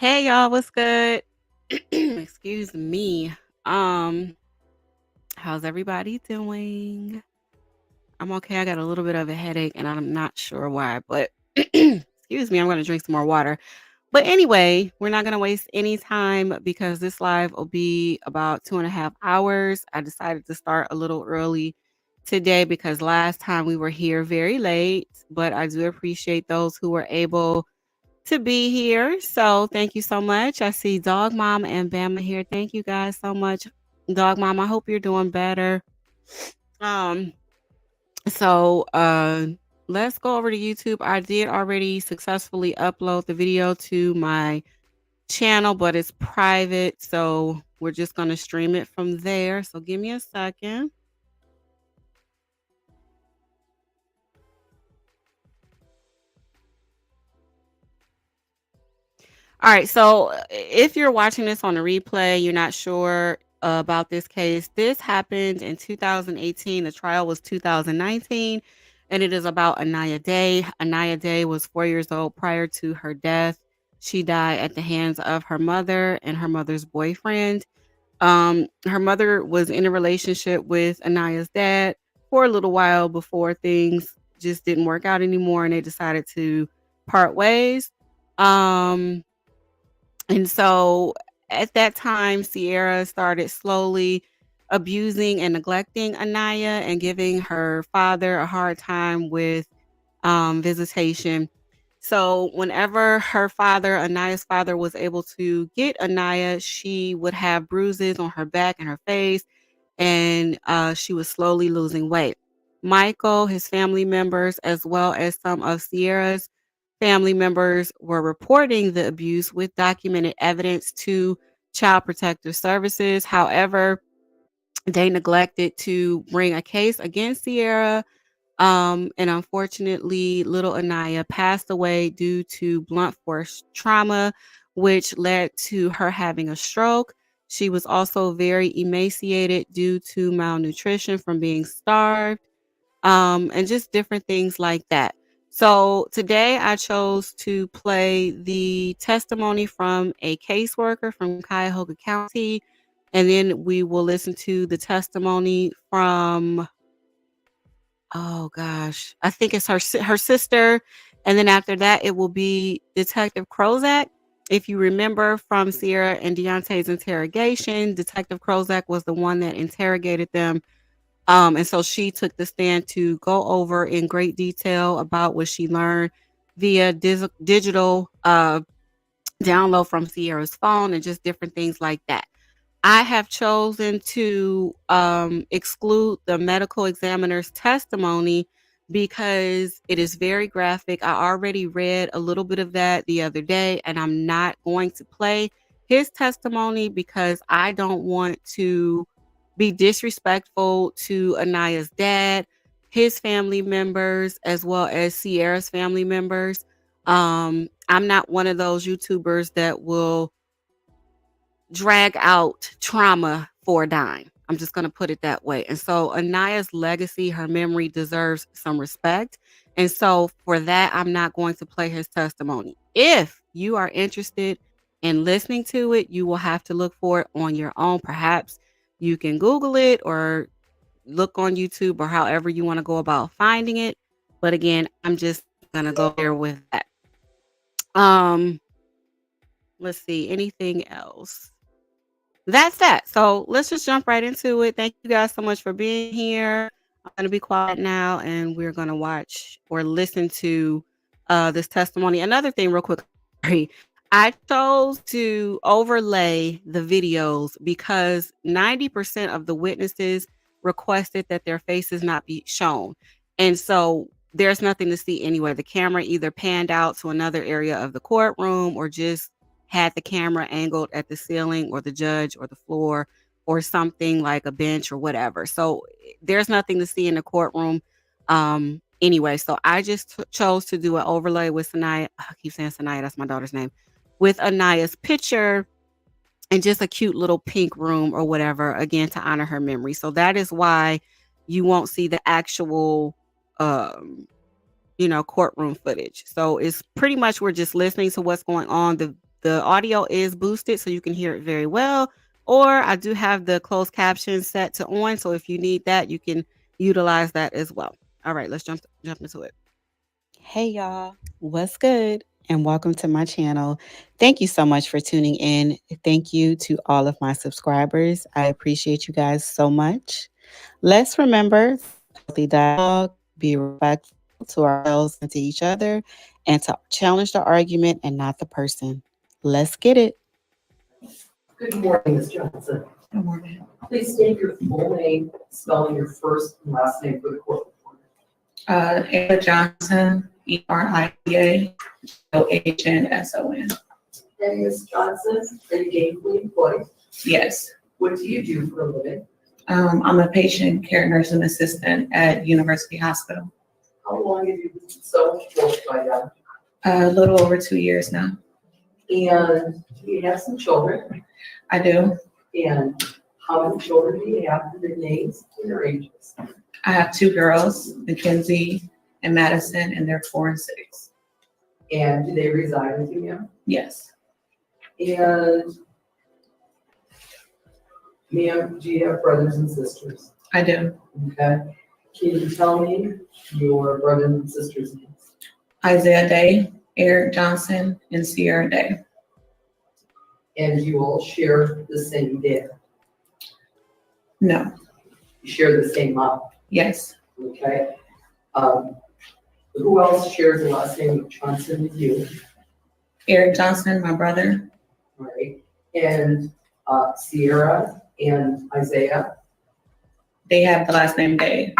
Hey y'all, what's good? Excuse me. Um, how's everybody doing? I'm okay. I got a little bit of a headache and I'm not sure why, but excuse me, I'm gonna drink some more water. But anyway, we're not gonna waste any time because this live will be about 2.5 hours. I decided to start a little early today because last time we were here very late, but I do appreciate those who were able to be here. So thank you so much. I see Dog Mom and Bama here. Thank you guys so much. Dog Mom, I hope you're doing better. Um, so let's go over to YouTube. I did already successfully upload the video to my channel, but it's private. So we're just gonna stream it from there. So give me a second. All right. So if you're watching this on a replay, you're not sure about this case. This happened in 2018. The trial was 2019, and it is about Anaya Day. Anaya Day was 4 years old prior to her death. She died at the hands of her mother and her mother's boyfriend. Her mother was in a relationship with Anaya's dad for a little while before things just didn't work out anymore, and they decided to part ways. Um, and so at that time, Sierra started slowly abusing and neglecting Anaya and giving her father a hard time with visitation. So whenever her father, Anaya's father, was able to get Anaya, she would have bruises on her back and her face, and she was slowly losing weight. Michael, his family members, as well as some of Sierra's family members, were reporting the abuse with documented evidence to Child Protective Services. However, they neglected to bring a case against Sierra. And unfortunately, little Anaya passed away due to blunt force trauma, which led to her having a stroke. She was also very emaciated due to malnutrition from being starved, and just different things like that. So today I chose to play the testimony from a caseworker from Cuyahoga County, and then we will listen to the testimony from, oh gosh, I think it's her sister, and then after that it will be Detective Krocazk. If you remember from Sierra and Deontay's interrogation, Detective Krocazk was the one that interrogated them, and so she took the stand to go over in great detail about what she learned via digital download from Sierra's phone and just different things like that. I have chosen to exclude the medical examiner's testimony because it is very graphic. I already read a little bit of that the other day, and I'm not going to play his testimony because I don't want to be disrespectful to Anaya's dad, his family members, as well as Sierra's family members. I'm not one of those YouTubers that will drag out trauma for a dime. I'm just going to put it that way. And so Anaya's legacy, her memory deserves some respect. And so for that, I'm not going to play his testimony. If you are interested in listening to it, you will have to look for it on your own. Perhaps you can Google it or look on YouTube or however you want to go about finding it. But again, I'm just going to go there with that. Let's see, anything else? That's that. So let's just jump right into it. Thank you guys so much for being here. I'm going to be quiet now and we're going to watch or listen to this testimony. Another thing, real quick, sorry. I chose to overlay the videos because 90% of the witnesses requested that their faces not be shown. And so there's nothing to see anyway. The camera either panned out to another area of the courtroom or just had the camera angled at the ceiling or the judge or the floor or something like a bench or whatever. So there's nothing to see in the courtroom anyway. So I just chose to do an overlay with Sanaya. I keep saying Sanaya, that's my daughter's name. With Anaya's picture and just a cute little pink room or whatever, again, to honor her memory. So that is why you won't see the actual courtroom footage. So it's pretty much we're just listening to what's going on. The the audio is boosted so you can hear it very well, or I do have the closed captions set to on. So if you need that, you can utilize that as well. All right, let's jump into it. Hey y'all, what's good? And welcome to my channel. Thank you so much for tuning in. Thank you to all of my subscribers. I appreciate you guys so much. Let's remember to have healthy dialogue, be respectful to ourselves and to each other, and to challenge the argument and not the person. Let's get it. Good morning, Ms. Johnson. Good morning. Please state your full name, spelling your first and last name for the court reporter. Ava Johnson, Eria, Johnson. And Ms. Johnson, are you gainfully employed? Yes. What do you do for a living? I'm a patient care nursing assistant at University Hospital. How long have you been self-employed by now? A little over 2 years now. And do you have some children? I do. And how many children do you have, their names and their ages? I have 2 girls, Mackenzie and Madison, and they're 4 and 6. And do they reside with you? Yes. And ma'am, do you have brothers and sisters? I do. Okay. Can you tell me your brothers and sisters' names? Isaiah Day, Eric Johnson, and Sierra Day. And you all share the same dad? No. You share the same mom? Yes. Okay. Who else shares the last name of Johnson with you? Eric Johnson, my brother. All right. And Sierra and Isaiah? They have the last name Day.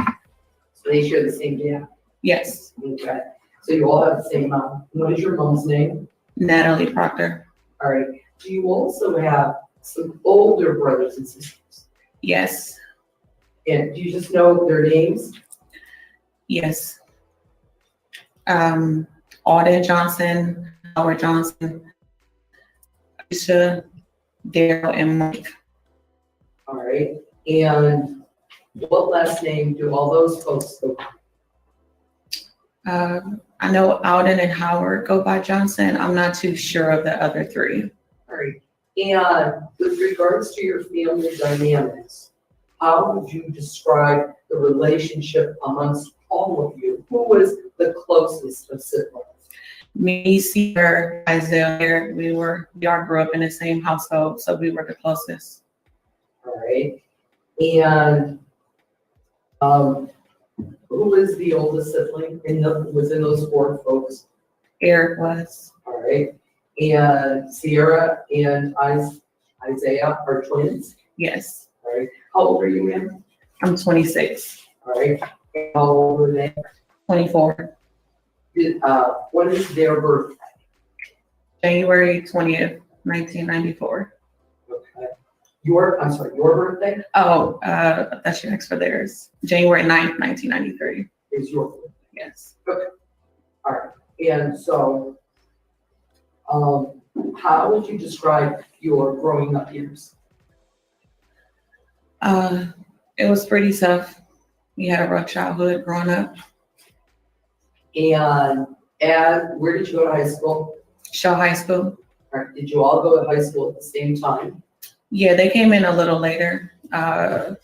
So they share the same dad? Yes. Okay. So you all have the same mom. What is your mom's name? Natalie Proctor. All right. Do you also have some older brothers and sisters? Yes. And do you just know their names? Yes. Auden Johnson, Howard Johnson, Aisha, Daryl, and Mike. All right. And what last name do all those folks go by? I know Auden and Howard go by Johnson. I'm not too sure of the other 3. All right. And with regards to your family dynamics, how would you describe the relationship amongst all of you? Who was the closest of siblings? Me, Sierra, Isaiah, Eric, we all grew up in the same household, so we were the closest. All right. And who was the oldest sibling within those 4 folks? Eric was. All right. And Sierra and Isaiah are twins? Yes. All right. How old are you, ma'am? I'm 26. All right. And how old were they? 24. What is their birthday? January 20th, 1994. Okay. Your birthday Oh, I thought you asked for theirs. January 9th, 1993. is your birthday. Yes. Okay. All right. And so, how would you describe your growing up years? It was pretty tough. We had a rough childhood growing up. And where did you go to high school? Shaw High School. All right. Did you all go to high school at the same time? Yeah, they came in a little later. I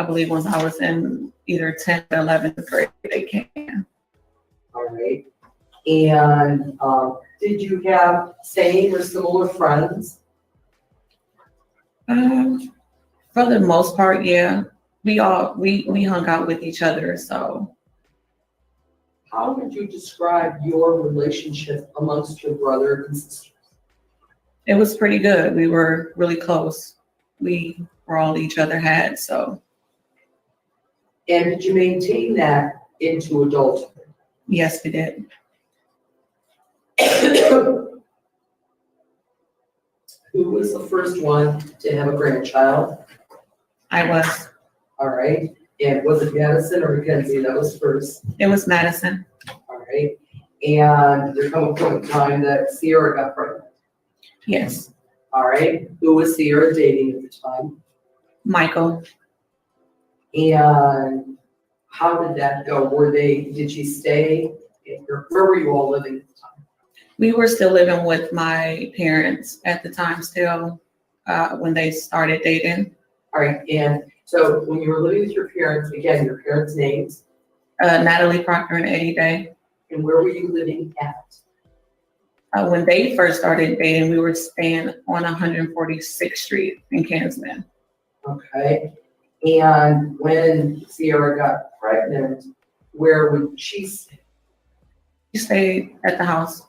believe once I was in either 10th or 11th grade, they came in. All right. And did you have same or similar friends? For the most part, yeah. We hung out with each other, so. How would you describe your relationship amongst your brother and sisters? It was pretty good. We were really close. We were all each other had, so. And did you maintain that into adulthood? Yes, we did. Who was the first one to have a grandchild? I was. All right. And was it Madison or Mackenzie that was first? It was Madison. All right. And there come a point in time that Sierra got pregnant. Yes. All right. Who was Sierra dating at the time? Michael. And how did that go? Did she stay? Where were you all living at the time? We were still living with my parents at the time still, when they started dating. All right, and so when you were living with your parents, again, your parents' names, Natalie Proctor and Eddie Day. and where were you living at? When they first started dating, we were staying on 146th Street in Kansman. Okay, and when Sierra got pregnant, where would she stay? We stayed at the house,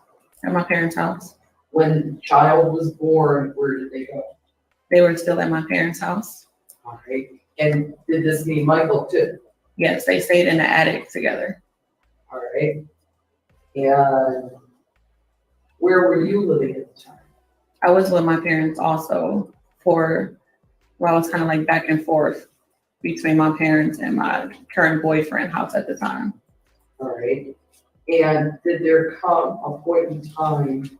at my parents' house. When the child was born, where did they go? They were still at my parents' house. All right, and did this mean Michael too? Yes, they stayed in the attic together. All right, and where were you living at the time? I was with my parents also I was kind of like back and forth between my parents and my current boyfriend house at the time. All right, and did there come a point in time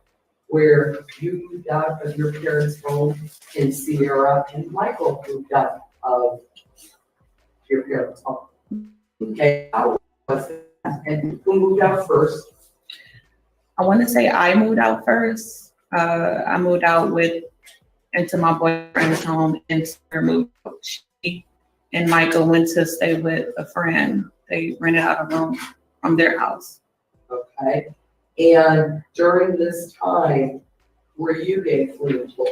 where you moved out of your parents' home and Sierra and Michael moved out of your parents' home? Okay, how was that? And who moved out first? I want to say I moved out first. I moved out into my boyfriend's home, and Sarah moved out. She and Michael went to stay with a friend. They rented out a room from their house. Okay, and during this time, were you gainfully employed?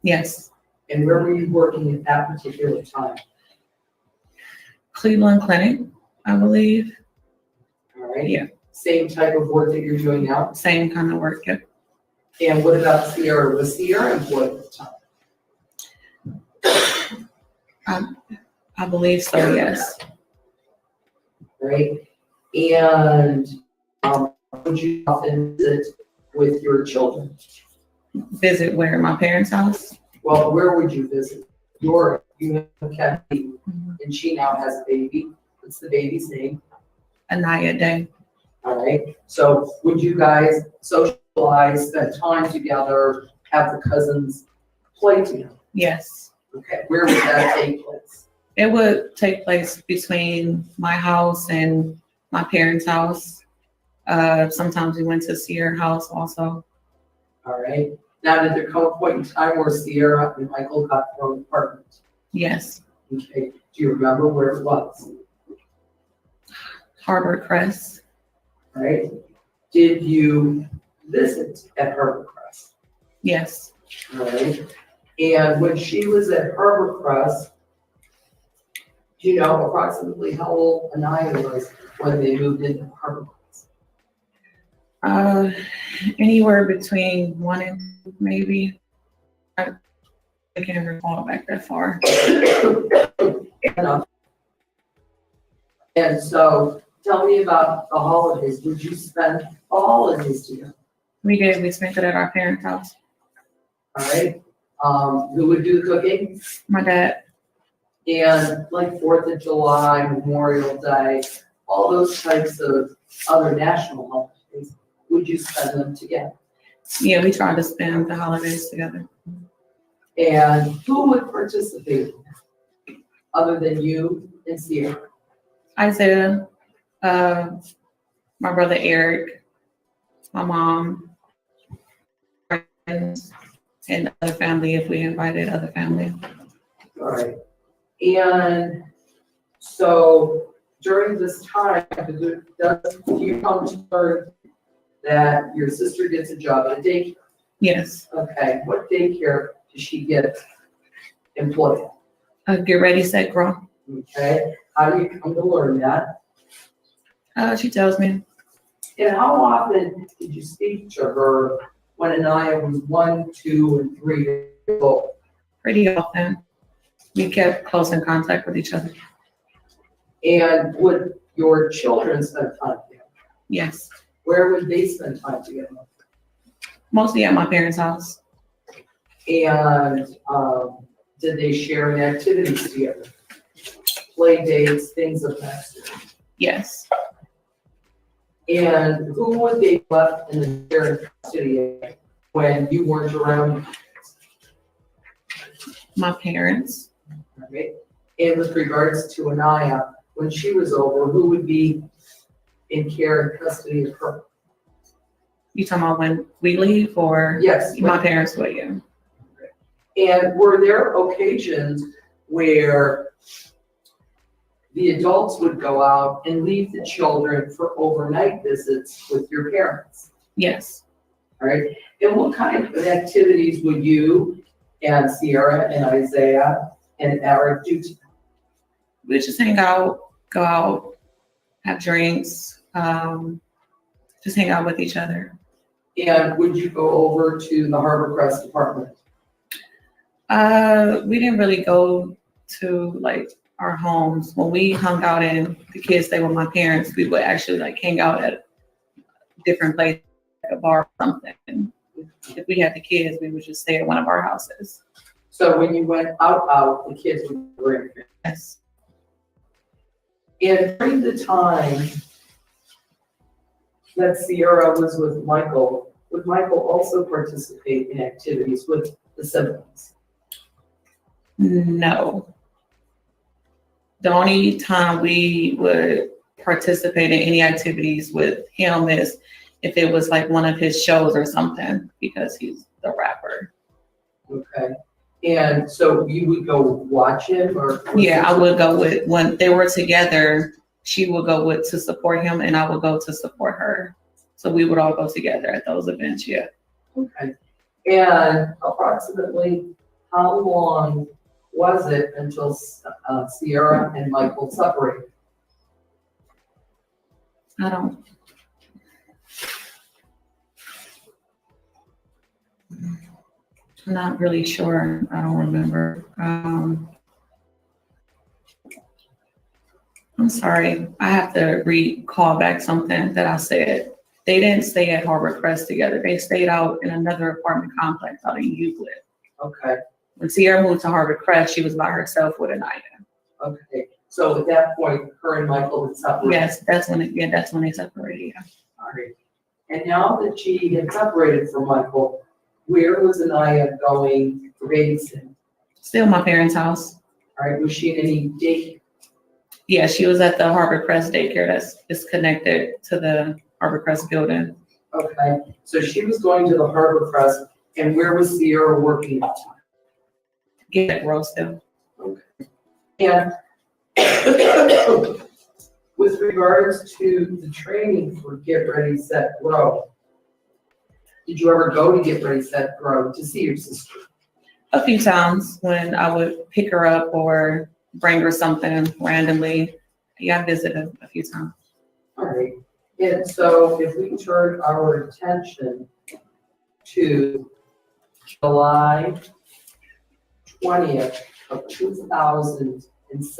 Yes, And where were you working at that particular time? Cleveland Clinic, I believe. All right. Yeah. Same type of work that you're doing now? Same kind of work. Yep. And what about Sierra? Was Sierra employed at the time? I believe so. Yes. Right? And would you often visit with your children? Visit where? My parents' house. Well, where would you visit? You have Kathy, and she now has a baby. What's the baby's name? Aniya Day. All right. So would you guys socialize, spend time together, have the cousins play together? Yes. Okay. Where would that take place? It would take place between my house and my parents' house. Sometimes we went to Sierra's house also. All right. Now, did there come a point in time where Sierra and Michael got their own apartment? Yes. Okay. Do you remember where it was? Harbor Crest. All right. Did you visit at Harbor Crest? Yes. All right. And when she was at Harbor Crest, do you know approximately how old Aniya was when they moved into Harbor Crest? Anywhere between 1 and 2, maybe. I can't recall back that far. And so tell me about the holidays. Would you spend the holidays together? We did. We spent it at our parents' house. All right. Who would do the cooking? My dad. And like 4th of July, Memorial Day, all those types of other national holidays, would you spend them together? Yeah, we tried to spend the holidays together. And who would participate other than you and Sierra? Isaiah, my brother Eric, my mom, friends, and other family if we invited other family. All right. And so during this time, do you come to learn that your sister gets a job at a daycare? Yes. Okay. What daycare does she get employed at? Get Ready, Set, Grow. Okay. How do you come to learn that? She tells me. And how often did you speak to her when Aniya was 1, 2, and 3 years old? Pretty often. We kept close in contact with each other. And would your children spend time together? Yes. Where would they spend time together? Mostly at my parents' house. And did they share in activities together? Play dates, things of that sort? Yes. And who would they left in the shared custody when you weren't around? My parents. Right? And with regards to Aniya, when she was over, who would be in care and custody of her? You talking about when we leave or? Yes. My parents would, yeah. And were there occasions where the adults would go out and leave the children for overnight visits with your parents? Yes. All right. And what kind of activities would you and Sierra and Isaiah and Eric do together? We just hang out, go out, have drinks, just hang out with each other. And would you go over to the Harbor Crest apartment? We didn't really go to like our homes. When we hung out and the kids stayed with my parents, we would actually like hang out at different places, like a bar or something. If we had the kids, we would just stay at one of our houses. So when you went out, the kids would bring. Yes. And during the time that Sierra was with Michael, would Michael also participate in activities with the siblings? No. The only time we would participate in any activities with him is if it was like one of his shows or something, because he's the rapper. Okay. And so you would go watch him or? Yeah, I would go with, when they were together, she would go with to support him and I would go to support her. So we would all go together at those events, yeah. Okay. And approximately how long was it until Sierra and Michael separated? I'm not really sure. I don't remember. I'm sorry. I have to recall back something that I said. They didn't stay at Harbor Crest together. They stayed out in another apartment complex out in Euclid. Okay. When Sierra moved to Harbor Crest, she was by herself with Aniya. Okay. So at that point, her and Michael had separated? Yes, that's when they separated, yeah. All right. And now that she had separated from Michael, where was Aniya going for babysitting? Still my parents' house. All right. Was she in any daycare? Yeah, she was at the Harbor Crest daycare that's connected to the Harbor Crest building. Okay. So she was going to the Harbor Crest, and where was Sierra working at the time? Get at Roseville. Okay. And with regards to the training for Get Ready, Set, Grow, did you ever go to Get Ready, Set, Grow to see your sister? A few times when I would pick her up or bring her something randomly. Yeah, I visited a few times. All right. And so if we turn our attention to July 20th of 2017, is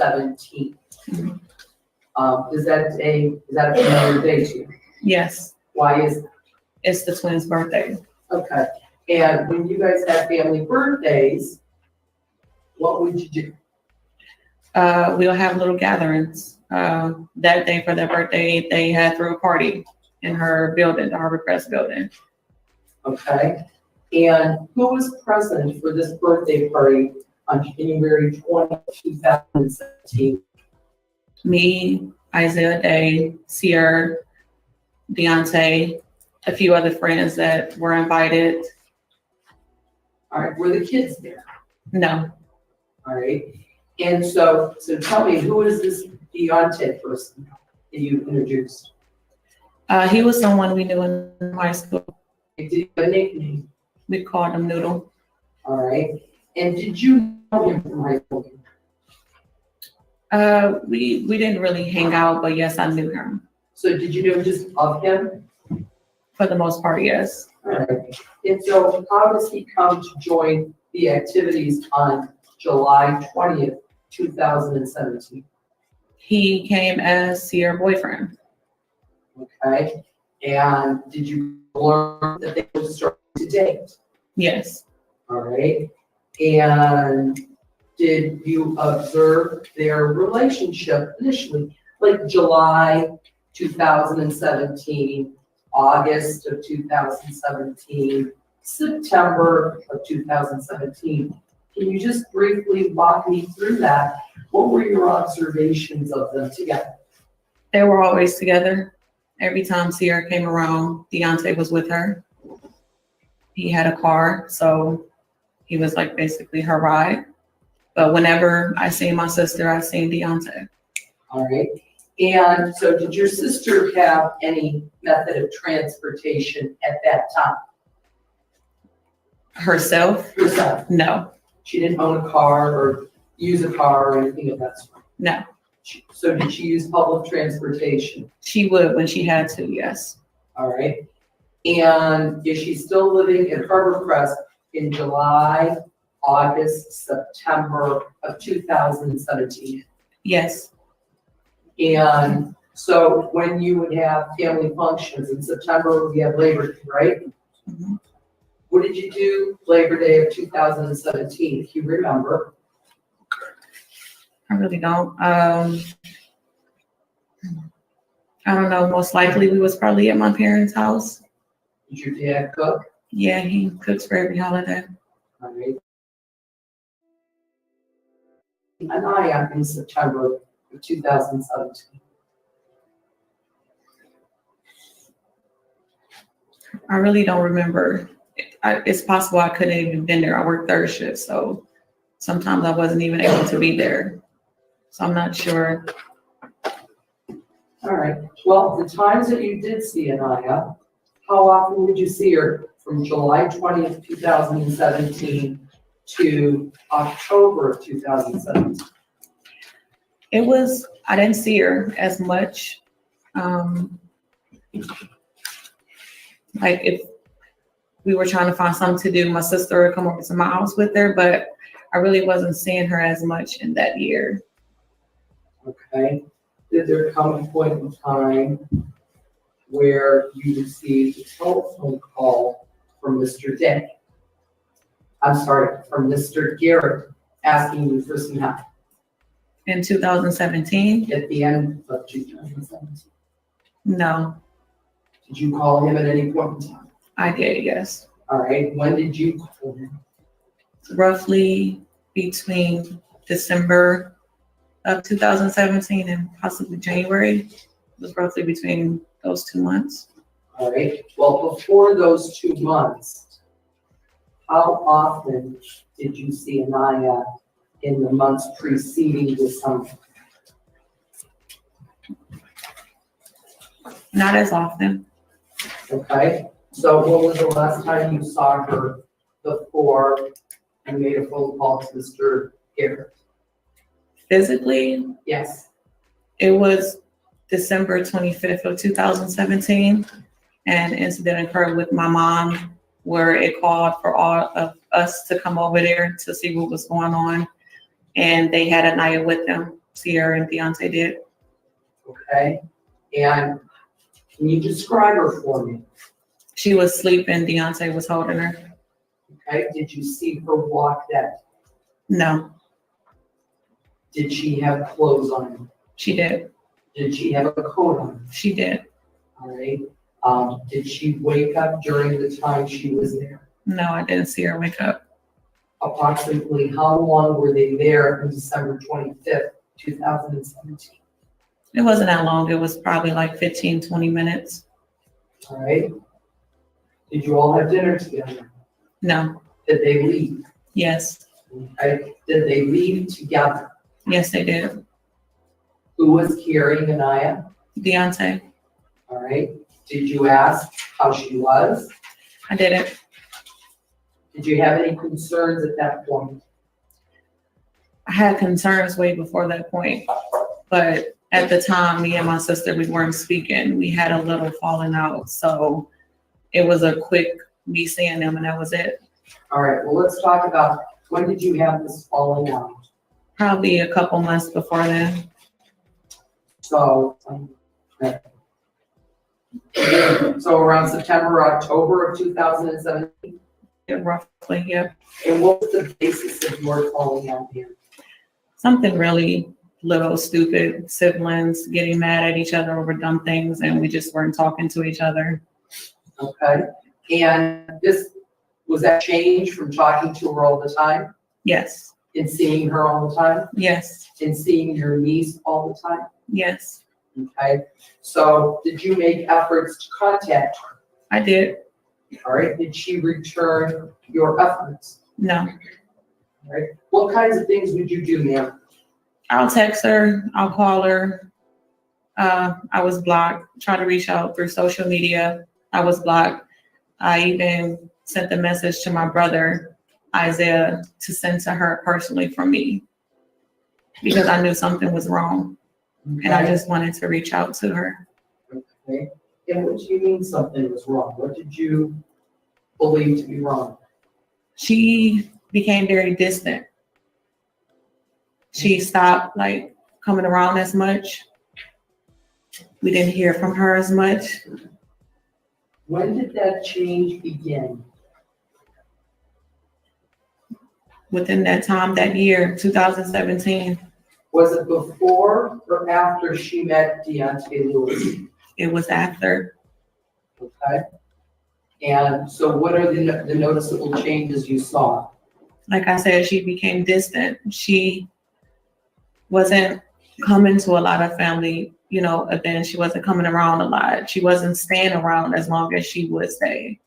that a familiar day to you? Yes, Why is that? it's the twins' birthday. Okay. And when you guys had family birthdays, what would you do? We'll have little gatherings. That day for their birthday, they had threw a party in her building, the Harbor Crest building. Okay. And who was present for this birthday party on January 20, 2017? Me, Isaiah Day, Sierra, Deontay, a few other friends that were invited. All right. Were the kids there? No, All right. And so tell me, who is this Deontay person that you introduced? he was someone we knew in high school. Did you have a nickname? We called him Noodle. All right. And did you know him from high school? We didn't really hang out, but yes, I knew him. So did you know just of him? For the most part, yes. All right. And so how does he come to join the activities on July 20th, 2017? He came as Sierra's boyfriend. Okay. And did you learn that they were starting to date? Yes. All right. And did you observe their relationship initially, like July 2017, August of 2017, September of 2017? Can you just briefly walk me through that? What were your observations of them together? They were always together Every time Sierra came around, Deontay was with her. He had a car, so he was like basically her ride. But whenever I seen my sister, I seen Deontay. All right. And so did your sister have any method of transportation at that time? Herself? Herself? No, She didn't own a car or use a car or anything of that sort? no. So did she use public transportation? She would when she had to, yes. All right. And is she still living in Harbor Crest in July, August, September of 2017? Yes. And so when you would have family functions in September, we have Labor Day, right? Mhm. What did you do Labor Day of 2017, if you remember? I really don't. I don't know. Most likely we was probably at my parents' house. Did your dad cook? Yeah, he cooks for every holiday. All right. Aniya in September of 2017. I really don't remember. It's possible I couldn't even been there. I worked third shift, so sometimes I wasn't even able to be there. So I'm not sure. All right. Well, the times that you did see Aniya, how often would you see her from July 20th, 2017 to October of 2017? I didn't see her as much. Like if we were trying to find something to do, my sister would come over to my house with her, but I really wasn't seeing her as much in that year. Okay. Did there come a point in time where you received a telephone call from Mr. Day? I'm sorry, from Mr. Garrett asking you for some help In 2017? at the end of 2017? No, Did you call him at any point in time? I did, yes. All right. When did you call him? Roughly between December of 2017 and possibly January. It was roughly between those 2 months. All right. Well, before those 2 months, how often did you see Aniya in the months preceding December? Not as often. Okay. So when was the last time you saw her before you made a phone call to Mr. Garrett? Physically, Yes. it was December 25th of 2017. An incident occurred with my mom where it called for all of us to come over there to see what was going on. And they had Aniya with them. Sierra and Deontay did. Okay. And can you describe her for me? She was sleeping. Deontay was holding her. Okay. Did you see her walk that? No, Did she have clothes on? she did. Did she have a coat on? She did. All right. Did she wake up during the time she was there? No, I didn't see her wake up. Approximately how long were they there on December 25th, 2017? It wasn't that long. It was probably like 15, 20 minutes. All right. Did you all have dinner together? No. Did they leave? Yes. Okay. Did they leave together? Yes, they did. Who was carrying Aniya? Deontay. All right. Did you ask how she was? I didn't. Did you have any concerns at that point? I had concerns way before that point, but at the time, me and my sister, we weren't speaking. We had a little falling out, so it was a quick me seeing them, and that was it. All right. Well, let's talk about when did you have this falling out? Probably a couple months before then. So, so around September, October of 2017. Yeah, roughly, yeah. And what was the basis of your falling out here? Something really little, stupid. Siblings getting mad at each other over dumb things, and we just weren't talking to each other. Okay. And this was that change from talking to her all the time Yes, and seeing her all the time yes, and seeing your niece all the time? yes. Okay, so did you make efforts to contact her? I did. All right, did she return your efforts? No. All right, what kinds of things would you do, ma'am? I'll text her. I'll call her. I was blocked. Try to reach out through social media. I was blocked. I even sent a message to my brother, Isaiah, to send to her personally from me because I knew something was wrong and I just wanted to reach out to her. Okay, and what do you mean something was wrong? What did you believe to be wrong? She became very distant. She stopped like coming around as much. We didn't hear from her as much. When did that change begin? Within that time, that year, 2017, Was it before or after she met Deontay Lewis? it was after. Okay. And so what are the noticeable changes you saw? Like I said, she became distant. She wasn't coming to a lot of family, events. She wasn't coming around a lot. She wasn't staying around as long as she would stay.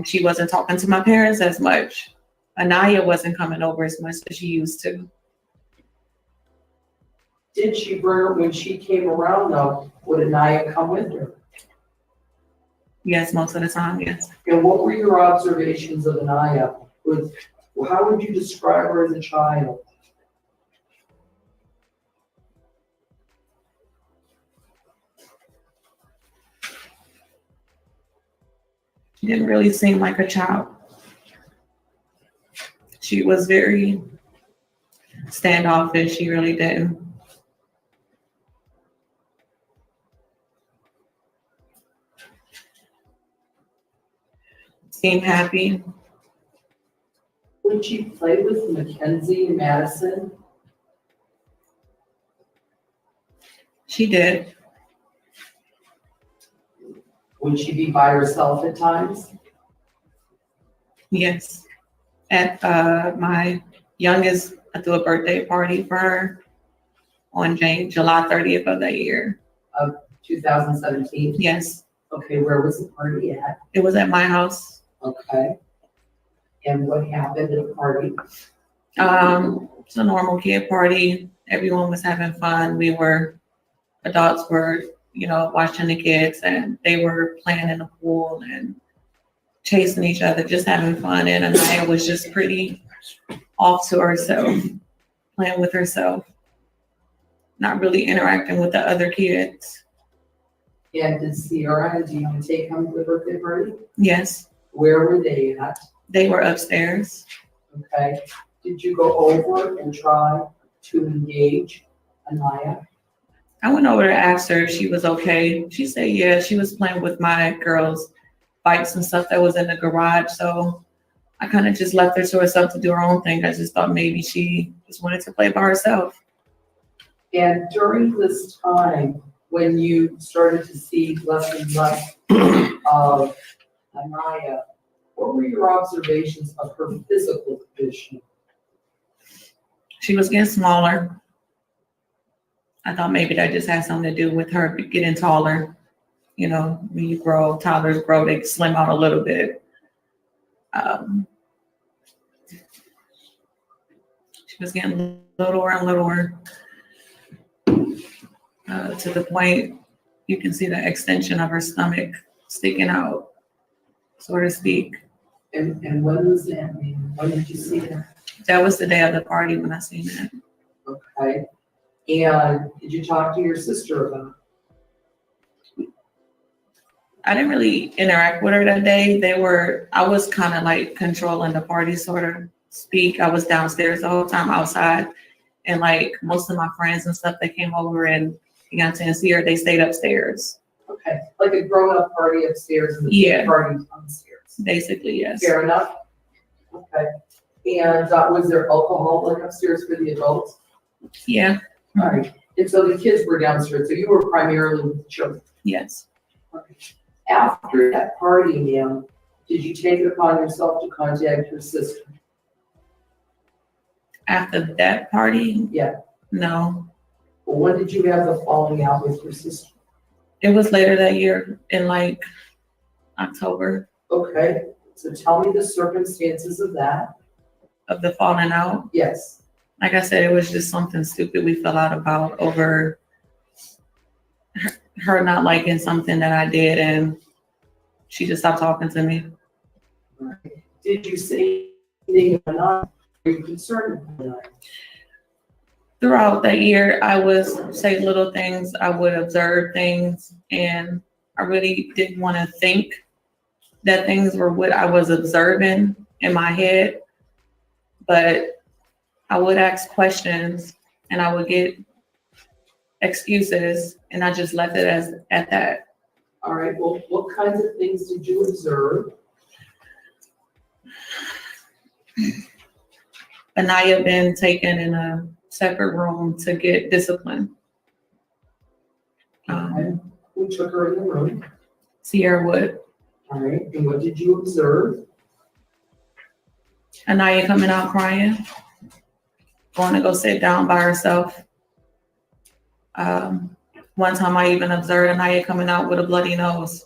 She wasn't talking to my parents as much. Aniya wasn't coming over as much as she used to. Did she bring her, when she came around though, would Aniya come with her? Yes, most of the time, yes. And what were your observations of Aniya? How would you describe her as a child? She didn't really seem like a child. She was very standoffish. She really didn't. Seem happy. Would she play with Mackenzie and Madison? She did. Would she be by herself at times? Yes. At my youngest, I threw a birthday party for her on July 30th of that year. Of 2017? Yes. Okay, where was the party at? It was at my house. Okay. And what happened at the party? It's a normal kid party. Everyone was having fun. Adults were, watching the kids, and they were playing in the pool and chasing each other, just having fun. And Aniya was just pretty off to herself, playing with herself, not really interacting with the other kids. And did Sierra and Deontay come to the birthday party? Yes. Where were they at? They were upstairs. Okay. Did you go over and try to engage Aniya? I went over to ask her if she was okay. She said, yeah, she was playing with my girls' bikes and stuff that was in the garage. So I kind of just left her to herself to do her own thing. I just thought maybe she just wanted to play by herself. And during this time, when you started to see less and less of Aniya, what were your observations of her physical condition? She was getting smaller. I thought maybe that just had something to do with her getting taller. When you grow, toddlers grow, they slim out a little bit. She was getting littler and littler to the point you can see the extension of her stomach sticking out, so to speak. And when was that? When did you see that? That was the day of the party when I seen that. Okay. And did you talk to your sister about it? I didn't really interact with her that day. I was kind of like controlling the party, sort of speak. I was downstairs the whole time outside. And like most of my friends and stuff, they came over and got to see her. They stayed upstairs. Okay, like a grown-up party upstairs and the kid party downstairs. Basically, yes. Fair enough. Okay. And was there alcohol like upstairs for the adults? Yeah. All right. And so the kids were downstairs. So you were primarily with the children. Yes. Okay. After that party, ma'am, did you take it upon yourself to contact your sister? After that party? Yeah. No. Well, when did you have the falling out with your sister? It was later that year in like October Okay, so tell me the circumstances of that. of the falling out. Yes. Like I said, it was just something stupid we fell out about over her not liking something that I did, and she just stopped talking to me. Did you say anything or not? Were you concerned or not? Throughout that year, I would say little things, I would observe things, and I really didn't want to think that things were what I was observing in my head, but I would ask questions and I would get excuses, and I just left it as at that. All right, well, what kinds of things did you observe? Aniya been taken in a separate room to get discipline. And who took her in the room? Sierra Wood. All right, and what did you observe? Aniya coming out crying, going to go sit down by herself. One time I even observed Aniya coming out with a bloody nose.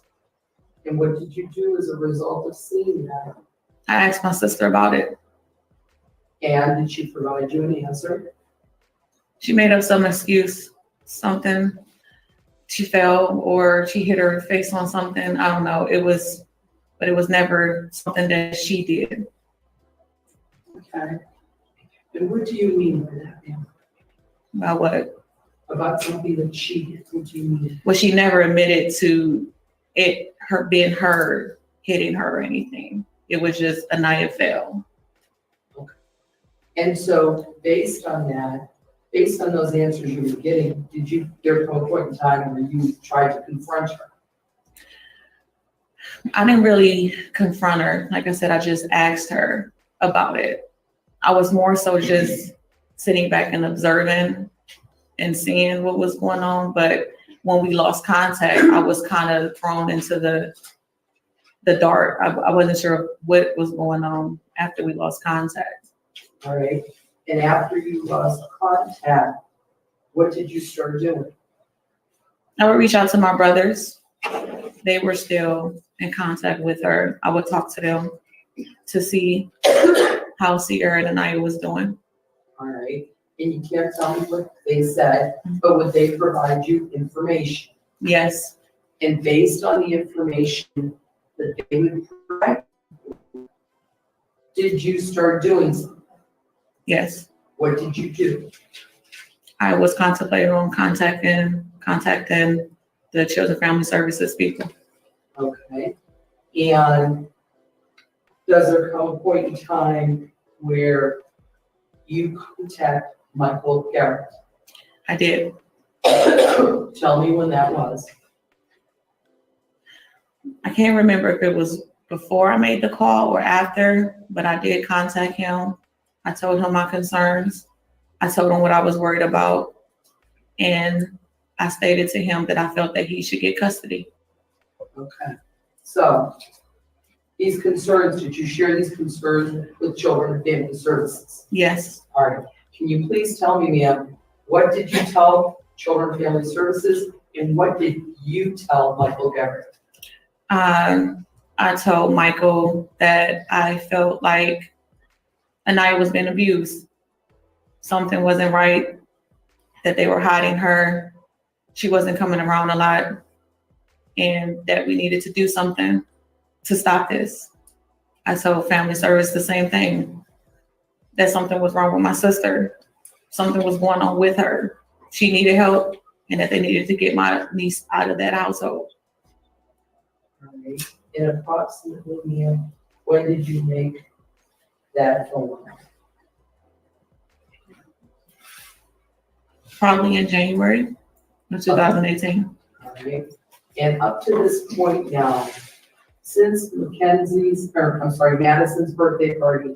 And what did you do as a result of seeing that? I asked my sister about it. And did she provide you an answer? She made up some excuse, something. She fell or she hit her face on something. I don't know. But it was never something that she did. Okay. And what do you mean by that, ma'am? About what? About something that she did. What do you mean? Well, she never admitted to it, her being her, hitting her or anything. It was just Aniya fell. And so based on that, based on those answers you were getting, did you, there come a point in time where you tried to confront her? I didn't really confront her. Like I said, I just asked her about it. I was more so just sitting back and observing and seeing what was going on. But when we lost contact, I was kind of thrown into the dark. I wasn't sure what was going on after we lost contact. All right. And after you lost contact, what did you start doing? I would reach out to my brothers. They were still in contact with her. I would talk to them to see how Sierra and Aniya was doing. All right. And you can't tell me what they said, but would they provide you information? Yes. And based on the information that they would provide, did you start doing something? Yes. What did you do? I was contemplating on contacting the Children Family Services people. Okay. And does there come a point in time where you contact Michael Garrett? I did. Tell me when that was. I can't remember if it was before I made the call or after, but I did contact him. I told him my concerns. I told him what I was worried about. And I stated to him that I felt that he should get custody. Okay. So these concerns, did you share these concerns with Children and Family Services? Yes. All right. Can you please tell me, ma'am, what did you tell Children and Family Services and what did you tell Michael Garrett? I told Michael that I felt like Aniya was being abused. Something wasn't right, that they were hiding her. She wasn't coming around a lot, and that we needed to do something to stop this. I told Family Service the same thing, that something was wrong with my sister. Something was going on with her. She needed help, and that they needed to get my niece out of that household. All right. And approximately, ma'am, when did you make that phone call? Probably in January of 2018. All right. And up to this point now, since Madison's birthday party,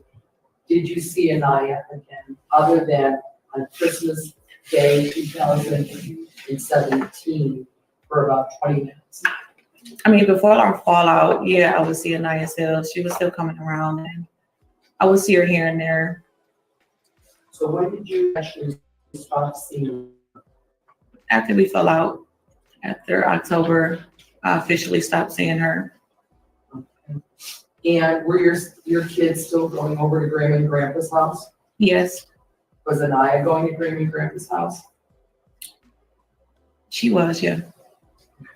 did you see Aniya again, other than on Christmas Day 2017 for about 20 minutes? I mean, before our fallout, yeah, I would see Aniya still. She was still coming around, and I would see her here and there. So when did you actually stop seeing her? after we fell out, after October, I officially stopped seeing her. And were your kids still going over to Grandma and Grandpa's house? Yes, Was Aniya going to Grandma and Grandpa's house? she was, yeah.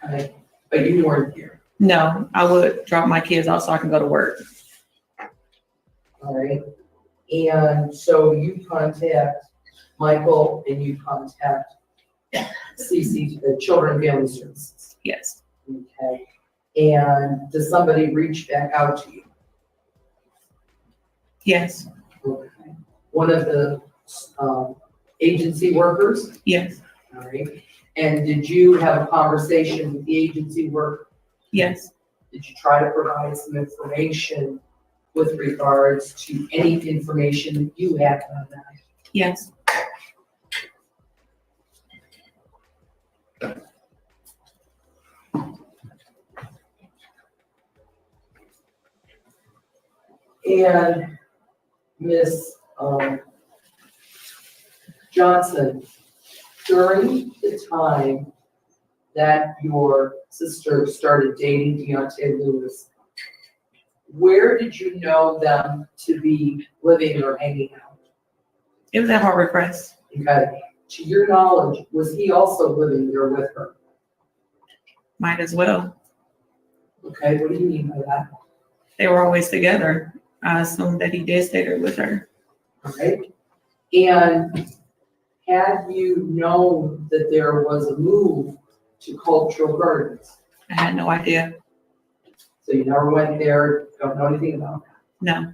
Okay. But you weren't here, No, I would drop my kids off so I can go to work. all right? And so you contact Michael and you contact CC, the Children and Family Services, Yes, okay? And does somebody reach back out to you? yes, Okay. One of the agency workers, yes, all right? And did you have a conversation with the agency worker? yes, Did you try to provide some information with regards to any information that you had on that? yes, And Ms. Johnson, during the time that your sister started dating Deontay Lewis, where did you know them to be living or hanging out? it was at Harbor Crest. Okay, to your knowledge, was he also living there with her? Might as well. Okay, what do you mean by that? They were always together. I assumed that he did stay there with her. All right, and had you known that there was a move to Cultural Gardens? I had no idea. So you never went there, don't know anything about that? No,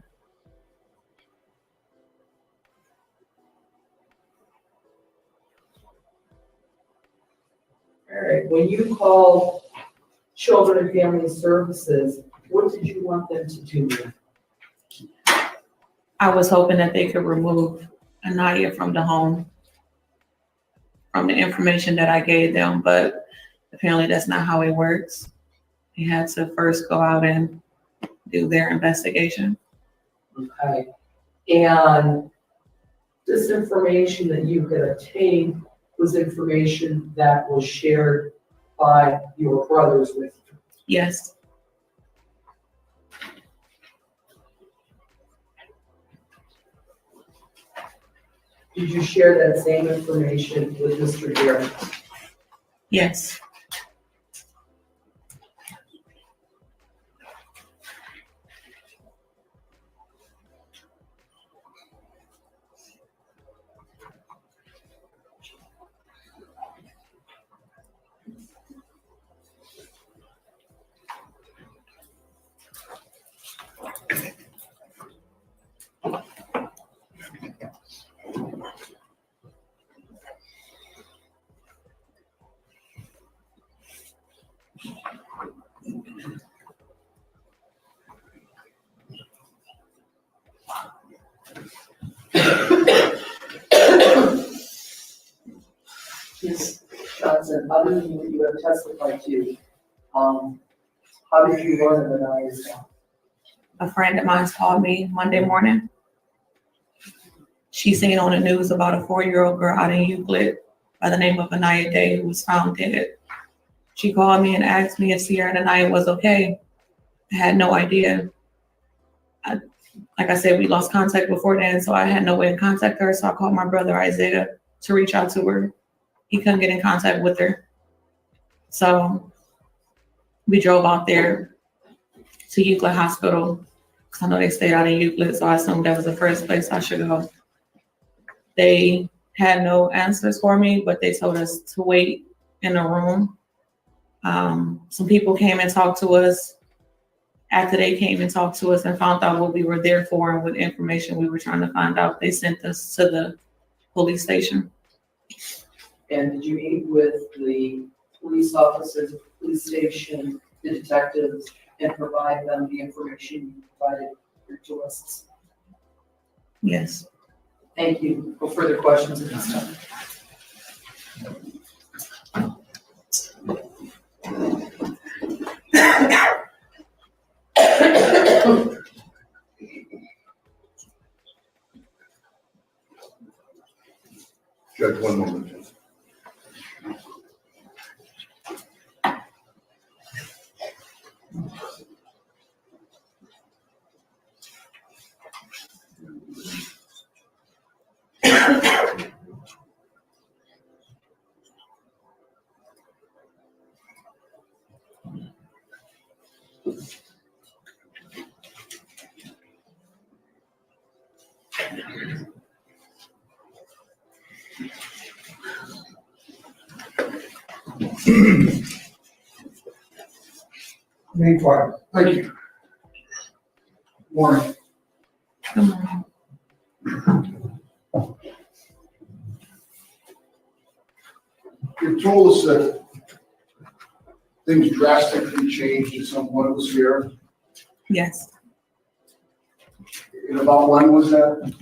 All right, when you called Children and Family Services, what did you want them to do? I was hoping that they could remove Aniya from the home, from the information that I gave them, but apparently that's not how it works. They had to first go out and do their investigation. Okay, and this information that you had obtained was information that was shared by your brothers with you? Yes, Did you share that same information with Mr. Garrett? yes, Ms. Johnson, other than what you have testified to, how did you learn of Aniya's death? a friend of mine called me Monday morning. She seen on the news about a 4-year-old girl out in Euclid by the name of Aniya Day who was found dead. She called me and asked me if Sierra and Aniya was okay. I had no idea. Like I said, we lost contact before then, so I had no way to contact her. So I called my brother Isaiah to reach out to her. He couldn't get in contact with her. So we drove out there to Euclid Hospital, because I know they stayed out in Euclid, so I assumed that was the first place I should go. They had no answers for me, but they told us to wait in a room. Some people came and talked to us. After they came and talked to us and found out what we were there for and what information we were trying to find out, they sent us to the police station. And did you meet with the police officers, at the police station, the detectives, and provide them the information you provided here to us? Yes. Thank you. No further questions at this time. Judge, one moment, please. Remain quiet. Thank you. Morning. Good morning. You told us that things drastically changed at some point this year. Yes, And about when was that?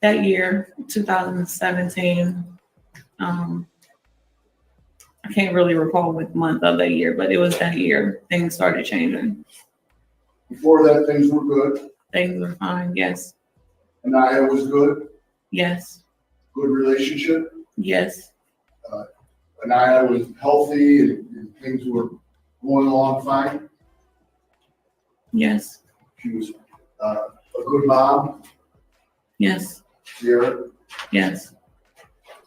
that year, 2017. I can't really recall what month of that year, but it was that year things started changing. Before that, things were good. Things were fine. Yes, Aniya was good. yes, Good relationship. yes, Aniya was healthy and things were going along fine. yes, She was a good mom, yes, Sierra. yes,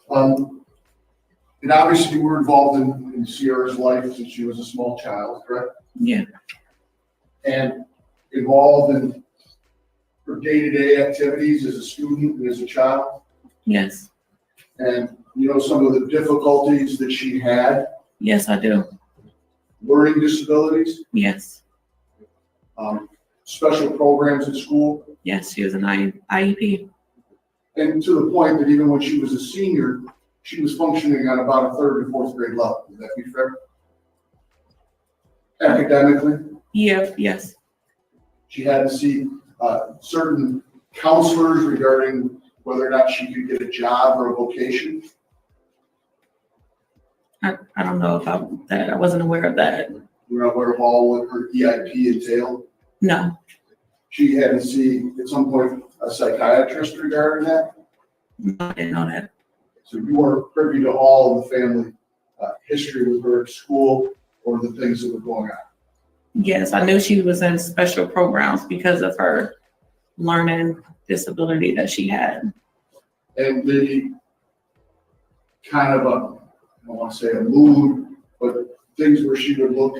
And obviously you were involved in Sierra's life since she was a small child, correct? yeah, And involved in her day-to-day activities as a student and as a child. yes, And you know some of the difficulties that she had, yes, I do. learning disabilities, Yes, special programs at school, yes, she was an IEP. and to the point that even when she was a senior, she was functioning on about a third and fourth grade level. Would that be fair? Academically, Yeah, yes, she had to see certain counselors regarding whether or not she could get a job or a vocation. I don't know about that. I wasn't aware of that. We're not aware of all what her EIP entailed. No, She had to see at some point a psychiatrist regarding that. no, I didn't know that. So you weren't privy to all of the family history with her at school or the things that were going on. Yes, I knew she was in special programs because of her learning disability that she had. And maybe kind of a, I don't want to say a mood, but things where she would look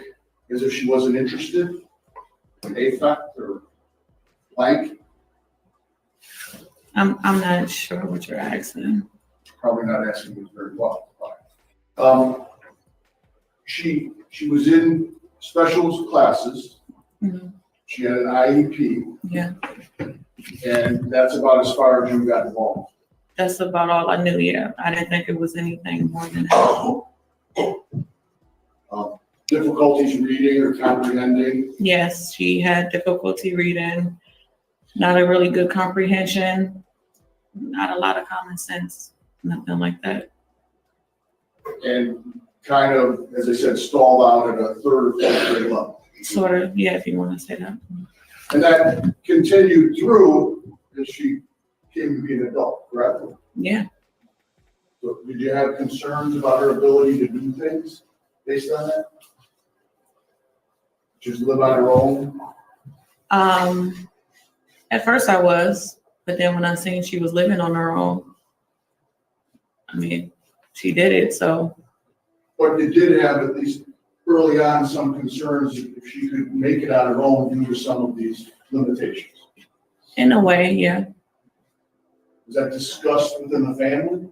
as if she wasn't interested, an affect or blank, I'm not sure what you're asking. probably not asking you very well. She was in special classes. Mhm. She had an IEP, Yeah, and that's about as far as you got involved. that's about all I knew. Yeah, I didn't think it was anything more than that. Difficulties reading or comprehending, Yes, she had difficulty reading, not a really good comprehension, not a lot of common sense, nothing like that. and kind of, as I said, stalled out at a third or fourth grade level. Sort of, yeah, if you want to say that. And that continued through as she came to be an adult, correct? Yeah, So did you have concerns about her ability to do things based on that? Just live on her own? at first I was, but then when I seen she was living on her own, I mean, she did it, so But you did have, at least early on, some concerns if she could make it on her own due to some of these limitations. in a way, yeah, Was that discussed within the family?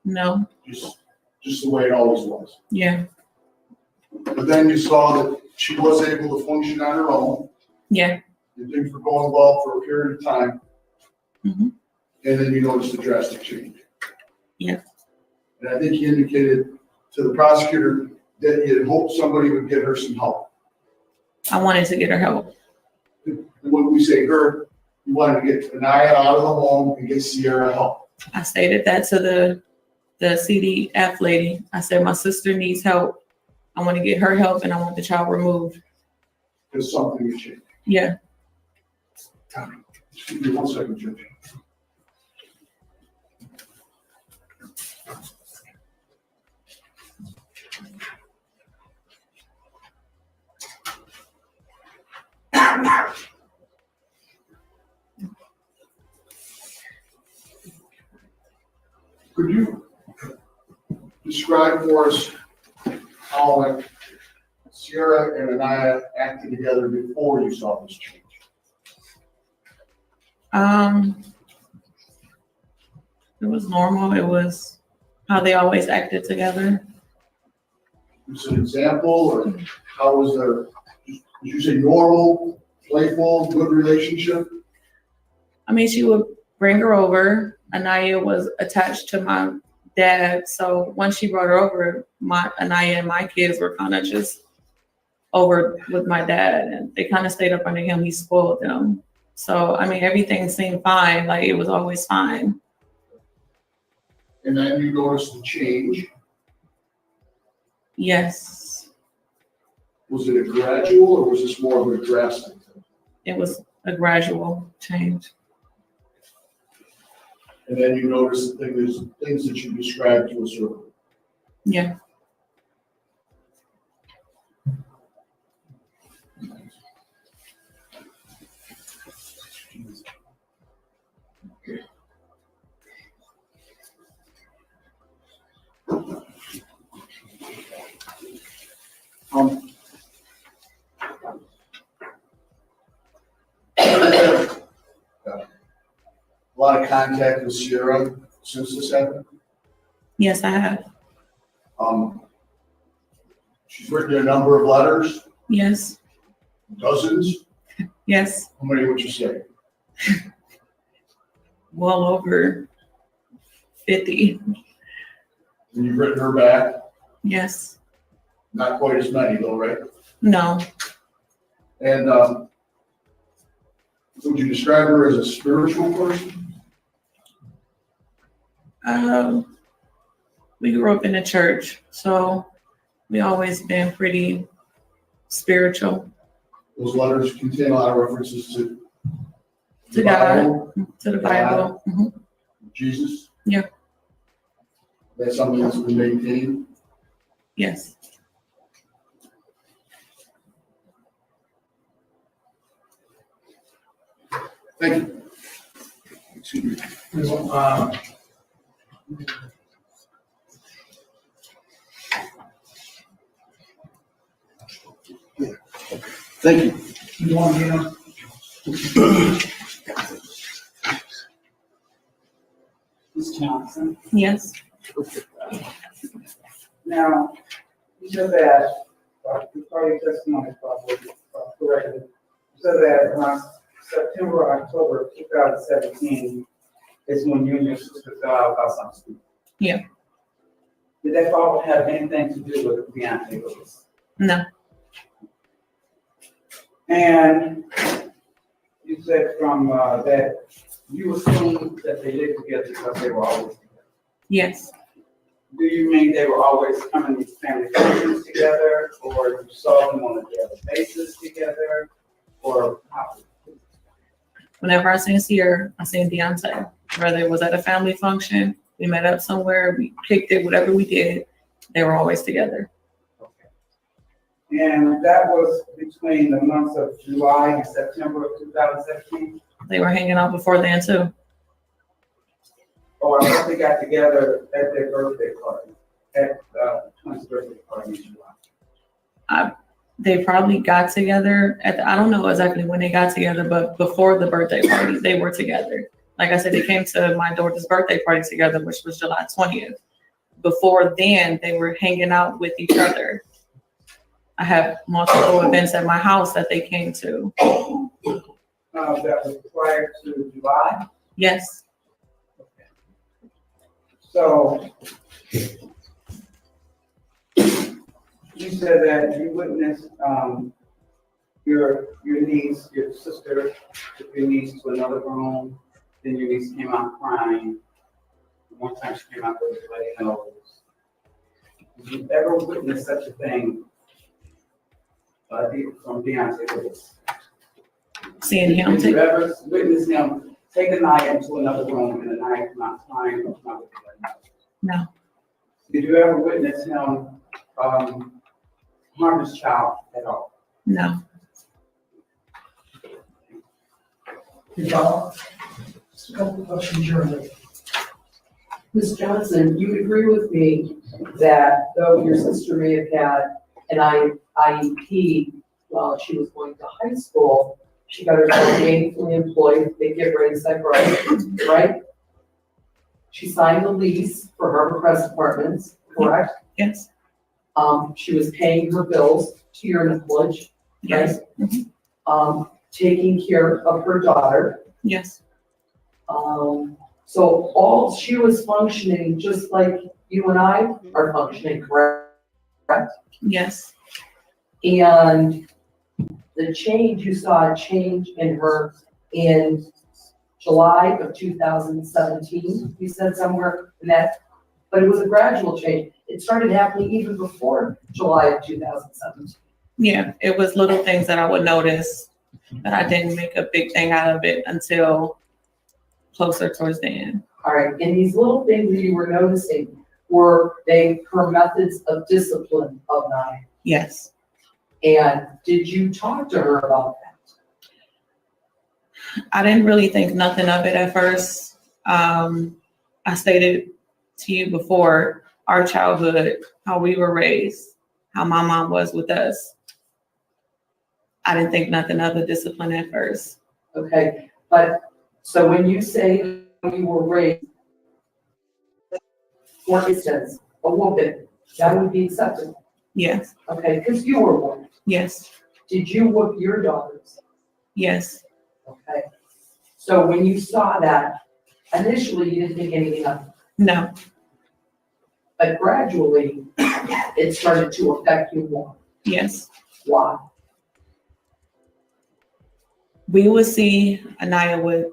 no, Just the way it always was? yeah, But then you saw that she was able to function on her own, yeah, and things were going well for a period of time, mhm, and then you noticed a drastic change. yeah. And I think he indicated to the prosecutor that he had hoped somebody would get her some help. I wanted to get her help. And when we say her, we wanted to get Aniya out of the home and get Sierra help. I stated that to the CDF lady. I said, my sister needs help. I want to get her help and I want the child removed. Because something had changed. Yeah, Tommy, excuse me 1 second, Judge. Could you describe for us how Sierra and Aniya acted together before you saw this change? it was normal. It was how they always acted together. Is it an example, or how was their, did you say normal, playful, good relationship? I mean, she would bring her over. Aniya was attached to my dad, so once she brought her over, my Aniya and my kids were kind of just over with my dad, and they kind of stayed up under him. He spoiled them. So I mean, everything seemed fine. Like it was always fine. And then you noticed the change. Yes, Was it a gradual, or was this more of a drastic thing? it was a gradual change. And then you noticed the things that you described to us earlier. Yeah. A lot of contact with Sierra since this happened. Yes, I have. She's written a number of letters, Yes. dozens. Yes. How many would you say? Well over 50. And you've written her back, Yes. not quite as many though, right? No. And would you describe her as a spiritual person? We grew up in the church, so we always been pretty spiritual. Those letters contain a lot of references to To the God. Bible, To the Bible. Mhm. Jesus. Yeah. That's something that's been maintained. Yes. Thank you. Excuse me. Thank you. You want me to? Ms. Johnson, Yes. now, you said that, before your testimony, correctly, you said that around September, October of 2017 is when you and your sister fell out about something. Yeah. Did that fall have anything to do with Beyonce Lewis? No. And you said from that you assumed that they lived together because they were always together. Yes. Do you mean they were always coming to family functions together, or you saw them on a daily basis together, or how? Whenever I seen Sierra, I seen Deontay. Whether it was at a family function, we met up somewhere, we kicked it, whatever we did, they were always together. And that was between the months of July and September of 2017? They were hanging out before then too. Or I thought they got together at their birthday party, at twins' birthday party in July. They probably got together I don't know exactly when they got together, but before the birthday party, they were together. Like I said, they came to my daughter's birthday party together, which was July 20th. Before then, they were hanging out with each other. I have multiple events at my house that they came to. That was prior to July? Yes. So, you said that you witnessed your niece, your sister, took your niece to another room, then your niece came out crying. One time she came out with a bloody nose. Did you ever witness such a thing from Beyonce Lewis? Seeing him Did you take, ever witness him take a knife into another room and the knife not crying or not with a bloody nose? no. Did you ever witness him harm his child at all? No. Just a couple of questions, your honor. Ms. Johnson, you agree with me that though your sister may have had an IEP while she was going to high school, she got herself gainfully employed, they give her inside right? She signed the lease for Harbor Crest Apartments, correct? Yes. She was paying her bills to your college, right? Yes. Mhm. Taking care of her daughter. Yes. So all, she was functioning just like you and I are functioning, correct? Yes. And the change, you saw a change in her in July of 2017, you said somewhere in that, but it was a gradual change. It started happening even before July of 2017. Yeah, it was little things that I would notice, but I didn't make a big thing out of it until closer towards the end. All right, and these little things that you were noticing, were they her methods of discipline of Aniya? Yes. And did you talk to her about that? I didn't really think nothing of it at first. I stated to you before our childhood, how we were raised, how my mom was with us. I didn't think nothing of the discipline at first. Okay, but, so when you say you were raised, for instance, a whooping, that would be acceptable, Yes. okay, because you were one. Yes. Did you whoop your daughters? Yes. Okay, so when you saw that, initially you didn't think anything of it, No. but gradually, it started to affect you more. Yes. Why? We would see Aniya with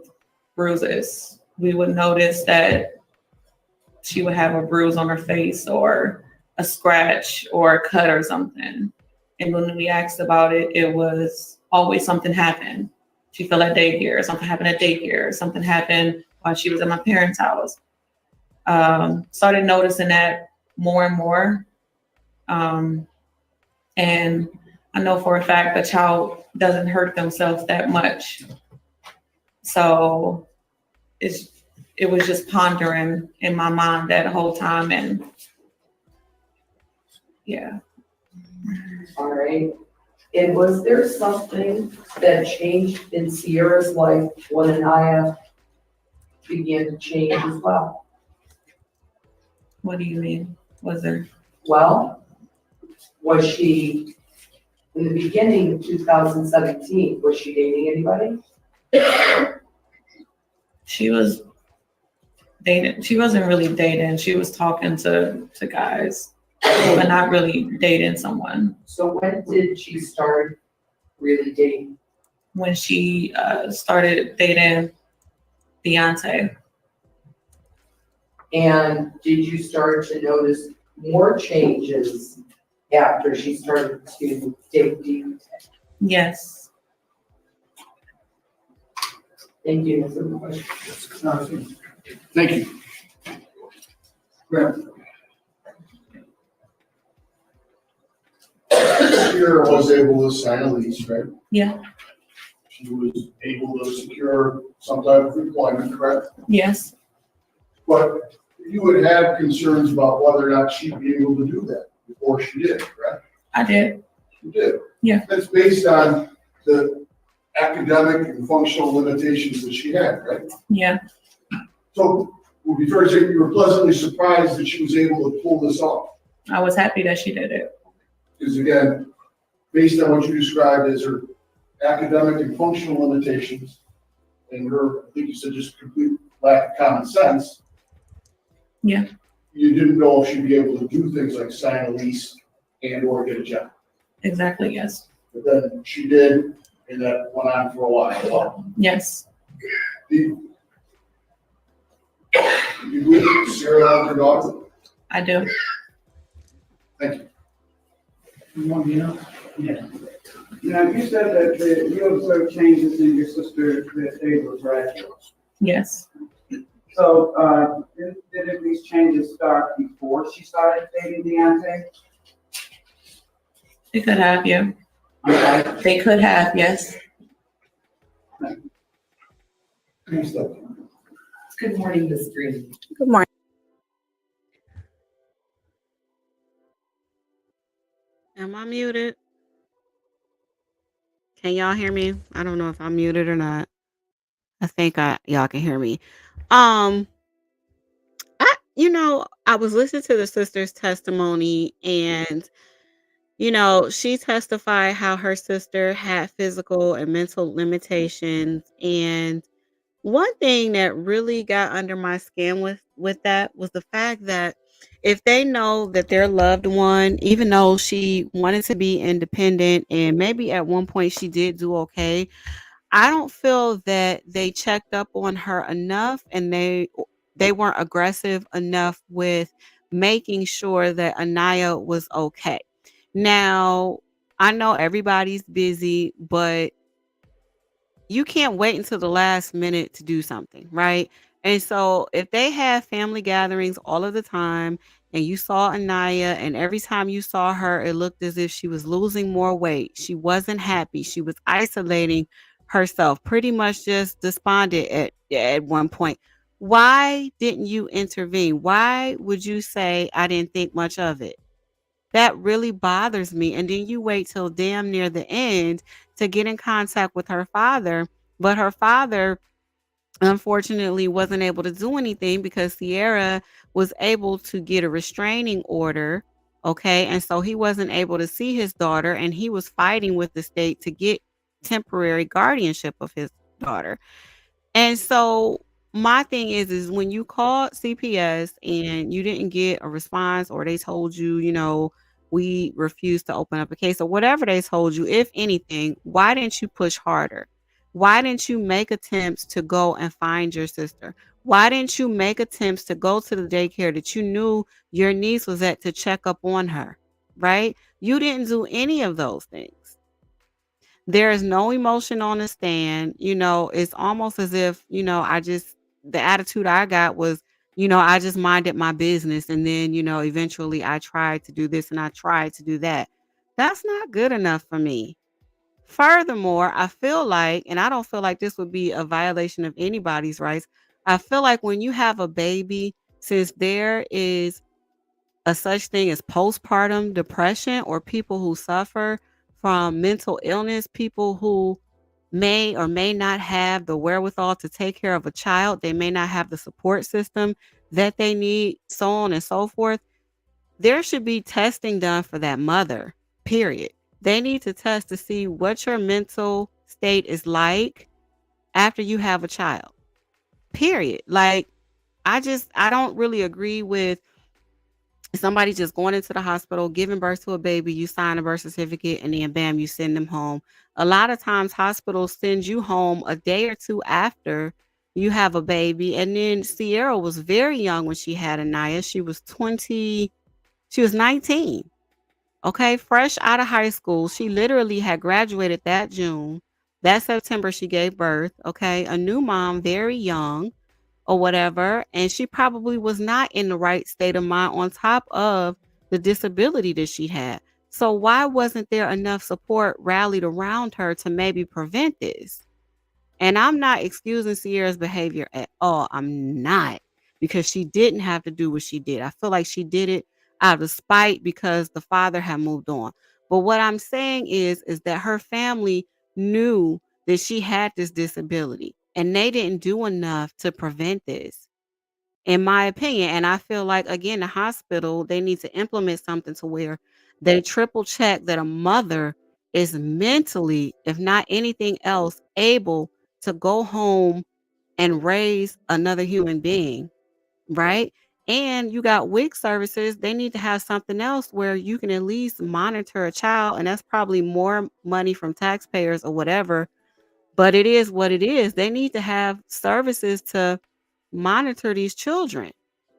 bruises. We would notice that she would have a bruise on her face or a scratch or a cut or something. And when we asked about it, it was always something happened. She fell at daycare, something happened at daycare, something happened while she was at my parents' house. Started noticing that more and more. And I know for a fact the child doesn't hurt themselves that much. So it was just pondering in my mind that whole time, and yeah. All right, and was there something that changed in Sierra's life when Aniya began to change as well? What do you mean? Was there? Well, was she, in the beginning of 2017, was she dating anybody? She was dating. She wasn't really dating. She was talking to guys, but not really dating someone. So when did she start really dating? When she started dating Beyonce, And did you start to notice more changes after she started to date Beyonce? yes. Thank you, Mr. Bush. Thank you. Graham. Sierra was able to sign a lease, right? Yeah. She was able to secure some type of employment, correct? Yes. But you would have concerns about whether or not she'd be able to do that before she did, correct? I did. You did. Yeah. That's based on the academic and functional limitations that she had, right? Yeah. So it would be fair to say you were pleasantly surprised that she was able to pull this off. I was happy that she did it. Because again, based on what you described as her academic and functional limitations and her, I think you said just complete lack of common sense. Yeah. You didn't know if she'd be able to do things like sign a lease and or get a job. Exactly. Yes. But then she did, and that went on for a while. Yes. You believe Sarah loved her daughter? I do. Thank you. You want me to know? Yeah. Now, you said that you observed changes in your sister that they were gradual. Yes. So, did these changes start before she started dating Beyonce? They could have, yeah. Okay. They could have, yes. Good morning, Ms. Green. Good morning. Am I muted? Can y'all hear me? I don't know if I'm muted or not. I think y'all can hear me. I I was listening to the sister's testimony, and she testified how her sister had physical and mental limitations. And one thing that really got under my skin with that was the fact that if they know that their loved one, even though she wanted to be independent and maybe at one point she did do okay, I don't feel that they checked up on her enough, and they weren't aggressive enough with making sure that Anaya was okay. Now, I know everybody's busy, but you can't wait until the last minute to do something, right? And so if they have family gatherings all of the time and you saw Anaya and every time you saw her, it looked as if she was losing more weight. She wasn't happy. She was isolating herself, pretty much just despondent at one point. Why didn't you intervene? Why would you say I didn't think much of it? That really bothers me. And then you wait till damn near the end to get in contact with her father. But her father, unfortunately, wasn't able to do anything because Sierra was able to get a restraining order. Okay. And so he wasn't able to see his daughter, and he was fighting with the state to get temporary guardianship of his daughter. And so my thing is when you called CPS and you didn't get a response, or they told you, we refuse to open up a case, or whatever they told you, if anything, why didn't you push harder? Why didn't you make attempts to go and find your sister? Why didn't you make attempts to go to the daycare that you knew your niece was at to check up on her? Right? You didn't do any of those things. There is no emotion on the stand. It's almost as if, the attitude I got was, I just minded my business. And then, eventually I tried to do this and I tried to do that. That's not good enough for me. Furthermore, I feel like, and I don't feel like this would be a violation of anybody's rights. I feel like when you have a baby, since there is a such thing as postpartum depression, or people who suffer from mental illness, people who may or may not have the wherewithal to take care of a child, they may not have the support system that they need, so on and so forth. There should be testing done for that mother, period. They need to test to see what your mental state is like after you have a child, period. Like, I don't really agree with somebody just going into the hospital, giving birth to a baby, you sign a birth certificate, and then bam, you send them home. A lot of times hospitals send you home a day or two after you have a baby. And then Sierra was very young when she had Anaya. She was 19. Okay, fresh out of high school. She literally had graduated that June. That September she gave birth. Okay, a new mom, very young or whatever, and she probably was not in the right state of mind on top of the disability that she had. So why wasn't there enough support rallied around her to maybe prevent this? And I'm not excusing Sierra's behavior at all. I'm not, because she didn't have to do what she did. I feel like she did it out of spite because the father had moved on. But what I'm saying is that her family knew that she had this disability, and they didn't do enough to prevent this, in my opinion. And I feel like, again, the hospital, they need to implement something to where they triple check that a mother is mentally, if not anything else, able to go home and raise another human being, right? And you got WIC services, they need to have something else where you can at least monitor a child, and that's probably more money from taxpayers or whatever, but it is what it is. They need to have services to monitor these children.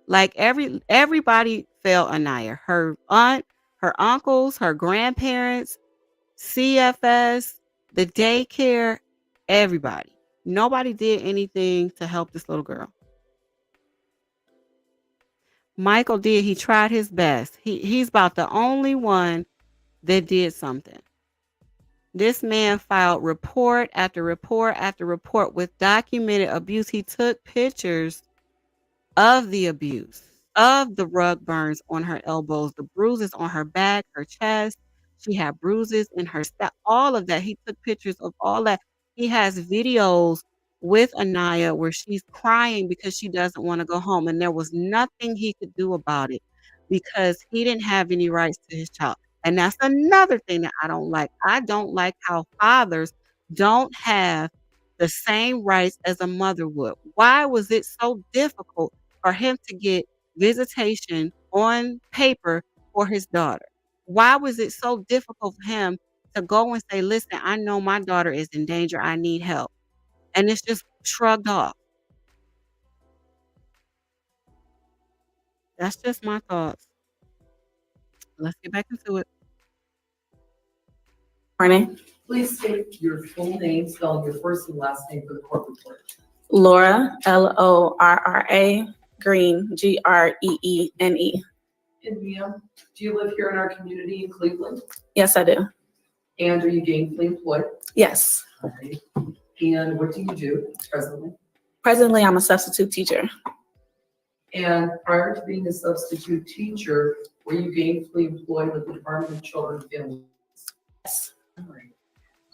Like, everybody felt Anaya. Her aunt, her uncles, her grandparents, CFS, the daycare, everybody. Nobody did anything to help this little girl. Michael did. He tried his best. He's about the only one that did something. This man filed report after report after report with documented abuse. He took pictures of the abuse, of the rug burns on her elbows, the bruises on her back, her chest. She had bruises in her all of that. He took pictures of all that. He has videos with Anaya where she's crying because she doesn't want to go home. And there was nothing he could do about it because he didn't have any rights to his child. And that's another thing that I don't like. I don't like how fathers don't have the same rights as a mother would. Why was it so difficult for him to get visitation on paper for his daughter? Why was it so difficult for him to go and say, listen, I know my daughter is in danger. I need help. And it's just shrugged off. That's just my thoughts. Let's get back into it. Morning. Please state your full name, spelling your first and last name for the court report. Laura, Lorra, Green, Greene. And ma'am, do you live here in our community in Cleveland? Yes, I do. And are you gainfully employed? Yes. Okay. And what do you do presently? Presently, I'm a substitute teacher. And prior to being a substitute teacher, were you gainfully employed with the Department of Children and Families? Yes. All right.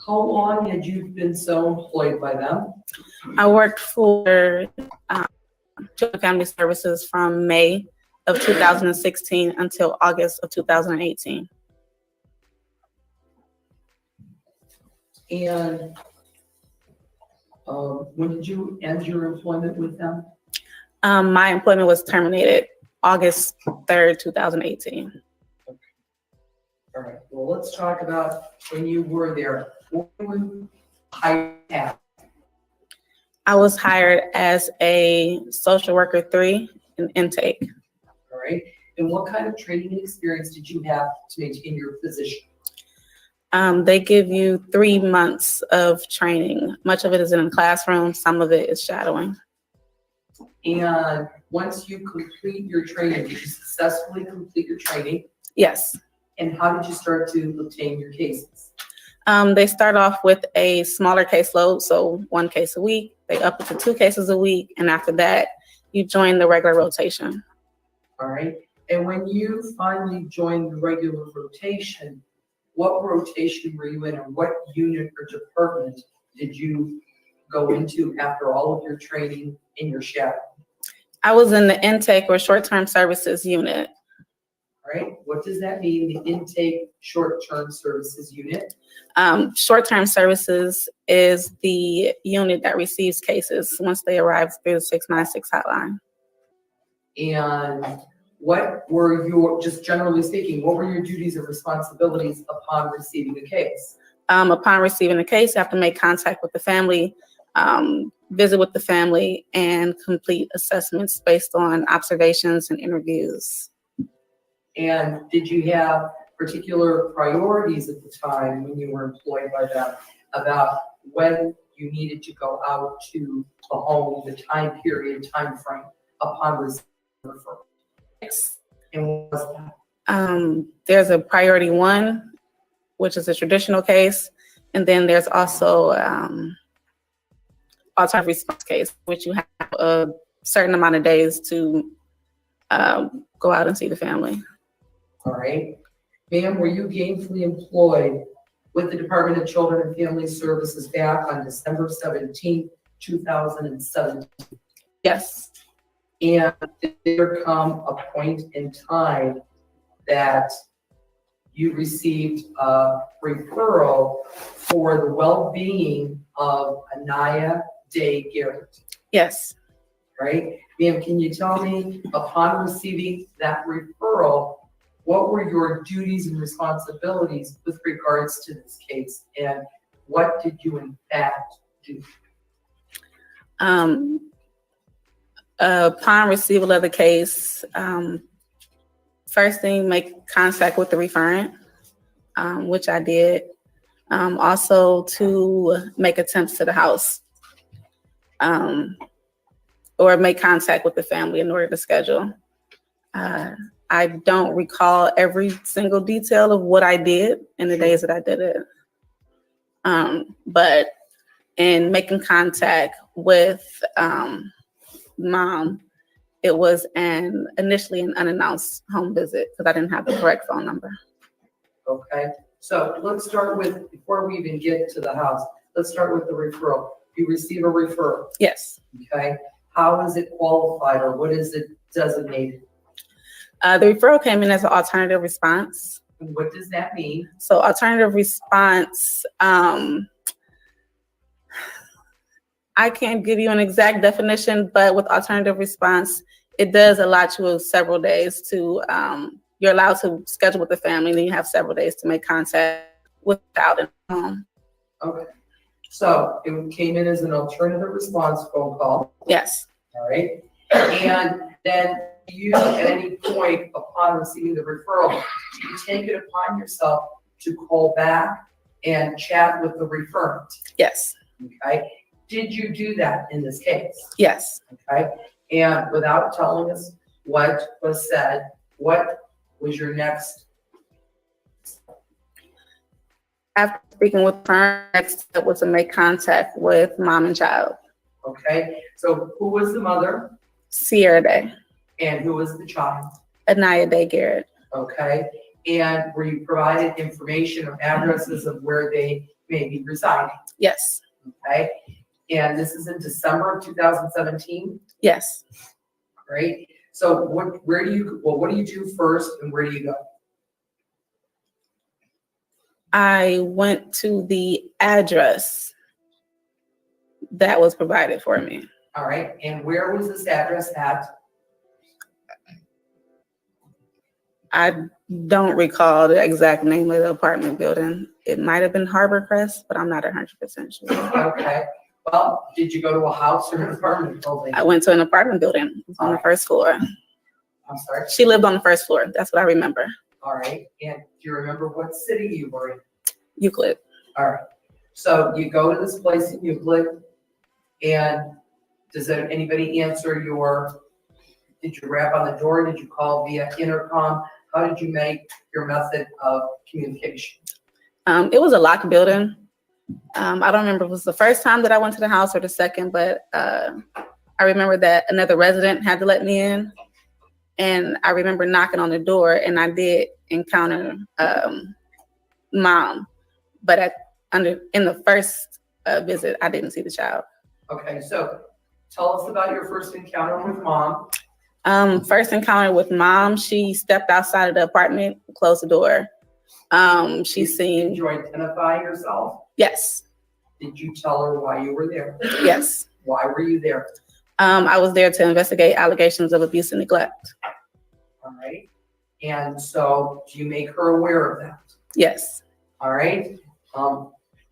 How long had you been so employed by them? I worked for Children and Family Services from May of 2016 until August of 2018. And when did you end your employment with them? My employment was terminated August 3rd, 2018. All right, well, let's talk about when you were there. What were you hired at? I was hired as a social worker 3 in intake. All right, and what kind of training and experience did you have to maintain your position? They give you 3 months of training. Much of it is in a classroom, some of it is shadowing. And once you complete your training, did you successfully complete your training? Yes. And how did you start to obtain your cases? They start off with a smaller caseload, so 1 case a week. They up it to 2 cases a week, and after that, you join the regular rotation. All right, and when you finally joined the regular rotation, what rotation were you in, and what unit or department did you go into after all of your training in your shadow? I was in the intake or short-term services unit. All right, what does that mean, the intake short-term services unit? Short-term services is the unit that receives cases once they arrive through the 696 hotline. And what were your, just generally speaking, what were your duties and responsibilities upon receiving a case? Upon receiving a case, you have to make contact with the family, visit with the family, and complete assessments based on observations and interviews. And did you have particular priorities at the time when you were employed by them about when you needed to go out to the home, the time period, time frame upon receiving a referral? Yes. And what was that? There's a priority 1, which is a traditional case, and then there's also alternative response case, which you have a certain amount of days to go out and see the family. All right. Ma'am, were you gainfully employed with the Department of Children and Family Services back on December 17th, 2017? Yes. And did there come a point in time that you received a referral for the well-being of Aniya Day Garrett? Yes. Right? Ma'am, can you tell me, upon receiving that referral, what were your duties and responsibilities with regards to this case, and what did you in fact do? Upon receival of the case, first thing, make contact with the referent, which I did. Also to make attempts to the house, or make contact with the family in order to schedule. I don't recall every single detail of what I did in the days that I did it. But in making contact with mom, it was initially an unannounced home visit because I didn't have the correct phone number. Okay, so let's start with, before we even get to the house, let's start with the referral. You receive a referral, Yes. okay? How is it qualified or what is it designated? The referral came in as an alternative response. And what does that mean? So alternative response, I can't give you an exact definition, but with alternative response, it does allow you several days to, you're allowed to schedule with the family, and then you have several days to make contact without it. Okay. So it came in as an alternative response phone call, Yes. all right? And then you, at any point upon receiving the referral, do you take it upon yourself to call back and chat with the referent, Yes. okay? Did you do that in this case? Yes. Okay, and without telling us what was said, what was your next? After speaking with her, next step was to make contact with mom and child. Okay, so who was the mother Sierra Day, and who was the child? Aniya Day Garrett. Okay, and were you provided information or addresses of where they may be residing? Yes. Okay, and this is in December of 2017, Yes. right? So what do you do first and where do you go? I went to the address that was provided for me. All right, and where was this address at? I don't recall the exact name of the apartment building. It might have been Harbor Crest, but I'm not 100% sure. Okay, well, did you go to a house or an apartment building? I went to an apartment building. It was on the first floor. I'm sorry? She lived on the first floor. That's what I remember. All right, and do you remember what city you were in? Euclid. All right, so you go to this place in Euclid, and does anybody answer did you rap on the door? Did you call via intercom? How did you make your method of communication? It was a locked building. I don't remember if it was the first time that I went to the house or the second, but I remember that another resident had to let me in. And I remember knocking on the door, and I did encounter mom. But in the first visit, I didn't see the child. Okay, so tell us about your first encounter with mom. First encounter with mom, she stepped outside of the apartment, closed the door. She Did seemed, you identify yourself? yes, Did you tell her why you were there? yes. Why were you there? I was there to investigate allegations of abuse and neglect. All right, and so do you make her aware of that? Yes. All right,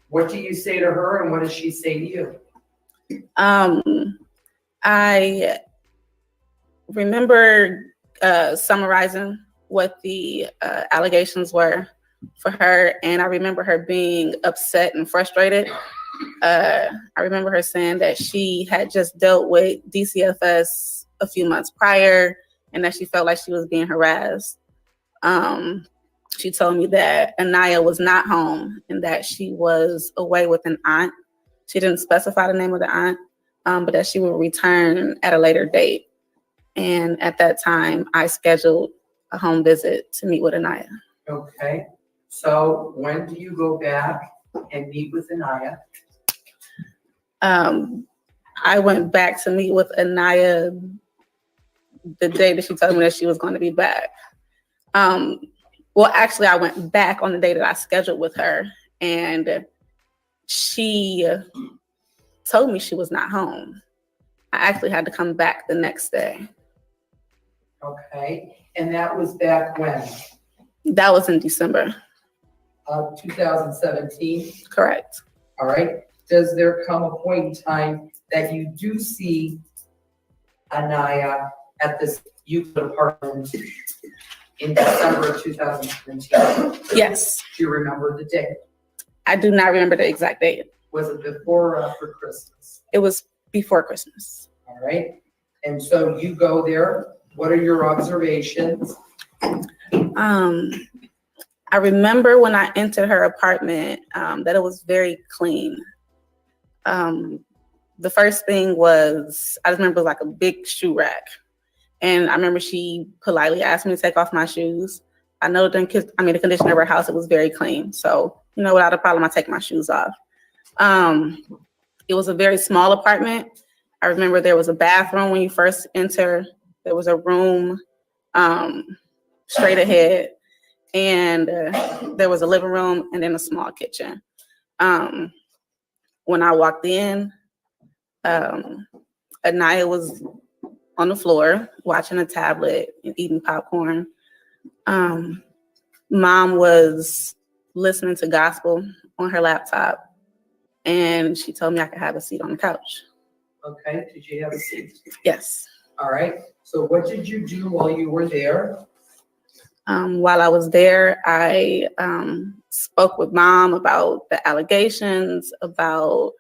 what do you say to her and what does she say to you? I remember summarizing what the allegations were for her, and I remember her being upset and frustrated. I remember her saying that she had just dealt with DCFS a few months prior and that she felt like she was being harassed. She told me that Aniya was not home and that she was away with an aunt. She didn't specify the name of the aunt, but that she would return at a later date. And at that time, I scheduled a home visit to meet with Aniya. Okay, so when do you go back and meet with Aniya? I went back to meet with Aniya the day that she told me that she was going to be back. Well, actually, I went back on the day that I scheduled with her, and she told me she was not home. I actually had to come back the next day. Okay, and that was back when? That was in December. 2017? Correct. All right, does there come a point in time that you do see Aniya at this Euclid apartment in December of 2017? Yes. Do you remember the date? I do not remember the exact date. Was it before or after Christmas? It was before Christmas. All right, and so you go there. What are your observations? I remember when I entered her apartment that it was very clean. The first thing was, I just remember it was like a big shoe rack. And I remember she politely asked me to take off my shoes. I know the condition of her house, it was very clean. So, without a problem, I take my shoes off. it was a very small apartment. I remember there was a bathroom when you first enter. There was a room straight ahead, and there was a living room and then a small kitchen. When I walked in, Aniya was on the floor watching a tablet and eating popcorn. Mom was listening to gospel on her laptop, and she told me I could have a seat on the couch. Okay, did you have a seat? Yes. All right, so what did you do while you were there? While I was there, I spoke with Mom about the allegations, about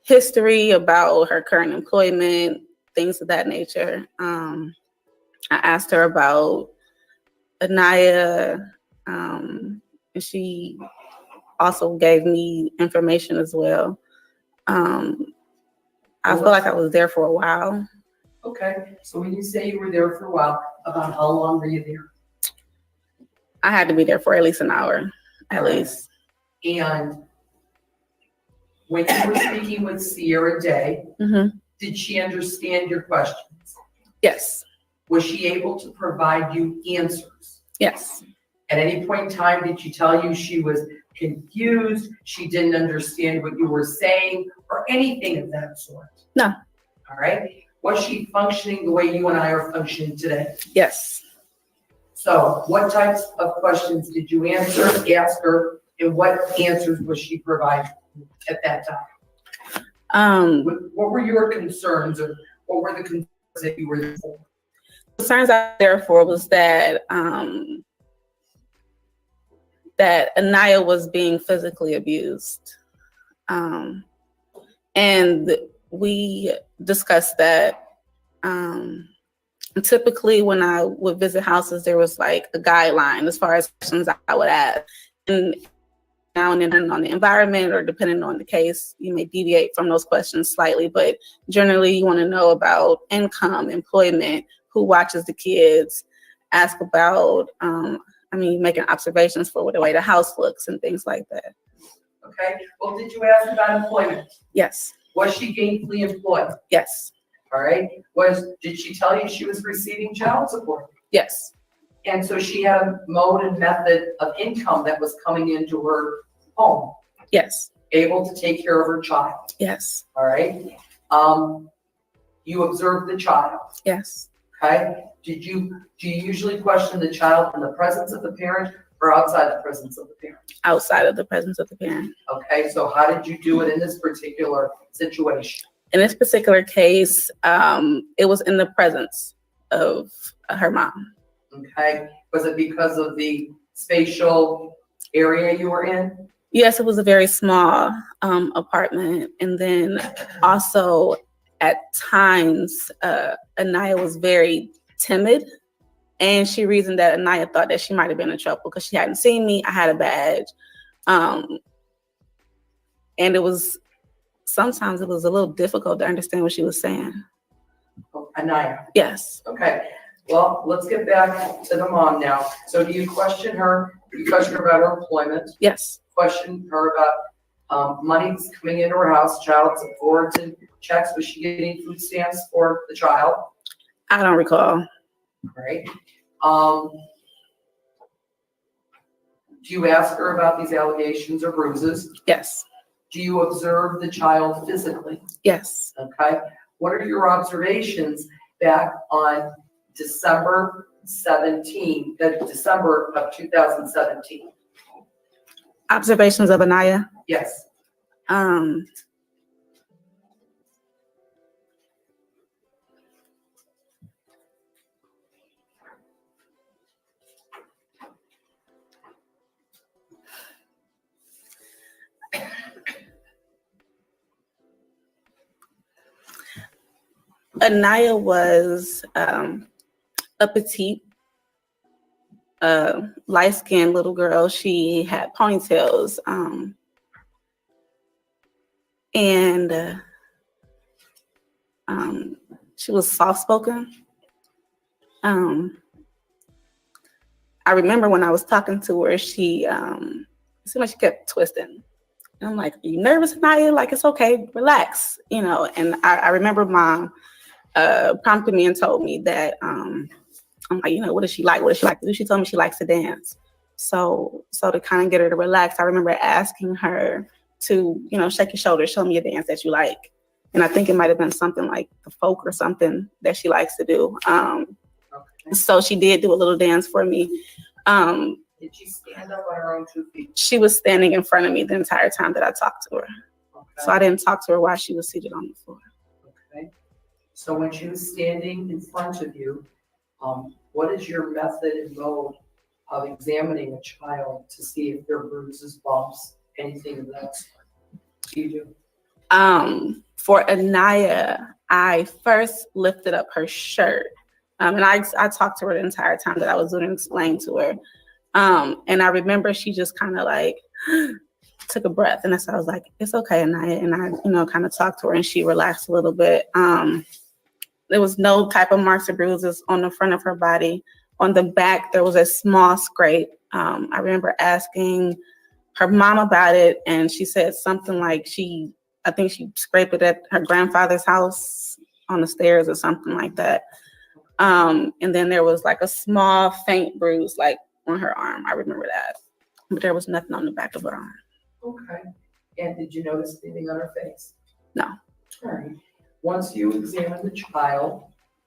history, about her current employment, things of that nature. I asked her about Aniya, and she also gave me information as well. I feel like I was there for a while. Okay, so when you say you were there for a while, about how long were you there? I had to be there for at least an hour, at least. And when you were speaking with Sierra Day, did she understand your questions? Yes. Was she able to provide you answers? Yes. At any point in time, did she tell you she was confused, she didn't understand what you were saying, or anything of that sort? No. All right. Was she functioning the way you and I are functioning today? Yes. So what types of questions did you ask her, and what answers was she providing at that time? What were your concerns, or what were the concerns that you were there for? Concerns I was there for was that that Aniya was being physically abused. And we discussed that. Typically when I would visit houses, there was like a guideline as far as questions I would ask. And now and then on the environment or depending on the case, you may deviate from those questions slightly, but generally you want to know about income, employment, who watches the kids, ask about, making observations for the way the house looks and things like that. Okay, well, did you ask about employment? Yes. Was she gainfully employed? Yes. All right, did she tell you she was receiving child support? Yes. And so she had a mode and method of income that was coming into her home? Yes. Able to take care of her child? Yes. All right, you observed the child? Yes. Okay, do you usually question the child in the presence of the parent or outside the presence of the parent? Outside of the presence of the parent. Okay, so how did you do it in this particular situation? In this particular case, it was in the presence of her mom. Okay, was it because of the spatial area you were in? Yes, it was a very small apartment. And then also at times, Aniya was very timid. And she reasoned that Aniya thought that she might have been in trouble because she hadn't seen me. I had a badge. And sometimes it was a little difficult to understand what she was saying. Oh, Aniya? Yes. Okay, well, let's get back to the mom now. So do you question her? Do you question her about her employment? Yes. Question her about money's coming into her house, child support and checks? Was she getting food stamps for the child? I don't recall. Right. Do you ask her about these allegations or bruises? Yes. Do you observe the child physically? Yes. Okay. What are your observations back on December of 2017? Observations of Aniya? Yes. Aniya was a petite, light-skinned little girl. She had ponytails, and she was soft-spoken. I remember when I was talking to her, she seemed like she kept twisting And I'm like, are you nervous, Aniya? Like, it's okay, relax, you know. And I remember Mom prompted me and told me that I'm like, you know, what does she like? What does she like to do? She told me she likes to dance. So to kind of get her to relax, I remember asking her to, you know, shake your shoulders, show me a dance that you like. And I think it might have been something like the folk or something that she likes to do. So she did do a little dance for me. Did she stand up on her own 2 feet? She was standing in front of me the entire time that I talked to her. Okay. So I didn't talk to her while she was seated on the floor. Okay. So when she was standing in front of you, what is your method and mode of examining a child to see if there are bruises, bumps, anything of that sort? Do you do? For Aniya, I first lifted up her shirt. And I talked to her the entire time that I was doing and explained to her. And I remember she just kind of like took a breath. And so I was like, it's okay, Aniya. And I, you know, kind of talked to her and she relaxed a little bit. There was no type of marks or bruises on the front of her body. On the back, there was a small scrape. I remember asking her mom about it, and she said something like I think she scraped it at her grandfather's house on the stairs or something like that. And then there was like a small faint bruise like on her arm. I remember that. But there was nothing on the back of her arm. Okay. And did you notice anything on her face? No. All right. Once you examine the child,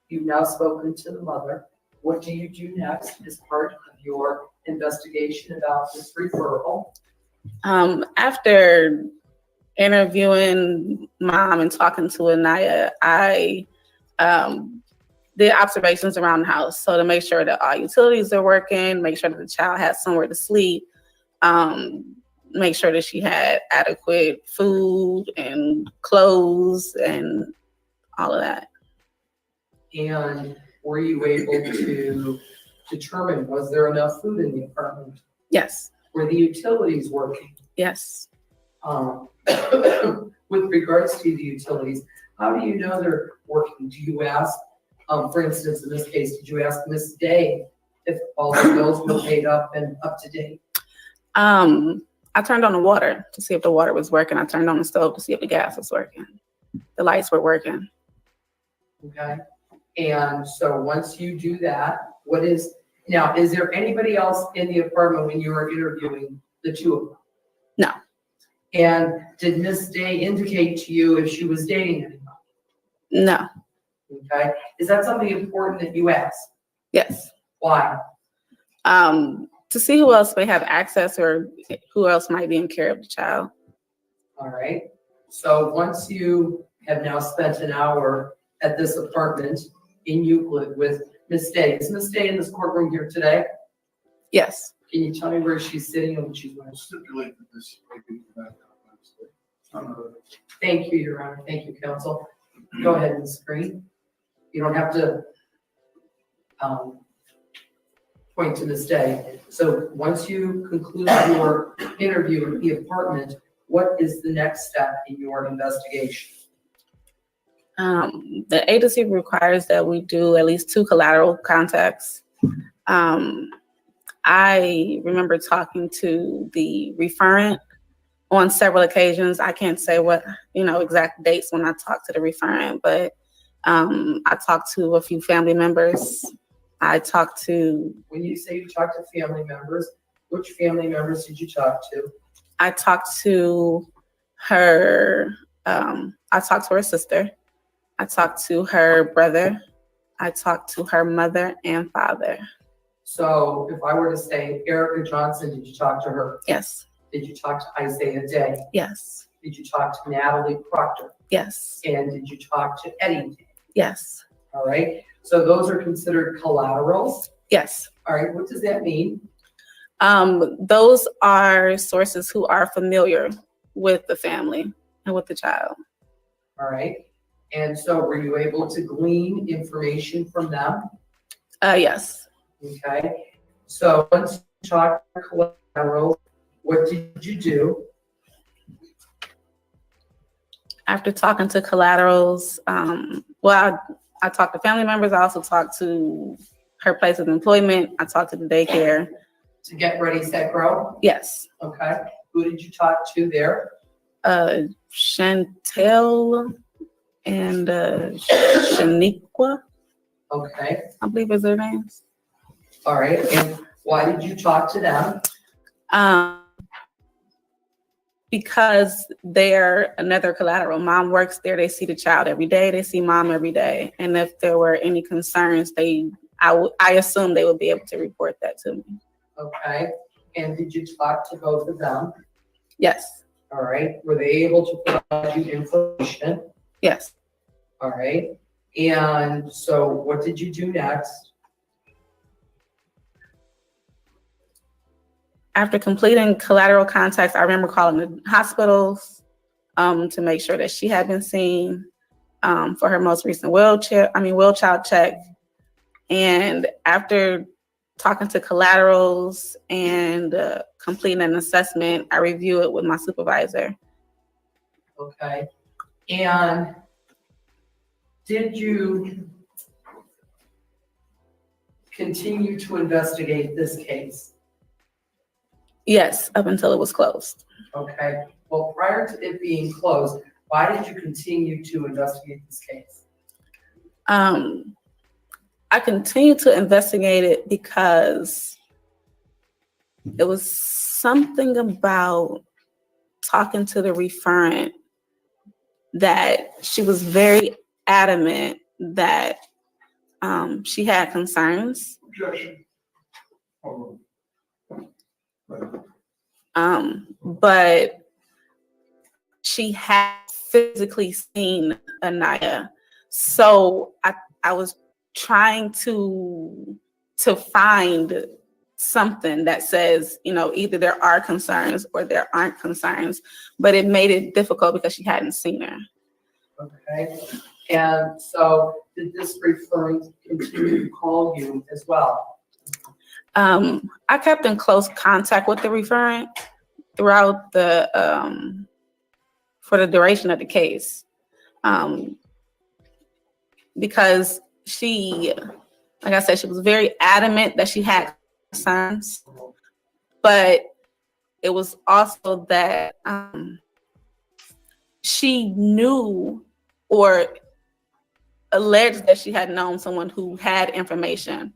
you've now spoken to the mother. What do you do next as part of your investigation about this referral? After interviewing Mom and talking to Aniya, I did observations around the house. So to make sure that all utilities are working, make sure that the child has somewhere to sleep, make sure that she had adequate food and clothes and all of that. And were you able to determine, was there enough food in the apartment? Yes. Were the utilities working? Yes. With regards to the utilities, how do you know they're working? Do you ask, for instance, in this case, did you ask Miss Day if all the bills were paid up and up to date? I turned on the water to see if the water was working. I turned on the stove to see if the gas was working. The lights were working. Okay. And so once you do that, is there anybody else in the apartment when you were interviewing the two of them? No. And did Miss Day indicate to you if she was dating anybody? No. Okay. Is that something important that you ask? Yes. Why? To see who else may have access or who else might be in care of the child. All right. So once you have now spent an hour at this apartment in Euclid with Miss Day, is Miss Day in this courtroom here today? Yes. Can you tell me where she's sitting and what she's wearing? Stipulate that this. Thank you, Your Honor. Thank you, counsel. Go ahead, Ms. Green. You don't have to point to Ms. Day. So once you conclude your interview at the apartment, what is the next step in your investigation? The agency requires that we do at least 2 collateral contacts. I remember talking to the referent on several occasions. I can't say what, exact dates when I talked to the referent, but I talked to a few family members. I talked to... When you say you talked to family members, which family members did you talk to? I talked to her, I talked to her sister. I talked to her brother. I talked to her mother and father. So if I were to say Erica Johnson, did you talk to her? Yes. Did you talk to Isaiah Day? Yes. Did you talk to Natalie Proctor? Yes. And did you talk to Eddie Day? Yes. All right. So those are considered collaterals? Yes. All right. What does that mean? Those are sources who are familiar with the family and with the child. All right. And so were you able to glean information from them? Yes. Okay. So once you talked to collateral, what did you do? After talking to collaterals, I talked to family members. I also talked to her place of employment. I talked to the daycare. To get ready, set, grow? Yes. Okay. Who did you talk to there? Chantel and Shaniqua, Okay, I believe is their names. all right, and why did you talk to them? Because they're another collateral. Mom works there. They see the child every day. They see mom every day. And if there were any concerns, I assume they would be able to report that to me. Okay, and did you talk to both of them? Yes. All right, were they able to provide you information? Yes. All right, and so what did you do next? After completing collateral contacts, I remember calling the hospitals to make sure that she had been seen for her most recent well child check. And after talking to collaterals and completing an assessment, I review it with my supervisor. Okay, and did you continue to investigate this case? Yes, up until it was closed. Okay, well, prior to it being closed, why did you continue to investigate this case? I continued to investigate it because it was something about talking to the referent that she was very adamant that she had concerns. Objection. Hold But she had physically seen Aniya. So I was trying to find something that says, either there are concerns or there aren't concerns, but it made it difficult because she hadn't seen her. Okay, and so did this referent continue to call you as well? I kept in close contact with the referent throughout for the duration of the case, because she, like I said, she was very adamant that she had concerns, but it was also that she knew or alleged that she had known someone who had information.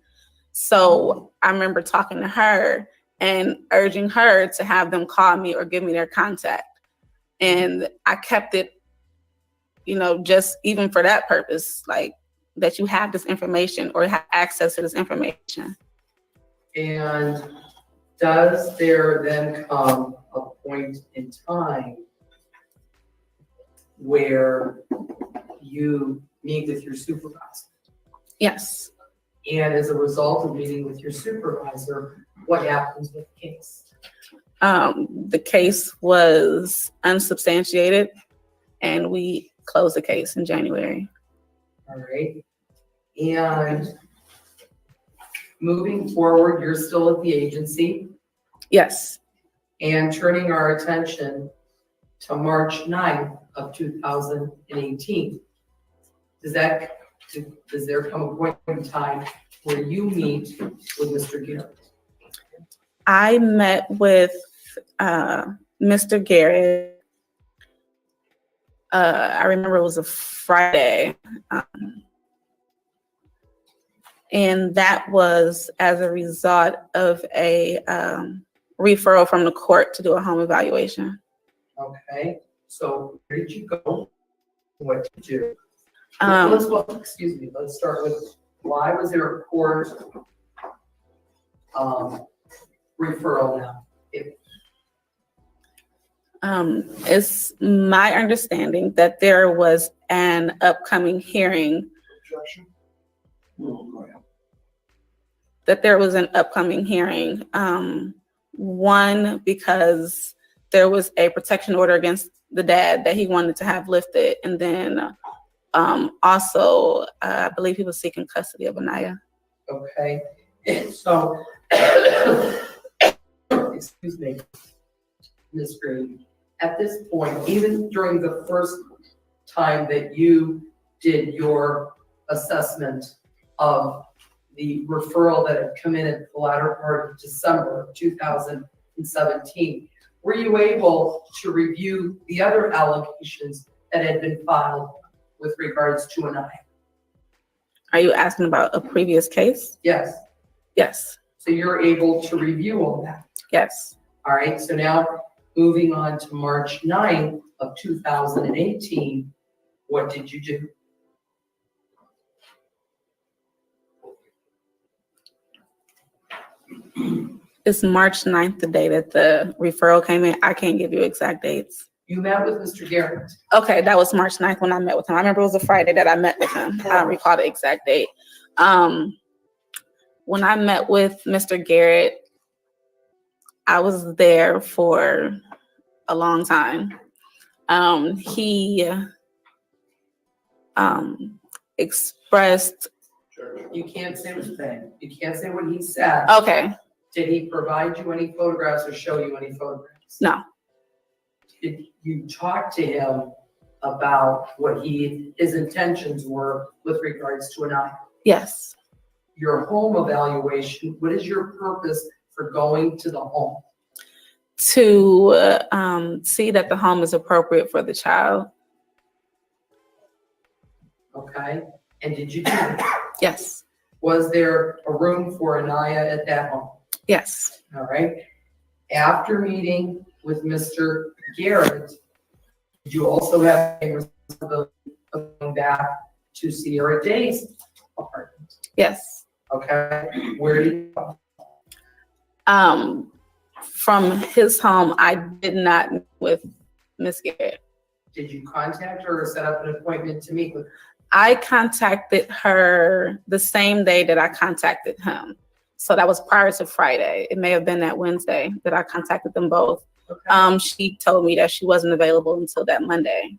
So I remember talking to her and urging her to have them call me or give me their contact. And I kept it, just even for that purpose, like that you have this information or have access to this information. And does there then come a point in time where you meet with your supervisor? Yes. And as a result of meeting with your supervisor, what happens with the case? The case was unsubstantiated and we closed the case in January. All right. And moving forward, you're still at the agency. Yes. And turning our attention to March 9th of 2018. Does there come a point in time where you meet with Mr. Garrett? I met with Mr. Garrett. I remember it was a Friday. And that was as a result of a referral from the court to do a home evaluation. Okay, so where did you go? What did you do? Let's start with, why was there a court referral now? It's my understanding that there was an upcoming hearing. Objection. Go ahead. That there was an upcoming hearing. One, because there was a protection order against the dad that he wanted to have lifted. And then also, I believe he was seeking custody of Aniya. Okay, so, excuse me, Ms. Green, at this point, even during the first time that you did your assessment of the referral that had come in at the latter part of December of 2017, were you able to review the other allegations that had been filed with regards to Aniya? Are you asking about a previous case? Yes, Yes, so you're able to review all that. yes. All right, so now moving on to March 9th of 2018, what did you do? It's March 9th, the day that the referral came in. I can't give you exact dates. You met with Mr. Garrett. Okay, that was March 9th when I met with him. I remember it was a Friday that I met with him. I don't recall the exact date. When I met with Mr. Garrett, I was there for a long time. He expressed, You can't say what you can't say what he said. okay, Did he provide you any photographs or show you any photographs? no, Did you talk to him about what his intentions were with regards to Aniya? yes, Your home evaluation, what is your purpose for going to the home? to see that the home is appropriate for the child. Okay, and did you do that? Yes, Was there a room for Aniya at that home? yes, All right. After meeting with Mr. Garrett, did you also have a responsibility of going back to Sierra Day's apartment? yes. Okay, where did you go? From his home, I did not meet with Miss Garrett. Did you contact her or set up an appointment to meet with her? I contacted her the same day that I contacted him. So that was prior to Friday. It may have been that Wednesday that I contacted them both. Okay. She told me that she wasn't available until that Monday.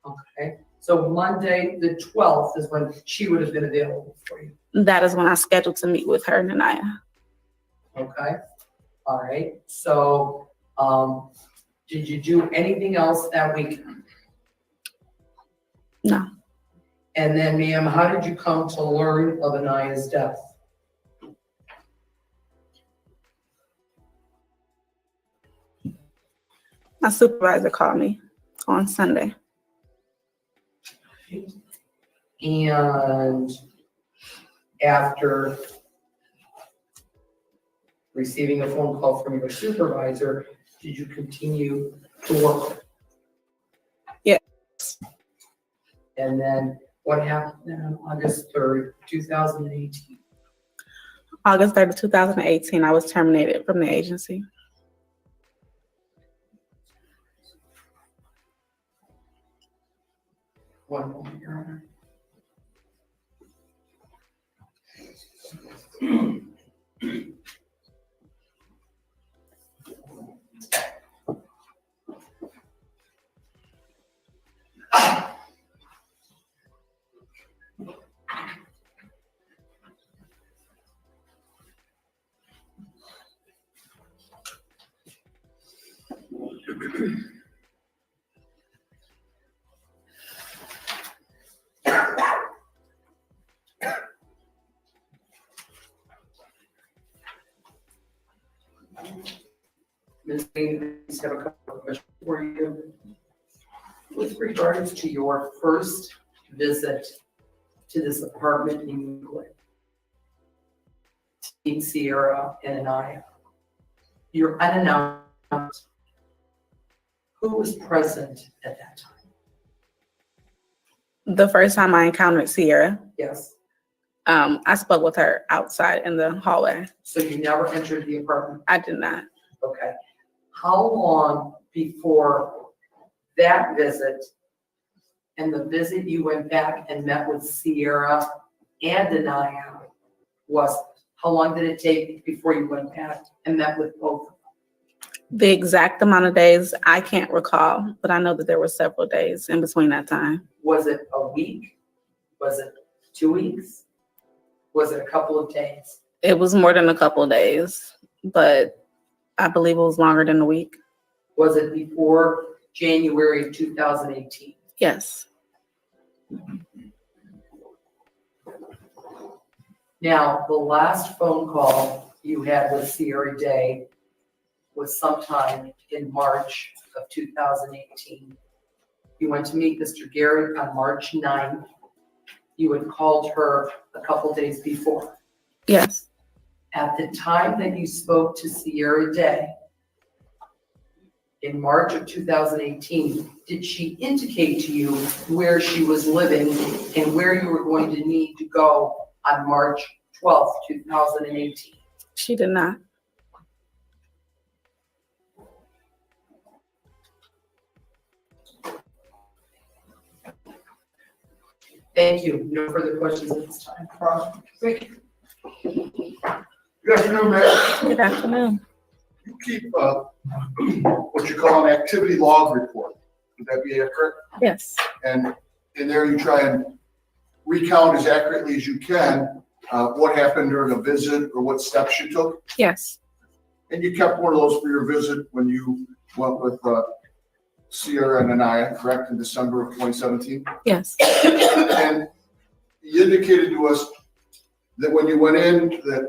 Okay, so Monday, the 12th is when she would have been available for you. That is when I scheduled to meet with her and Aniya. Okay, all right, so, did you do anything else that week? No. And then, ma'am, how did you come to learn of Aniya's death? My supervisor called me on Sunday. And after receiving a phone call from your supervisor, did you continue to work? Yes. And then what happened then on August 3rd, 2018? August 3rd, 2018, I was terminated from the agency. One moment, Your Honor. Ms. Green, I just have a couple of questions for you. With regards to your first visit to this apartment in Euclid, in Sierra and Aniya, you're unannounced. Who was present at that time? The first time I encountered Sierra, Yes, I spoke with her outside in the hallway. so you never entered the apartment? I did not. Okay. How long before that visit and the visit you went back and met with Sierra and Aniya was? How long did it take before you went back and met with both? The exact amount of days, I can't recall, but I know that there were several days in between that time. Was it a week? Was it 2 weeks? Was it a couple of days? It was more than a couple of days, but I believe it was longer than a week. Was it before January 2018? Yes. Now, the last phone call you had with Sierra Day was sometime in March of 2018. You went to meet Mr. Garrett on March 9th. You had called her a couple days before. Yes. At the time that you spoke to Sierra Day, in March of 2018, did she indicate to you where she was living and where you were going to need to go on March 12th, 2018? She did not. Thank you. No further questions at this time. Thank you. Good afternoon, Mayor. Good afternoon. You keep what you call an activity log report. Would that be accurate? Yes. And in there you try and recount as accurately as you can what happened during a visit or what steps you took. Yes. And you kept one of those for your visit when you went with Sierra and Aniya, correct, in December of 2017? Yes. And you indicated to us that when you went in that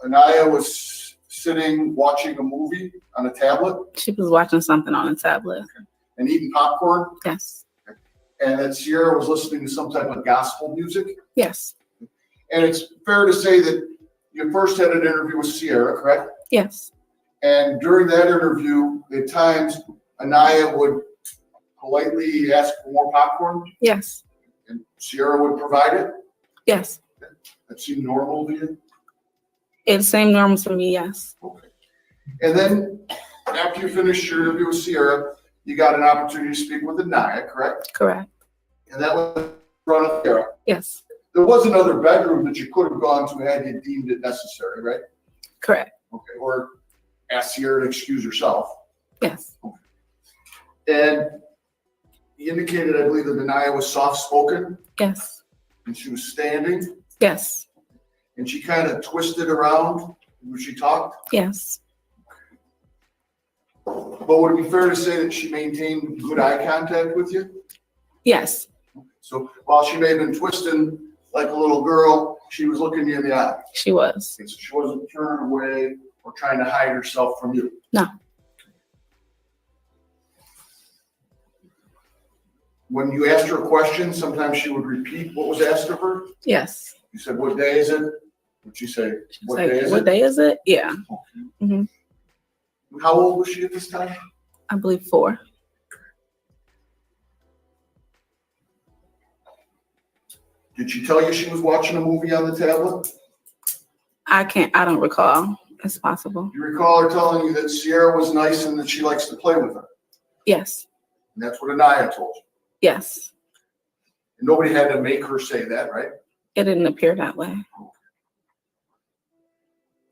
Aniya was sitting watching a movie on a tablet She was watching something on a tablet. and eating popcorn, Yes. and that Sierra was listening to some type of gospel music. Yes. And it's fair to say that you first had an interview with Sierra, correct? Yes. And during that interview, at times, Aniya would politely ask for more popcorn, Yes. and Sierra would provide it. Yes. That seemed normal to you? It seemed normal to me. Yes. Okay. And then after you finished your interview with Sierra, you got an opportunity to speak with Aniya, correct? Correct. And that was in front of Sierra. Yes. There was another bedroom that you could have gone to had you deemed it necessary, right? Correct. Okay. Or ask Sierra to excuse herself. Yes. And you indicated, I believe, that Aniya was soft-spoken Yes. and she was standing Yes. and she kind of twisted around when she talked. Yes. But would it be fair to say that she maintained good eye contact with you? Yes. So while she may have been twisting like a little girl, she was looking you in the eye. She was. Okay, so she wasn't turning away or trying to hide herself from you. No. When you asked her a question, sometimes she would repeat what was asked of her. Yes. You said, "What day is it?" What'd she say? She was What like, day is what it? day is it? Yeah. hmm How old was she at this time? I believe 4. Did she tell you she was watching a movie on the tablet? I don't recall. It's possible. Do you recall her telling you that Sierra was nice and that she likes to play with her? Yes. And that's what Aniya told you. Yes. And nobody had to make her say that, right? It didn't appear that way.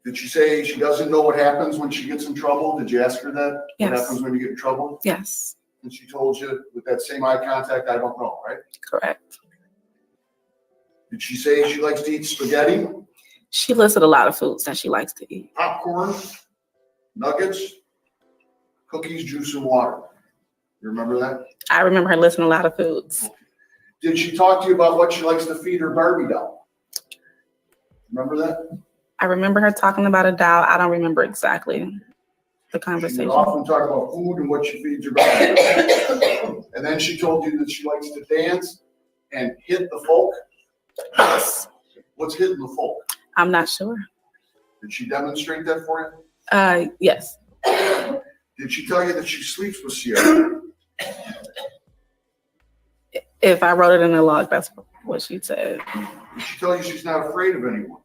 Did she say she doesn't know what happens when she gets in trouble? Did you ask her that? Yes. What happens when you get in trouble? Yes. And she told you with that same eye contact, "I don't know," right? Correct. Did she say she likes to eat spaghetti, She listed a lot of foods that she likes to eat. popcorn, nuggets, cookies, juice, and water? You remember that? I remember her listing a lot of foods. Did she talk to you about what she likes to feed her Barbie doll? Remember that? I remember her talking about a doll. I don't remember exactly the She conversation. would often talk about food and what she feeds her Barbie doll. And then she told you that she likes to dance and hit the folk. Yes. What's hitting the folk? I'm not sure. Did she demonstrate that for you? Yes. Did she tell you that she sleeps with Sierra? If I wrote it in the log, that's what she said. Did she tell you she's not afraid of anyone?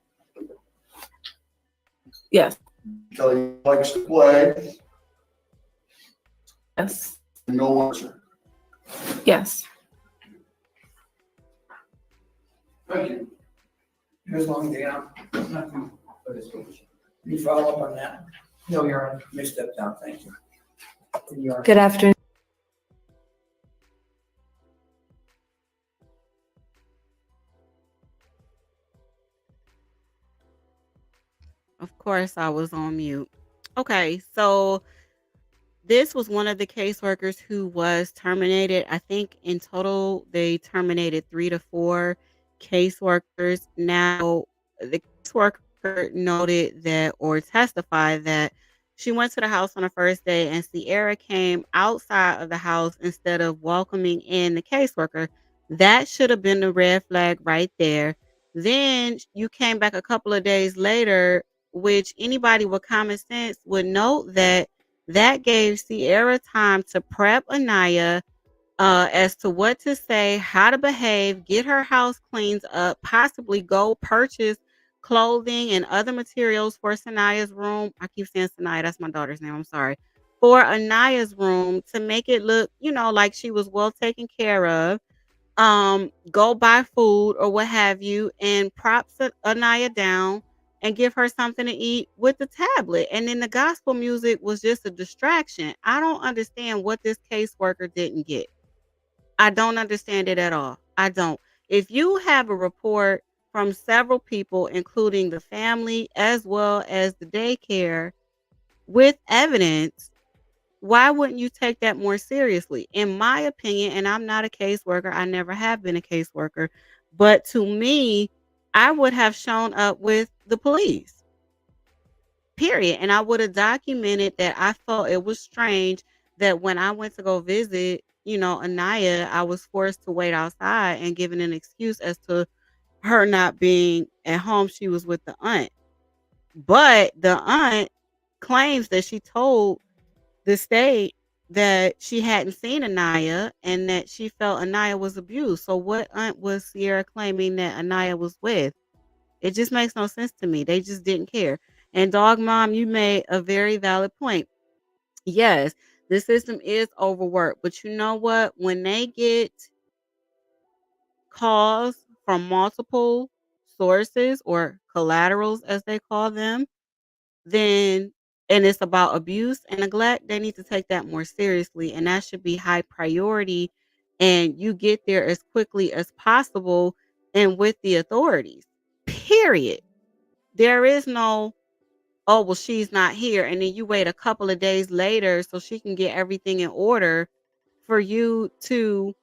Yes. Did she tell you she likes to play Yes. and no one's her? Yes. Thank you. Here's long down, nothing for this page. Can you follow up on that? No, Your Honor. You step down, thank you. Your Honor. Good afternoon. Of course, I was on mute. Okay, so this was one of the caseworkers who was terminated. I think in total they terminated 3 to 4 caseworkers. Now, the caseworker noted that or testified that She went to the house on the first day, and Sierra came outside of the house instead of welcoming in the caseworker. That should have been the red flag right there. Then you came back a couple of days later, which anybody with common sense would note that that gave Sierra time to prep Anaya as to what to say, how to behave, get her house cleaned up, possibly go purchase clothing and other materials for Sanaya's room. I keep saying Sanaya, that's my daughter's name. I'm sorry. For Anaya's room to make it look, like she was well taken care of. Go buy food or what have you, and props Anaya down and give her something to eat with the tablet. And then the gospel music was just a distraction. I don't understand what this caseworker didn't get. I don't understand it at all. I don't. If you have a report from several people, including the family as well as the daycare, with evidence, why wouldn't you take that more seriously? In my opinion, and I'm not a caseworker, I never have been a caseworker, but to me, I would have shown up with the police, period. And I would have documented that I felt it was strange that when I went to go visit, Anaya, I was forced to wait outside and given an excuse as to her not being at home. She was with the aunt. But the aunt claims that she told the state that she hadn't seen Anaya and that she felt Anaya was abused. So what aunt was Sierra claiming that Anaya was with? It just makes no sense to me. They just didn't care. And dog mom, you made a very valid point. Yes, the system is overworked, but you know what? When they get calls from multiple sources or collaterals, as they call them, then and it's about abuse and neglect, they need to take that more seriously. And that should be high priority. And you get there as quickly as possible and with the authorities. Period. There is no, oh, well, she's not here. And then you wait a couple of days later so she can get everything in order for you to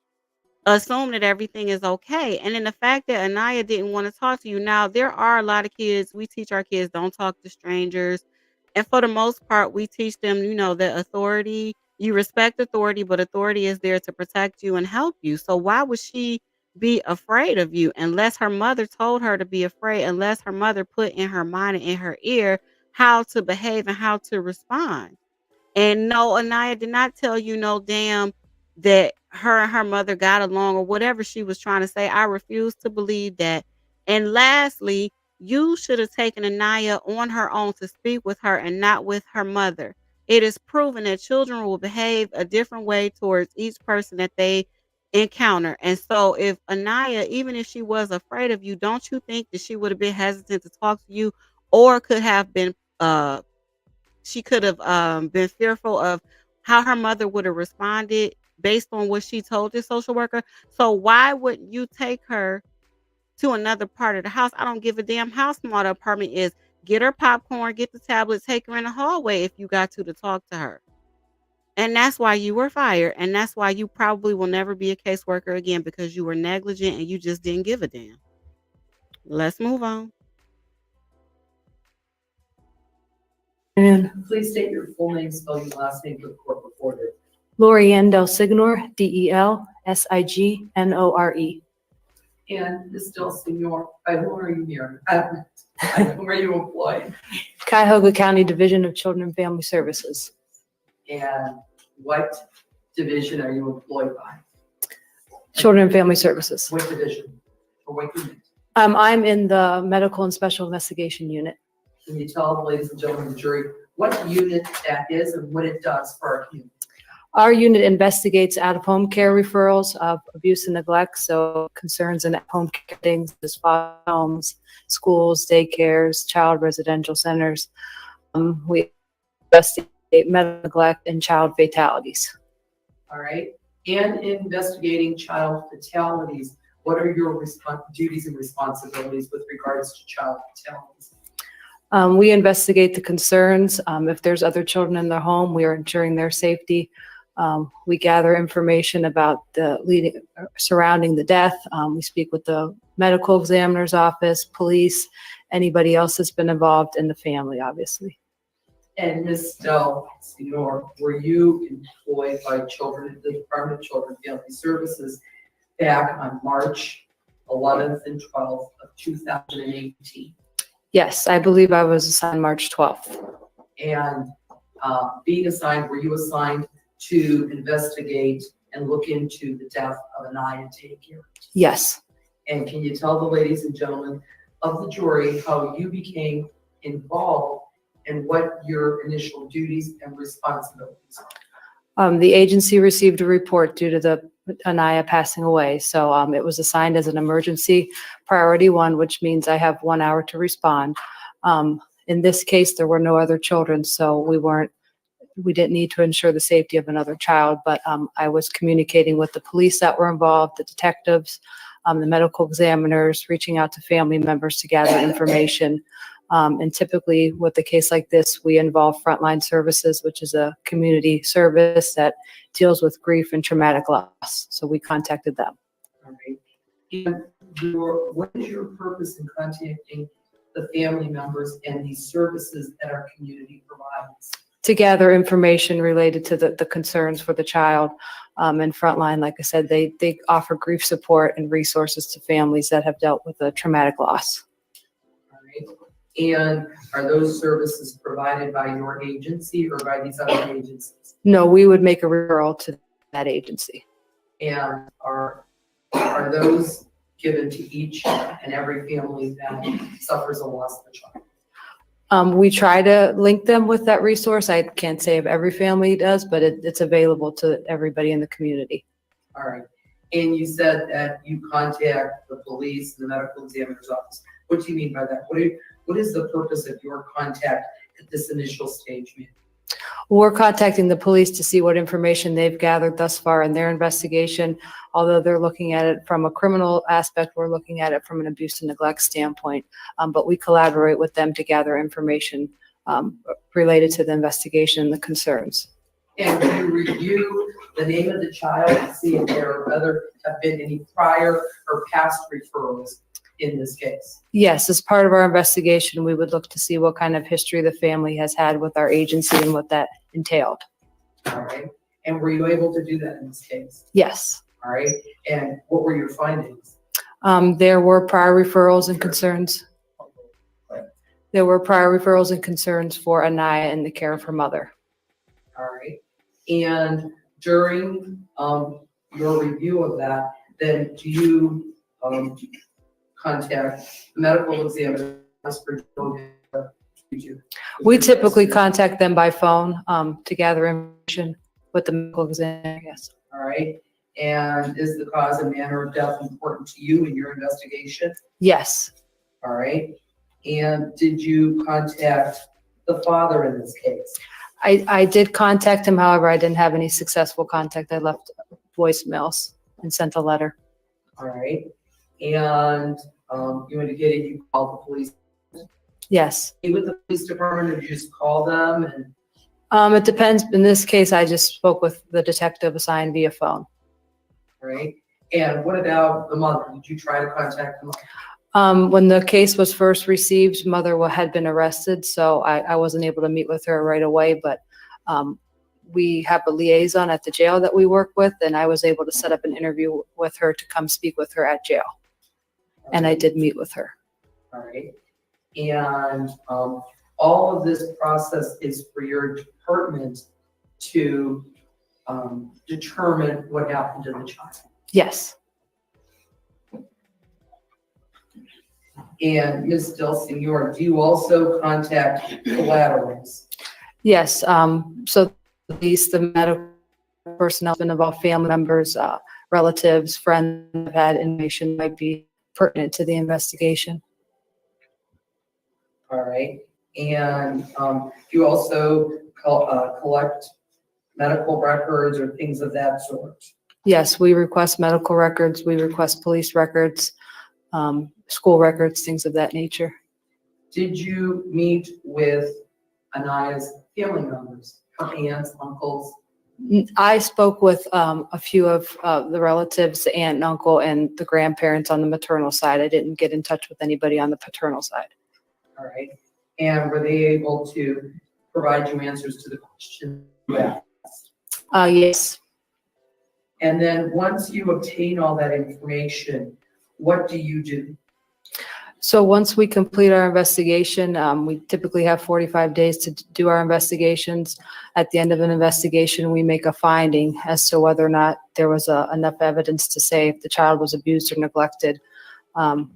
assume that everything is okay. And then the fact that Anaya didn't want to talk to you. Now, there are a lot of kids, we teach our kids don't talk to strangers. And for the most part, we teach them, that authority, you respect authority, but authority is there to protect you and help you. So why would she be afraid of you unless her mother told her to be afraid, unless her mother put in her mind and in her ear how to behave and how to respond? And no, Anaya did not tell you no damn that her and her mother got along or whatever she was trying to say. I refuse to believe that. And lastly, you should have taken Anaya on her own to speak with her and not with her mother. It is proven that children will behave a different way towards each person that they encounter. And so if Anaya, even if she was afraid of you, don't you think that she would have been hesitant to talk to you or could have been she could have been fearful of how her mother would have responded based on what she told the social worker. So why wouldn't you take her to another part of the house? I don't give a damn how small the apartment is. Get her popcorn, get the tablet, take her in the hallway if you got to talk to her. And that's why you were fired. And that's why you probably will never be a caseworker again, because you were negligent and you just didn't give a damn. Let's move on. And Please state your full name, spell your last name for the court reporter. Lorianne Del Signor, DelSignore. And Ms. Del Senor, who are you here? Who are you employed? Cuyahoga County Division of Children and Family Services. And what division are you employed by? Children and Family Services. What division or what unit? I'm in the Medical and Special Investigation Unit. Can you tell the ladies and gentlemen of the jury what unit that is and what it does for our community? Our unit investigates out-of-home care referrals of abuse and neglect, so concerns in home care things as foster homes, schools, daycares, child residential centers. We investigate medical neglect and child fatalities. All right. And investigating child fatalities, what are your duties and responsibilities with regards to child fatalities? We investigate the concerns. If there's other children in their home, we are ensuring their safety. We gather information about the surrounding the death. We speak with the medical examiner's office, police, anybody else that's been involved in the family, obviously. And Ms. Del Senor, were you employed by the Department of Children and Family Services back on March 11th and 12th of 2018? Yes, I believe I was assigned March 12th. And being assigned, were you assigned to investigate and look into the death of Aniya daycare? Yes. And can you tell the ladies and gentlemen of the jury how you became involved and what your initial duties and responsibilities are? The agency received a report due to the Aniya passing away. So it was assigned as an emergency priority 1, which means I have 1 hour to respond. In this case, there were no other children, so we didn't need to ensure the safety of another child, but I was communicating with the police that were involved, the detectives, the medical examiners, reaching out to family members to gather information. And typically with a case like this, we involve Frontline Services, which is a community service that deals with grief and traumatic loss. So we contacted them. All right. And what is your purpose in contacting the family members and these services that our community provides? To gather information related to the concerns for the child. And Frontline, like I said, they offer grief support and resources to families that have dealt with a traumatic loss. All right. And are those services provided by your agency or by these other agencies? No, we would make a referral to that agency. And are those given to each and every family that suffers a loss of a child? We try to link them with that resource. I can't say if every family does, but it's available to everybody in the community. All right. And you said that you contact the police and the medical examiner's office. What do you mean by that? What is the purpose of your contact at this initial stage, ma'am? We're contacting the police to see what information they've gathered thus far in their investigation. Although they're looking at it from a criminal aspect, we're looking at it from an abuse and neglect standpoint. But we collaborate with them to gather information related to the investigation and the concerns. And do you review the name of the child to see if there have been any prior or past referrals in this case? Yes, as part of our investigation, we would look to see what kind of history the family has had with our agency and what that entailed. All right. And were you able to do that in this case? Yes. All right. And what were your findings? There were prior referrals and concerns. There were prior referrals and concerns for Aniya in the care of her mother. All right. And during your review of that, then do you contact the medical examiner? We typically contact them by phone to gather information with the medical examiner, yes. All right. And is the cause and manner of death important to you in your investigation? Yes. All right. And did you contact the father in this case? I did contact him, however, I didn't have any successful contact. I left voicemails and sent a letter. All right. And you indicated you called the police. Yes. With the police department, or did you just call them? And It depends. In this case, I just spoke with the detective assigned via phone. right. And what about the mother? Did you try to contact the mother? When the case was first received, mother had been arrested, so I wasn't able to meet with her right away, but we have a liaison at the jail that we work with, and I was able to set up an interview with her to come speak with her at jail. And I did meet with her. All right. And all of this process is for your department to determine what happened to the child. Yes. And Ms. Del Senor, do you also contact collaterals? Yes. So the medical personnel have been involved, family members, relatives, friends have had information might be pertinent to the investigation. All right. And you also collect medical records or things of that sort? Yes, we request medical records, we request police records, school records, things of that nature. Did you meet with Aniya's family members, her aunts, uncles? I spoke with a few of the relatives, the aunt and uncle, and the grandparents on the maternal side. I didn't get in touch with anybody on the paternal side. All right. And were they able to provide you answers to the questions you asked? Yes. And then once you obtain all that information, what do you do? So once we complete our investigation, we typically have 45 days to do our investigations. At the end of an investigation, we make a finding as to whether or not there was enough evidence to say if the child was abused or neglected.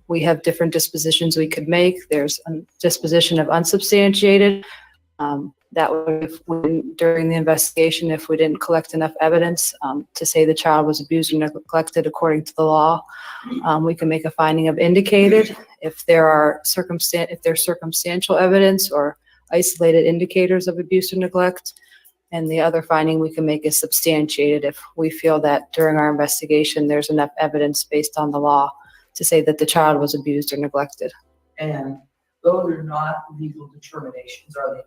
We have different dispositions we could make. There's a disposition of unsubstantiated. That would, during the investigation, if we didn't collect enough evidence to say the child was abused or neglected according to the law, we can make a finding of indicated. If there's circumstantial evidence or isolated indicators of abuse or neglect, and the other finding we can make is substantiated if we feel that during our investigation there's enough evidence based on the law to say that the child was abused or neglected. And those are not legal determinations, are they?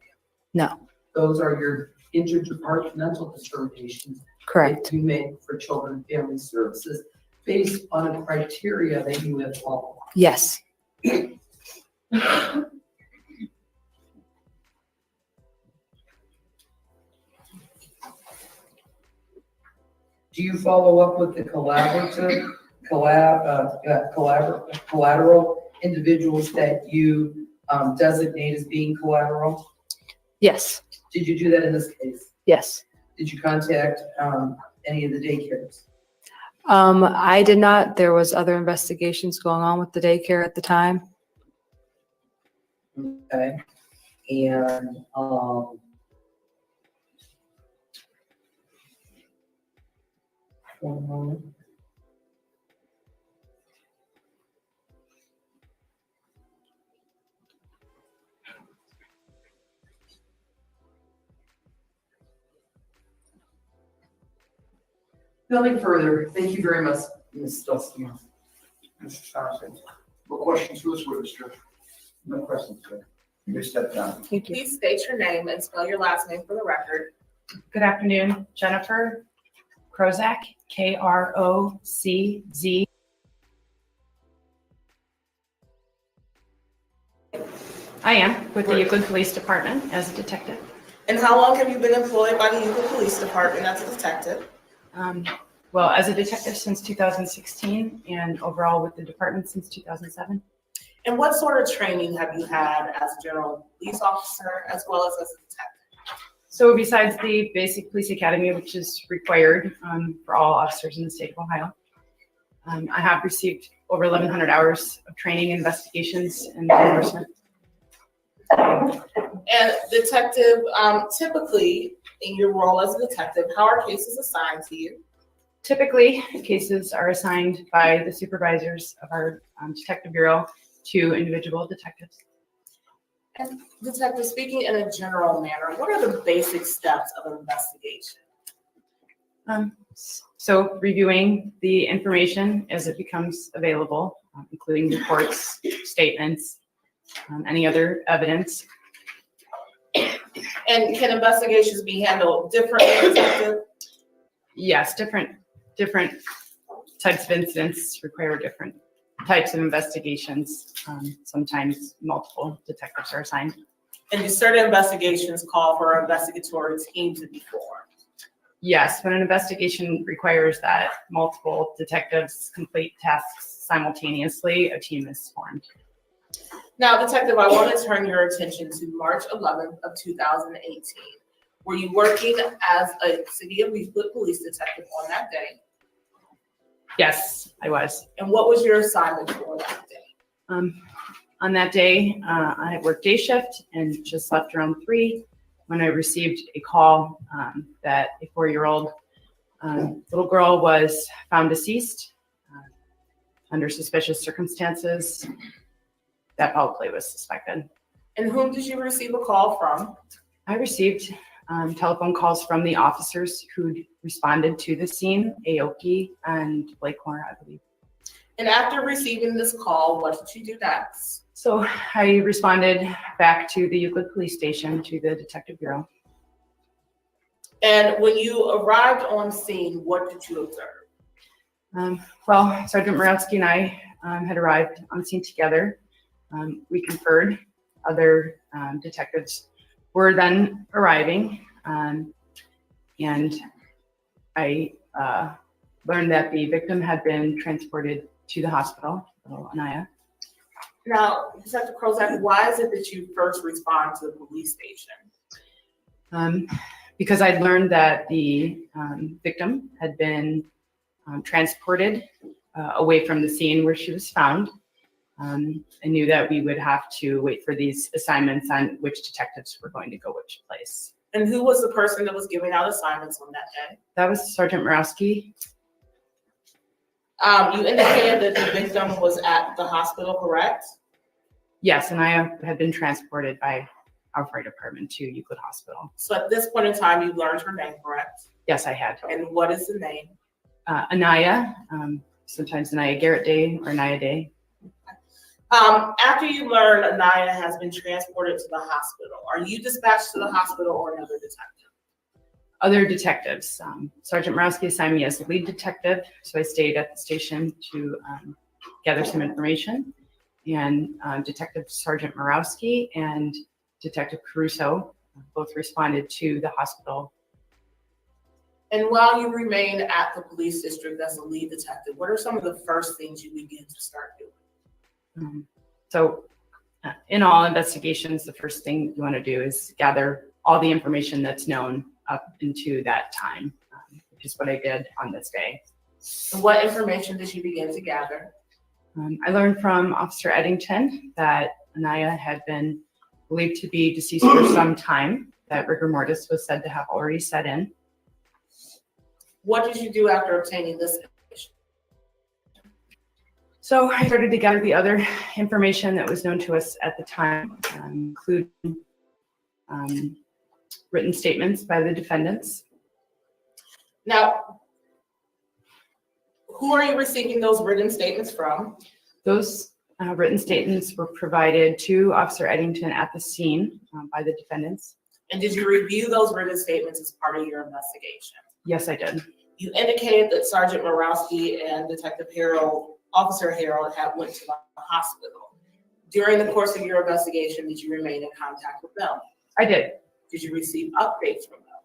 No. Those are your interdepartmental determinations Correct. that you make for children and family services based on a criteria that you have followed. Yes. Do you follow up with the collateral individuals that you designate as being collateral? Yes. Did you do that in this case? Yes. Did you contact any of the daycares? I did not. There was other investigations going on with the daycare at the time. Okay. And one moment. Nothing further. Thank you very much, Ms. Dusty. Mr. Thompson, No questions for this witness, Judge? no questions, sir. You may step down. Thank you. Please state your name and spell your last name for the record. Good afternoon, Jennifer Krocazk, Krocz. I am with the Euclid Police Department as a detective. And how long have you been employed by the Euclid Police Department as a detective? Well, as a detective since 2016 and overall with the department since 2007. And what sort of training have you had as a general police officer as well as a detective? So besides the basic police academy, which is required for all officers in the state of Ohio, I have received over 1,100 hours of training, investigations, and enforcement. And detective, typically in your role as a detective, how are cases assigned to you? Typically, cases are assigned by the supervisors of our detective bureau to individual detectives. And detective, speaking in a general manner, what are the basic steps of an investigation? So reviewing the information as it becomes available, including reports, statements, any other evidence. And can investigations be handled differently, detective? Yes, different types of incidents require different types of investigations. Sometimes multiple detectives are assigned. And do certain investigations call for an investigatory team to be formed? Yes, when an investigation requires that multiple detectives complete tasks simultaneously, a team is formed. Now, detective, I want to turn your attention to March 11th of 2018. Were you working as a City of Euclid police detective on that day? Yes, I was. And what was your assignment for that day? On that day, I had worked day shift and just left around 3 when I received a call that a 4-year-old little girl was found deceased under suspicious circumstances. That foul play was suspected. And whom did you receive a call from? I received telephone calls from the officers who responded to the scene, Aoki and Blakemore, I believe. And after receiving this call, what did you do next? So I responded back to the Euclid Police Station, to the Detective Bureau. And when you arrived on scene, what did you observe? Well, Sergeant Morawski and I had arrived on scene together. We conferred. Other detectives were then arriving, and I learned that the victim had been transported to the hospital, little Aniya. Now, Detective Krocazk, why is it that you first respond to the police station? Because I'd learned that the victim had been transported away from the scene where she was found. I knew that we would have to wait for these assignments on which detectives were going to go which place. And who was the person that was giving out assignments on that day? That was Sergeant Morawski. You indicated that the victim was at the hospital, correct? Yes, and I had been transported by our fire department to Euclid Hospital. So at this point in time, you learned her name, correct? Yes, I had. And what is the name? Aniya, sometimes Aniya Garrett Day or Aniya Day. After you learn Aniya has been transported to the hospital, are you dispatched to the hospital or another detective? Other detectives. Sergeant Morawski assigned me as the lead detective, so I stayed at the station to gather some information. And Detective Sergeant Morawski and Detective Caruso both responded to the hospital. And while you remain at the police district as a lead detective, what are some of the first things you begin to start doing? In all investigations, the first thing you want to do is gather all the information that's known up into that time, which is what I did on this day. And what information did you begin to gather? I learned from Officer Eddington that Aniya had been believed to be deceased for some time, that rigor mortis was said to have already set in. What did you do after obtaining this information? So I started to gather the other information that was known to us at the time, including written statements by the defendants. Now, who are you receiving those written statements from? Those written statements were provided to Officer Eddington at the scene by the defendants. And did you review those written statements as part of your investigation? Yes, I did. You indicated that Sergeant Morawski and Officer Harold had went to the hospital. During the course of your investigation, did you remain in contact with them? I did. Did you receive updates from them?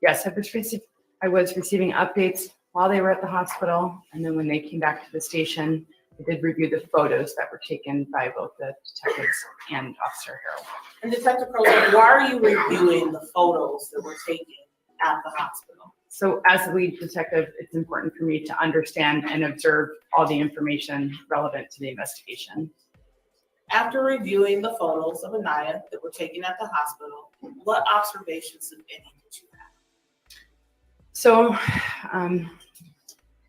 Yes, I was receiving updates while they were at the hospital, and then when they came back to the station, I did review the photos that were taken by both the detectives and Officer Harold. And Detective Krocazk, why are you reviewing the photos that were taken at the hospital? So as the lead detective, it's important for me to understand and observe all the information relevant to the investigation. After reviewing the photos of Aniya that were taken at the hospital, what observations, if any, did you have? So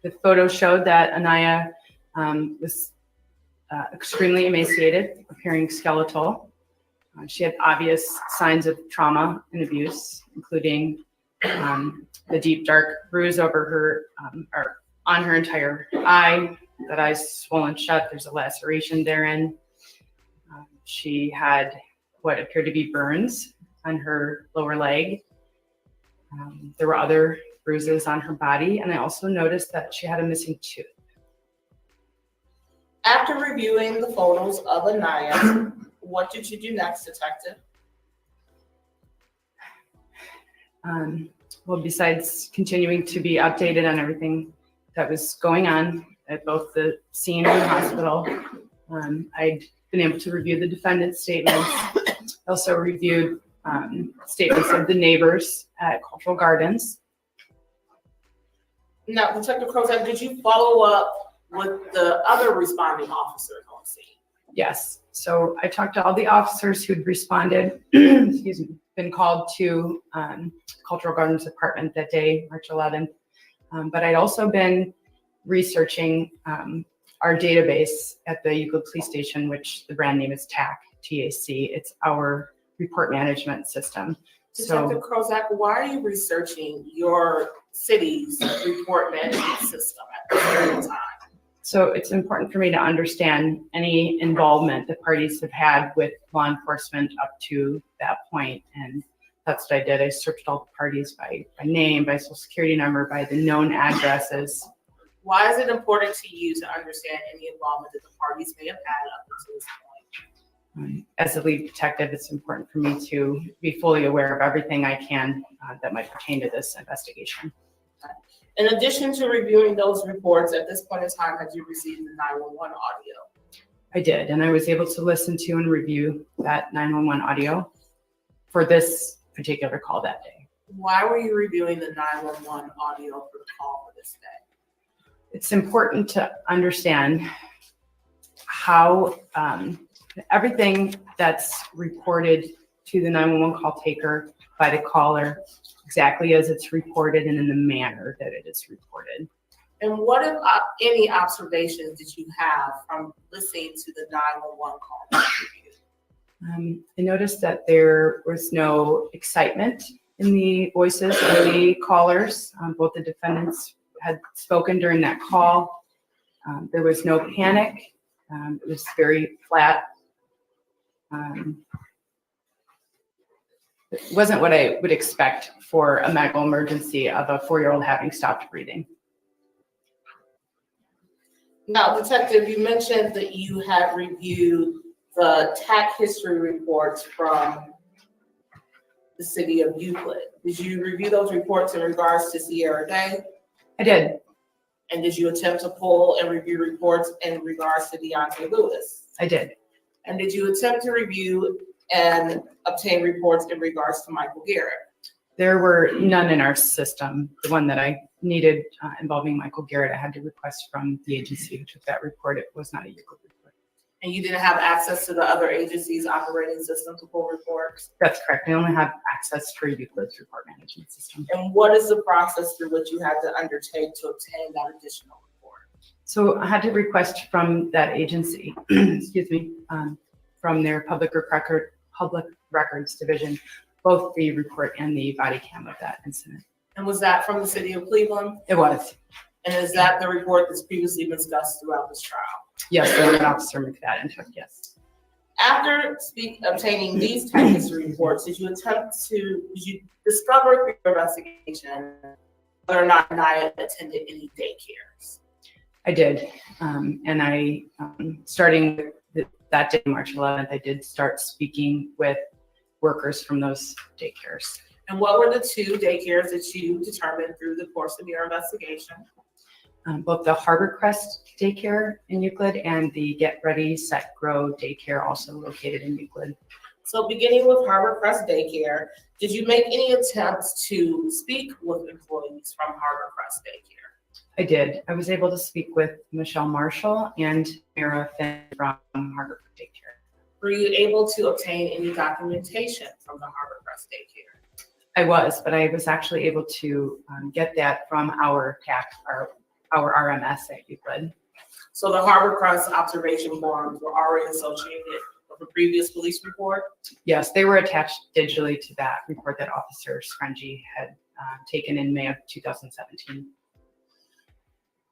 the photos showed that Aniya was extremely emaciated, appearing skeletal. She had obvious signs of trauma and abuse, including the deep dark bruise over her, or on her entire eye. That eye's swollen shut. There's a laceration therein. She had what appeared to be burns on her lower leg. There were other bruises on her body, and I also noticed that she had a missing tooth. After reviewing the photos of Aniya, what did you do next, Detective? Well, besides continuing to be updated on everything that was going on at both the scene and the hospital, I'd been able to review the defendant's statements. I also reviewed statements of the neighbors at Cultural Gardens. Now, Detective Krocazk, did you follow up with the other responding officers on scene? Yes. So I talked to all the officers who'd responded, excuse me, been called to Cultural Gardens Department that day, March 11th. But I'd also been researching our database at the Euclid Police Station, which the brand name is TAC, T-A-C. It's our report management system. Detective Krocazk, why are you researching your city's report management system at this very time? So it's important for me to understand any involvement that parties have had with law enforcement up to that point. And that's what I did. I searched all the parties by name, by social security number, by the known addresses. Why is it important to you to understand any involvement that the parties may have had up until this As a lead detective, it's important for me to be fully aware of everything I can that might pertain to this investigation. In addition to reviewing those reports, at this point in time, had you received the 911 audio? I did, and I was able to listen to and review that 911 audio for this particular call that day. Why were you reviewing the 911 audio for the call for this day? It's important to understand how everything that's reported to the 911 call taker by the caller, exactly as it's reported and in the manner that it is reported. And what if any observations did you have from listening to the 911 call? I noticed that there was no excitement in the voices of the callers. Both the defendants had spoken during that call. There was no panic. It was very flat. It wasn't what I would expect for a medical emergency of a 4-year-old having stopped breathing. Now, Detective, you mentioned that you had reviewed the TAC history reports from the city of Euclid. Did you review those reports in regards to Sierra Day? I did. And did you attempt to pull and review reports in regards to Deontay Lewis? I did. And did you attempt to review and obtain reports in regards to Michael Garrett? There were none in our system. The one that I needed involving Michael Garrett, I had to request from the agency who took that report. It was not a Euclid report. And you didn't have access to the other agencies' operating system to pull reports? That's correct. I only have access to Euclid's report management system. And what is the process through which you had to undertake to obtain that additional report? So I had to request from that agency, excuse me, from their public records division, both the report and the body cam of that incident. And was that from the city of Cleveland? It was. And is that the report that's previously been discussed throughout this trial? Yes, the warrant officer McFadden took, yes. After obtaining these type history reports, did you discover through your investigation whether or not Aniya attended any daycares? I did. And I, starting that day, March 11th, I did start speaking with workers from those daycares. And what were the 2 daycares that you determined through the course of your investigation? Both the Harbor Crest daycare in Euclid and the Get Ready, Set, Grow daycare, also located in Euclid. So beginning with Harbor Crest Daycare, did you make any attempts to speak with employees from Harbor Crest Daycare? I did. I was able to speak with Michelle Marshall and Mira Finn from Harbor Crest Daycare. Were you able to obtain any documentation from the Harbor Crest Daycare? I was, but I was actually able to get that from our TAC, our RMS at Euclid. So the Harbor Crest observation forms were already associated with a previous police report? Yes, they were attached digitally to that report that Officer Scrungy had taken in May of 2017.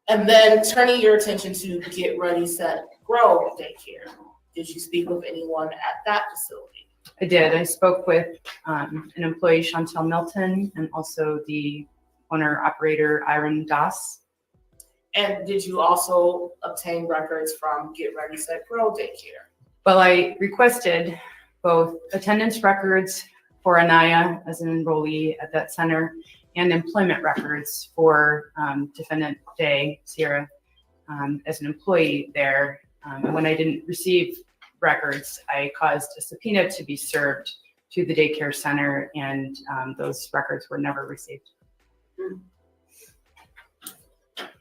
And then turning your attention to Get Ready, Set, Grow Daycare, did you speak with anyone at that facility? I did. I spoke with an employee, Chantel Milton, and also the owner-operator, Iron Das. And did you also obtain records from Get Ready, Set, Grow Daycare? Well, I requested both attendance records for Aniya as an enrollee at that center and employment records for defendant Day, Sierra, as an employee there. And when I didn't receive records, I caused a subpoena to be served to the daycare center, and those records were never received.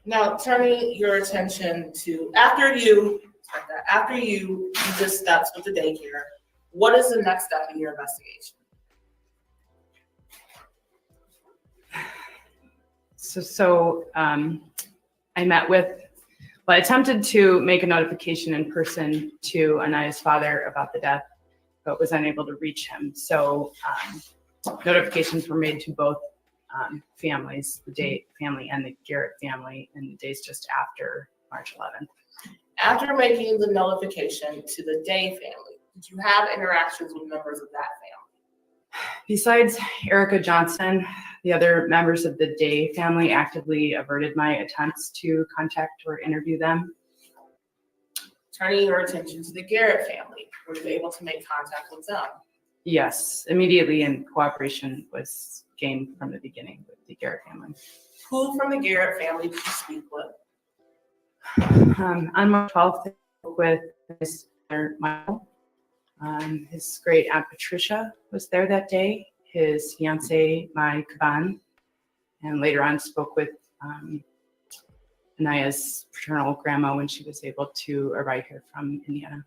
Now, turning your attention to after you do the steps with the daycare, what is the next step in your investigation? I met with, I attempted to make a notification in person to Aniya's father about the death, but was unable to reach him. So notifications were made to both families, the Day family and the Garrett family, in the days just after March 11th. After making the notification to the Day family, did you have interactions with members of that family? Besides Erica Johnson, the other members of the Day family actively averted my attempts to contact or interview them. Turning your attention to the Garrett family, were you able to make contact with them? Yes, immediately, and cooperation was gained from the beginning with the Garrett family. Who from the Garrett family did you speak with? On March 12th, I spoke with his father, Michael. His great aunt Patricia was there that day, his fiance, Mai Kaban, and later on spoke with Aniya's paternal grandma when she was able to arrive here from Indiana.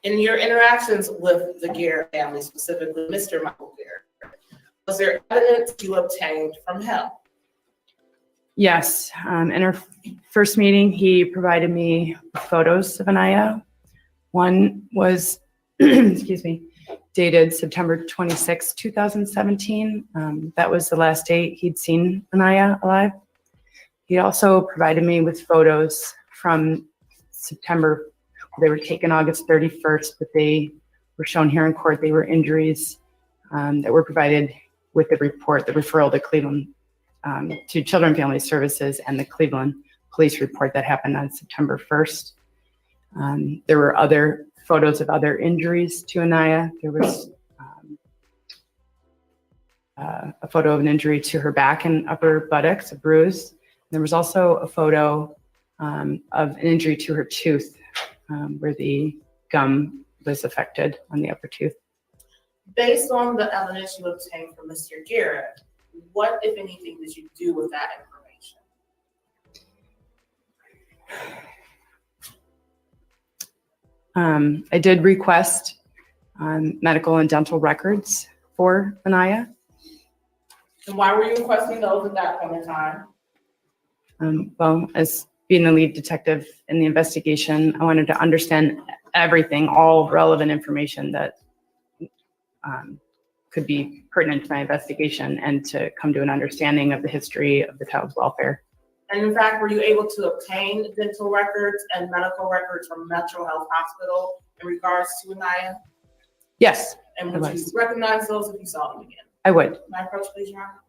In your interactions with the Garrett family, specifically Mr. Michael Garrett, was there evidence you obtained from him? Yes, in our first meeting, he provided me with photos of Aniya. One was, excuse me, dated September 26, 2017. That was the last date he'd seen Aniya alive. He also provided me with photos from September. They were taken August 31st, but they were shown here in court. They were injuries that were provided with the report, the referral to Cleveland, to Children and Family Services, and the Cleveland police report that happened on September 1st. There were other photos of other injuries to Aniya. There was a photo of an injury to her back and upper buttocks, a bruise. There was also a photo of an injury to her tooth, where the gum was affected on the upper tooth. Based on the evidence you obtained from Mr. Garrett, what, if anything, did you do with that information? I did request medical and dental records for Aniya. And why were you requesting those at that point in time? Well, as being the lead detective in the investigation, I wanted to understand everything, all relevant information that could be pertinent to my investigation, and to come to an understanding of the history of the child's welfare. And in fact, were you able to obtain dental records and medical records from Metro Health Hospital in regards to Aniya? Yes. And would you recognize those if you saw them again? I would. May I approach, please, Your Honor?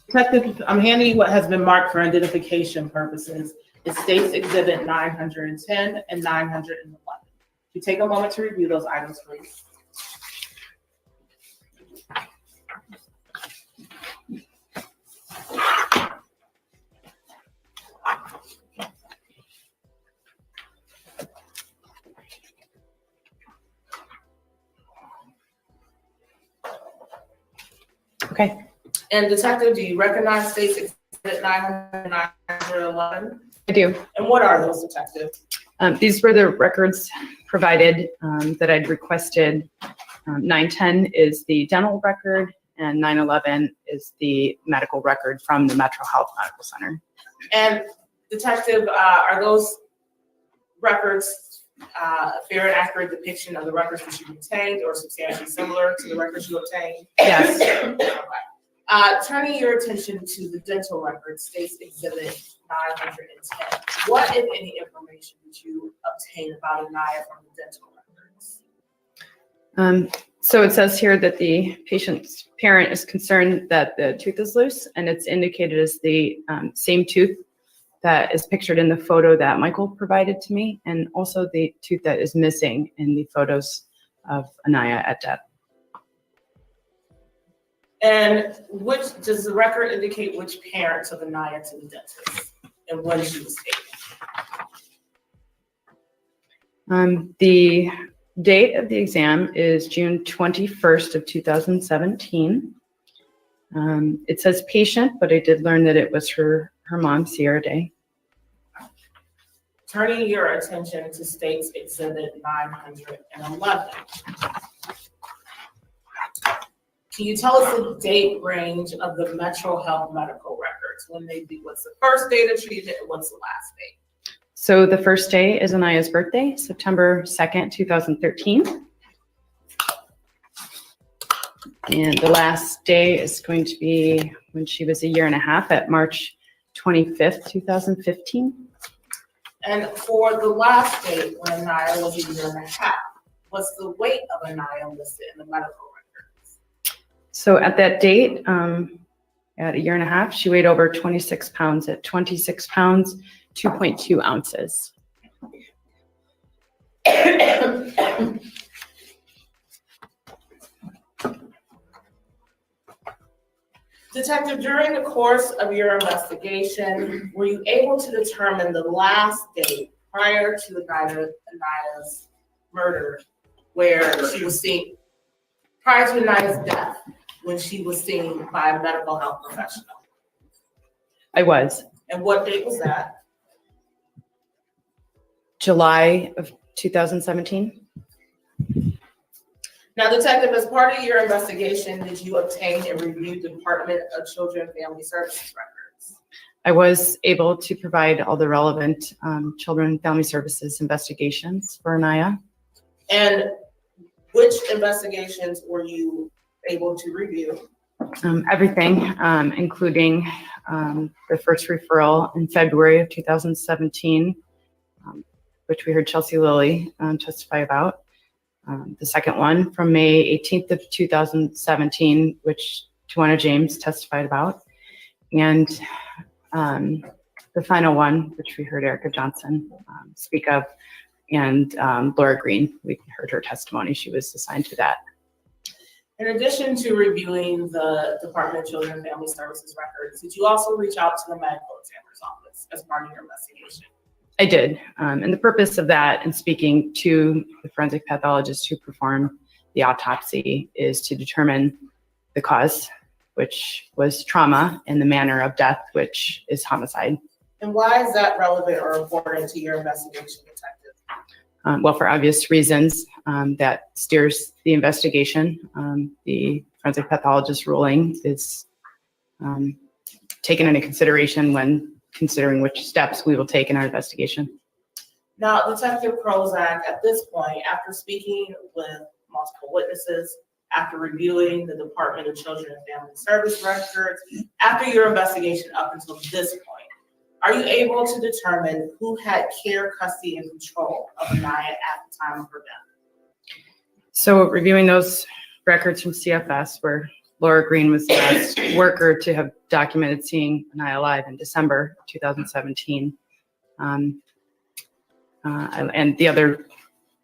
Detective, I'm handing you what has been marked for identification purposes. It states Exhibit 910 and 911. You take a moment to review those items, please. Okay. And Detective, do you recognize states Exhibit 900 and 911? I do. And what are those, Detective? These were the records provided that I'd requested. 910 is the dental record, and 911 is the medical record from the Metro Health Medical Center. And Detective, are those records a fair and accurate depiction of the records that you obtained, or substantially similar to the records you obtained? Yes. Turning your attention to the dental record, states Exhibit 910. What, if any, information did you obtain about Aniya from the dental records? So it says here that the patient's parent is concerned that the tooth is loose, and it's indicated as the same tooth that is pictured in the photo that Michael provided to me, and also the tooth that is missing in the photos of Aniya at death. And which, does the record indicate which parent took Aniya to the dentist and when she was taken? The date of the exam is June 21st of 2017. It says patient, but I did learn that it was her mom, Sierra Day. Turning your attention to states Exhibit 911. Can you tell us the date range of the Metro Health medical records? When they do, what's the first date of treatment and what's the last date? So the first day is Aniya's birthday, September 2nd, 2013. And the last day is going to be when she was a year and a half at March 25th, 2015. And for the last date, when Aniya was a year and a half, was the weight of Aniya listed in the medical records? So at that date, at a year and a half, she weighed over 26 pounds at 26 pounds, 2.2 ounces. Detective, during the course of your investigation, were you able to determine the last date prior to the night of Aniya's murder, where she was seen, prior to Aniya's death, when she was seen by a medical health professional? I was. And what date was that? July of 2017. Now, Detective, as part of your investigation, did you obtain and review Department of Children and Family Services records? I was able to provide all the relevant children and family services investigations for Aniya. And which investigations were you able to review? Everything, including the first referral in February of 2017, which we heard Chelsea Lilly testify about. The second one from May 18th of 2017, which Tawana James testified about. And the final one, which we heard Erica Johnson speak of, and Laura Green, we heard her testimony. She was assigned to that. In addition to reviewing the Department of Children and Family Services records, did you also reach out to the medical examiner's office as part of your investigation? I did. And the purpose of that and speaking to the forensic pathologist who performed the autopsy is to determine the cause, which was trauma, and the manner of death, which is homicide. And why is that relevant or important to your investigation, Detective? Well, for obvious reasons, that steers the investigation. The forensic pathologist ruling is taken into consideration when considering which steps we will take in our investigation. Now, Detective Krocazk, at this point, after speaking with multiple witnesses, after reviewing the Department of Children and Family Service records, after your investigation up until this point, are you able to determine who had care, custody, and control of Aniya at the time of her death? So reviewing those records from CFS, where Laura Green was the last worker to have documented seeing Aniya alive in December 2017. And the other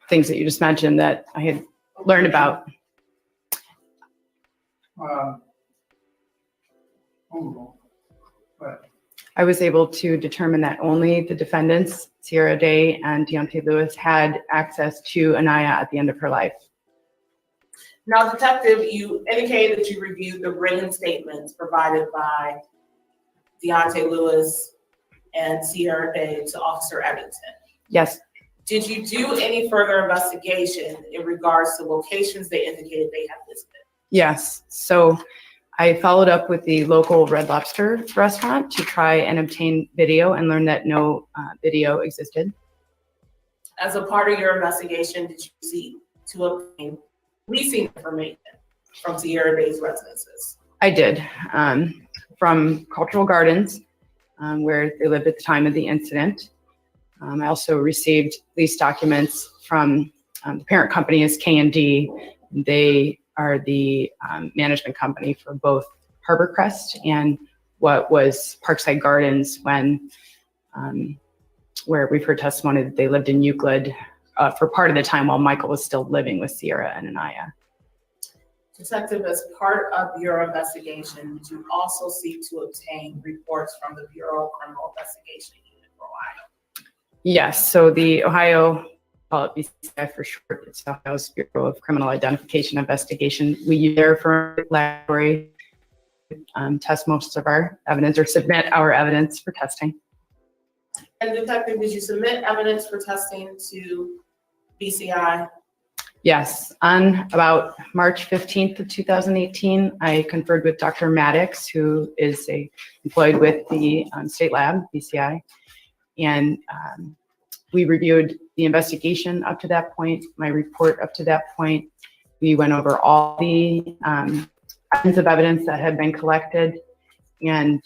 things that you just mentioned that I had learned about. I was able to determine that only the defendants, Sierra Day and Deontay Lewis, had access to Aniya at the end of her life. Now, Detective, you indicated that you reviewed the written statements provided by Deontay Lewis and Sierra Day to Officer Eddington. Yes. Did you do any further investigation in regards to locations they indicated they had visited? Yes. So I followed up with the local Red Lobster restaurant to try and obtain video and learned that no video existed. As a part of your investigation, did you seek to obtain leasing information from Sierra Day's residences? I did. From Cultural Gardens, where they lived at the time of the incident. I also received lease documents from the parent company is K&D. They are the management company for both Harborcrest and what was Parkside Gardens when, where we've heard testimony that they lived in Euclid for part of the time while Michael was still living with Sierra and Aniya. Detective, as part of your investigation, did you also seek to obtain reports from the Bureau of Criminal Investigation Unit for Ohio? Yes, so the Ohio, call it BCI for short, it's Ohio's Bureau of Criminal Identification Investigation. We use their forensic laboratory test most of our evidence or submit our evidence for testing. And Detective, did you submit evidence for testing to BCI? Yes, on about March 15th of 2018, I conferred with Dr. Maddox, who is employed with the state lab, BCI, and we reviewed the investigation up to that point, my report up to that point. We went over all the kinds of evidence that had been collected. And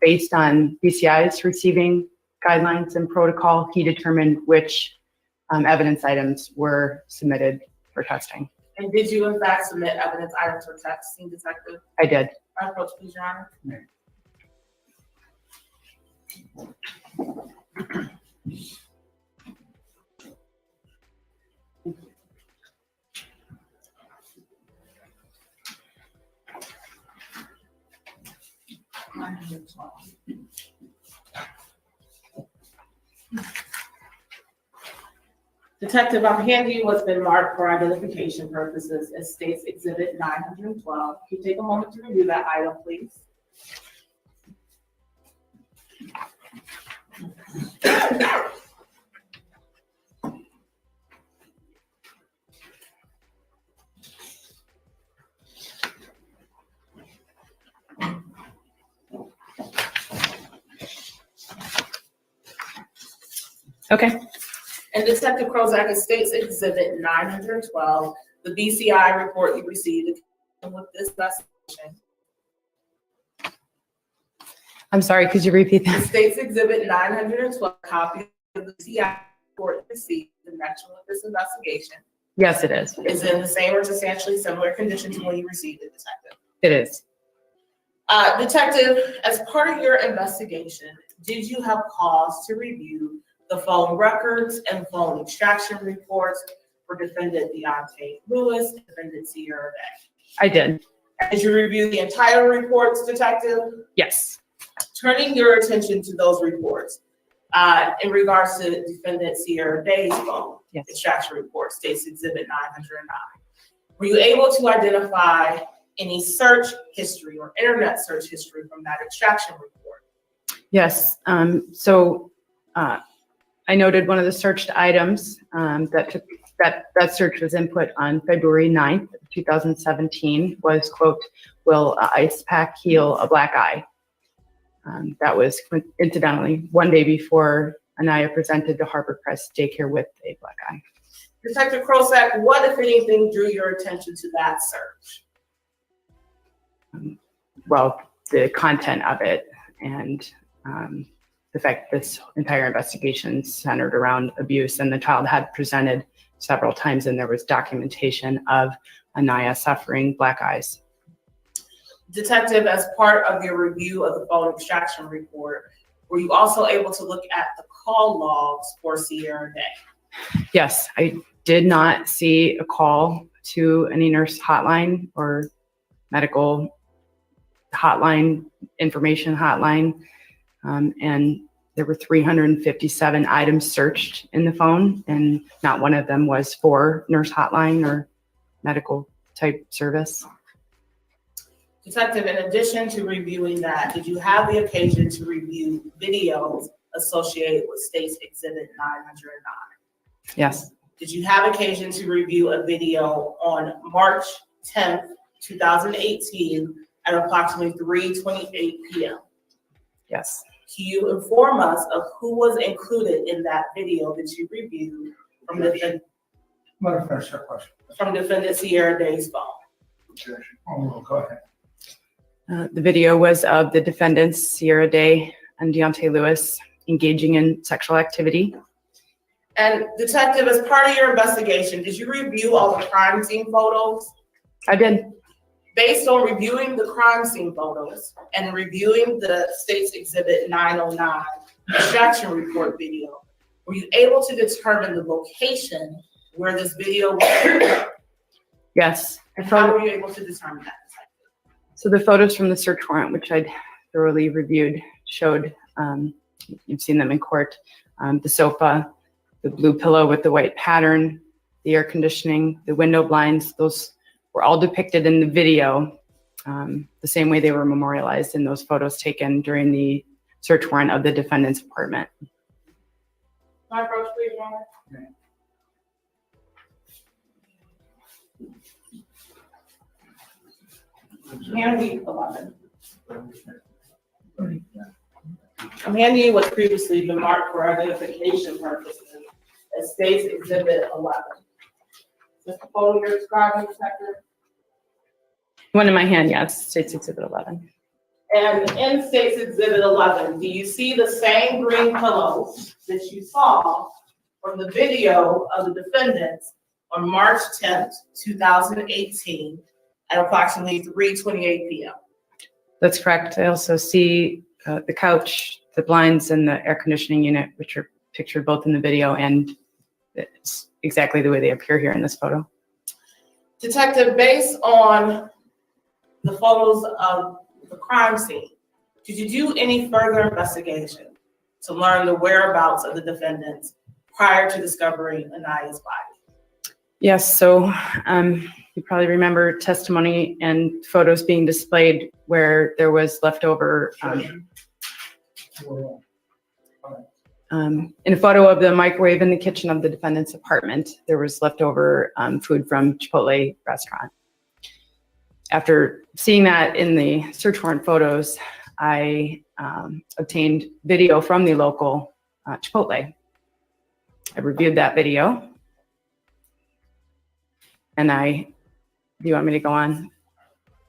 based on BCI's receiving guidelines and protocol, he determined which evidence items were submitted for testing. And did you in fact submit evidence items for testing, Detective? I did. Approach, please, Your Honor. Detective, I'm handing you what's been marked for identification purposes as State's Exhibit 912. Can you take a moment to review that item, please? Okay. And Detective Krocazk, it states Exhibit 912, the BCI report you received with this investigation. I'm sorry, could you repeat It that? states Exhibit 912, copy of the BCI report you received in connection with this investigation. Yes, it is. Is in the same or substantially similar condition to when you received it, Detective. It is. Detective, as part of your investigation, did you have cause to review the phone records and phone extraction reports for defendant Deontay Lewis, defendant Sierra Day? I did. Did you review the entire reports, Detective? Yes. Turning your attention to those reports, in regards to defendant Sierra Day's phone extraction report, State's Exhibit 909, were you able to identify any search history or internet search history from that extraction report? Yes. I noted one of the searched items that search was input on February 9th, 2017 was, quote, "Will a ice pack heal a black eye?" That was incidentally one day before Aniya presented to Harbor Crest Daycare with a black eye. Detective Krocazk, what, if anything, drew your attention to that search? Well, the content of it and the fact that this entire investigation centered around abuse, and the child had presented several times, and there was documentation of Aniya suffering black eyes. Detective, as part of your review of the phone extraction report, were you also able to look at the call logs for Sierra Day? Yes, I did not see a call to any nurse hotline or medical hotline, information hotline. And there were 357 items searched in the phone, and not one of them was for nurse hotline or medical type service. Detective, in addition to reviewing that, did you have the occasion to review videos associated with State's Exhibit 909? Yes. Did you have occasion to review a video on March 10th, 2018 at approximately 3:28 p.m.? Yes. Can you inform us of who was included in that video that you reviewed from defendant Sierra Day's phone? Oh, go ahead. The video was of the defendants, Sierra Day and Deontay Lewis, engaging in sexual activity. And Detective, as part of your investigation, did you review all the crime scene photos? I did. Based on reviewing the crime scene photos and reviewing the State's Exhibit 909 extraction report video, were you able to determine the location where this video was? Yes. And how were you able to determine that? So the photos from the search warrant, which I'd thoroughly reviewed, showed, you've seen them in court, the sofa, the blue pillow with the white pattern, the air conditioning, the window blinds, those were all depicted in the video the same way they were memorialized in those photos taken during the search warrant of the defendant's apartment. My approach, please, Your Honor. Handing you 11. I'm handing you what's previously been marked for identification purposes as State's Exhibit 11. Is this the photo you're describing, Detective? One in my hand, yes, State's Exhibit 11. And in State's Exhibit 11, do you see the same green pillows that you saw from the video of the defendants on March 10th, 2018 at approximately 3:28 p.m.? That's correct. I also see the couch, the blinds, and the air conditioning unit, which are pictured both in the video and it's exactly the way they appear here in this photo. Detective, based on the photos of the crime scene, did you do any further investigation to learn the whereabouts of the defendants prior to discovering Aniya's body? Yes, so you probably remember testimony and photos being displayed where there was leftover, in a photo of the microwave in the kitchen of the defendant's apartment, there was leftover food from Chipotle restaurant. After seeing that in the search warrant photos, I obtained video from the local Chipotle. I reviewed that video. And do you want me to go on?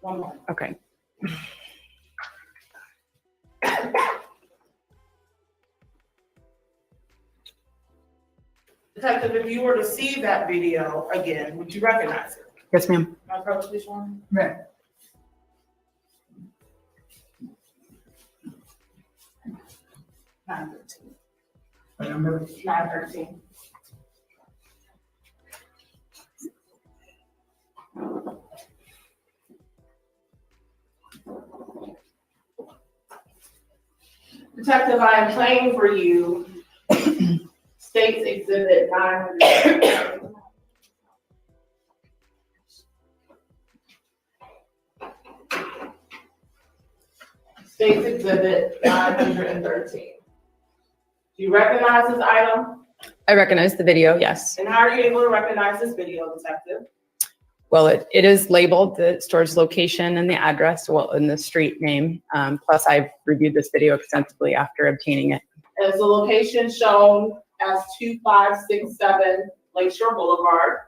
One more. Okay. Detective, if you were to see that video again, would you recognize it? Yes, ma'am. My approach this one? Right. Nine 13. I remember. 9:13. Detective, I am playing for you State's Exhibit 900. State's Exhibit 913. Do you recognize this item? I recognize the video, yes. And how are you able to recognize this video, Detective? Well, it is labeled the store's location and the address, well, and the street name. Plus, I've reviewed this video extensively after obtaining it. Is the location shown as 2567 Lakeshore Boulevard?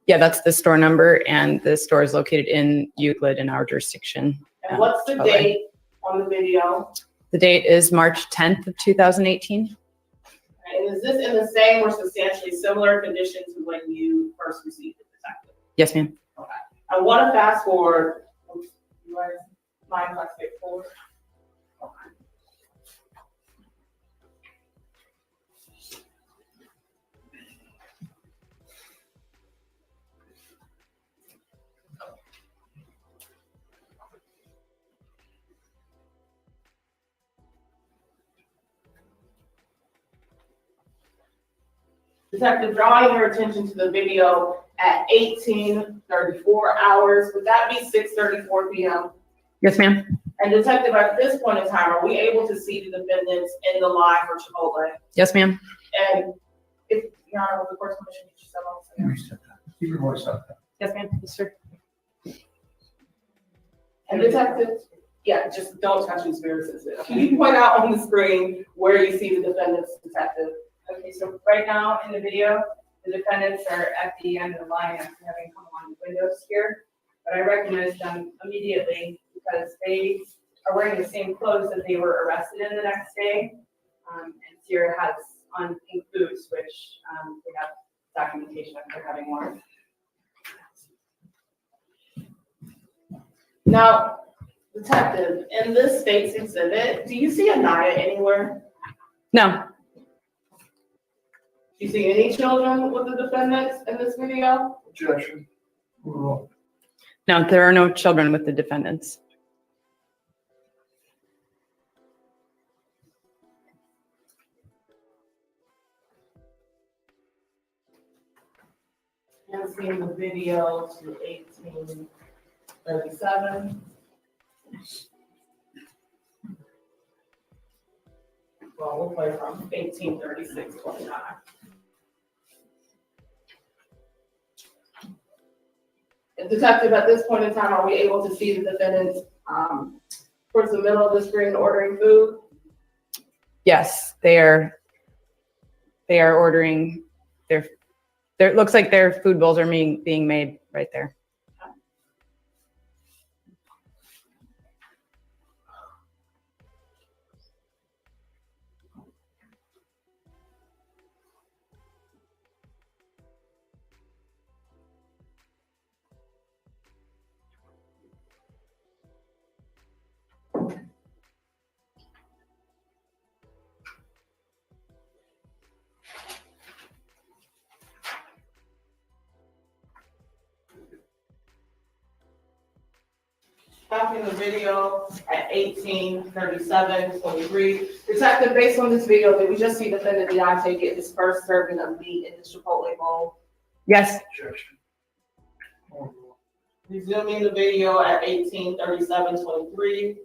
Yeah, that's the store number, and the store is located in Euclid in our jurisdiction. And what's the date on the video? The date is March 10th of 2018. And is this in the same or substantially similar condition to when you first received it, Detective? Yes, ma'am. Okay. I want to fast forward. Oops, you mind if I skip forward? Okay. Detective, drawing your attention to the video at 18:34 hours, would that be 6:34 p.m.? Yes, ma'am. And Detective, at this point in time, are we able to see the defendants in the line for Chipotle? Yes, ma'am. And if, Your Honor, with the court's permission, could you step on? Keep your voice up. Yes, ma'am. Yes, sir. And Detective, yeah, just don't touch these very sensitive. Can you point out on the screen where you see the defendants, Detective? Okay, so right now in the video, the defendants are at the end of the line after having come on the windows here. But I recognize them immediately because they are wearing the same clothes that they were arrested in the next day. And Sierra has on pink boots, which we have documentation of her having worn. Now, Detective, in this State's exhibit, do you see Aniya anywhere? No. Do you see any children with the defendants in this video? Objection. Overruled. No, there are no children with the defendants. And seeing the video to 1837. Well, we'll play from 1836-29. Detective, at this point in time, are we able to see the defendants towards the middle of the screen ordering food? Yes, they are ordering their, it looks like their food bowls are being made right there. Stopping the video at 18:37:23. Detective, based on this video, did we just see defendant Deontay get his first serving of meat in his Chipotle bowl? Yes. Resuming the video at 18:37:23.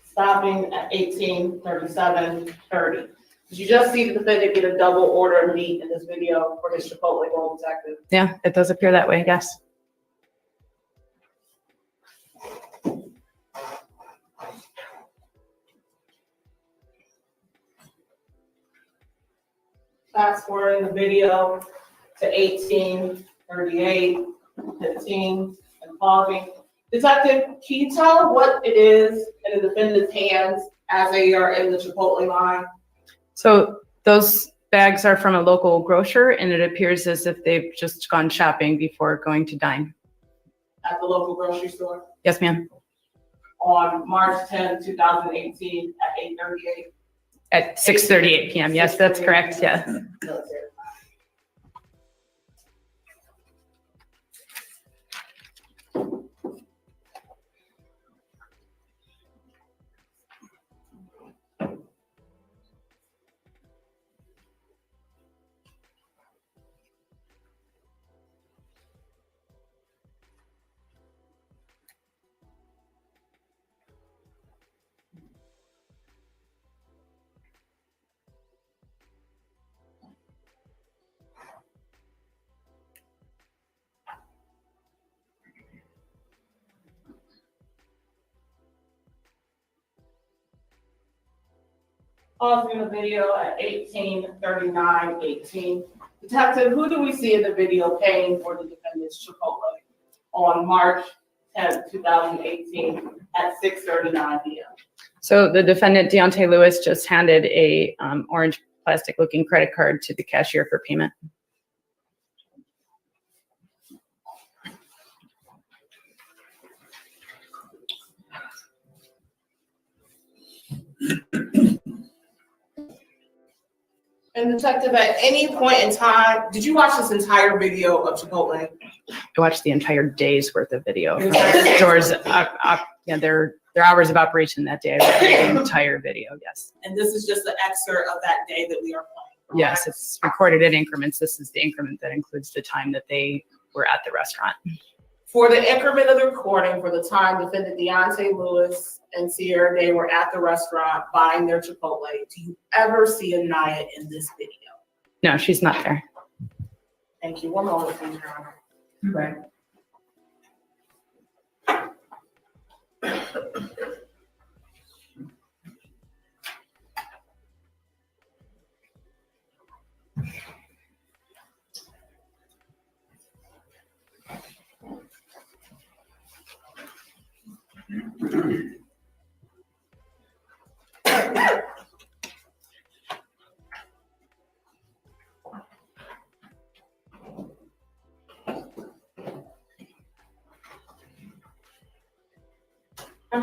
Stopping at 18:37:30. Did you just see the defendant get a double order of meat in this video for his Chipotle bowl, detective? Yeah, it does appear that way, yes. Fast forwarding the video to 18:38:15 and pausing. Detective, can you tell what it is in the defendant's hands as they are in the Chipotle line? So those bags are from a local grocer, and it appears as if they've just gone shopping before going to dine. At the local grocery store Yes, ma'am. on March 10, 2018 at 8:38. At 6:38 p.m. Yes, that's correct. Yeah. Pausing the video at 18:39:18. Detective, who do we see in the video paying for the defendant's Chipotle on March 10, 2018 at 6:39 p.m.? So the defendant, Deontay Lewis, just handed a orange plastic-looking credit card to the cashier for payment. And detective, at any point in time, did you watch this entire video of Chipotle? I watched the entire day's worth of video from the stores. Yeah, their hours of operation that day. I watched the entire video. Yes. And this is just the excerpt of that day that we are playing. Yes, it's recorded in increments. This is the increment that includes the time that they were at the restaurant. For the increment of the recording, for the time defendant Deontay Lewis and Sierra Day were at the restaurant buying their Chipotle, do you ever see Aniya in this video? No, she's not there. Thank you. One moment, please, Your Honor. Right.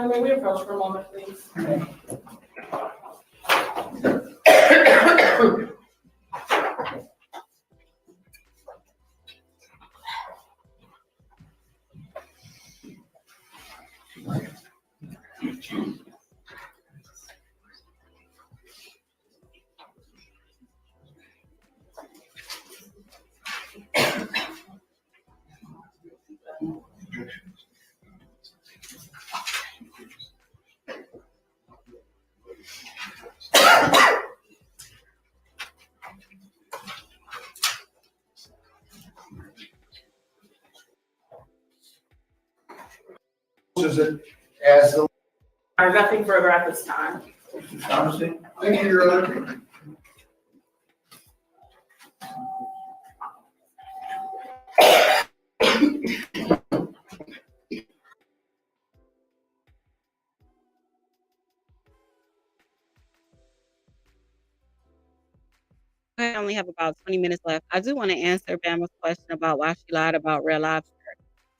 May we approach for a moment, please? Is it as the Nothing further at this time. Thank you, Your Honor. I only have about 20 minutes left. I do want to answer Bama's question about why she lied about Red Lobster.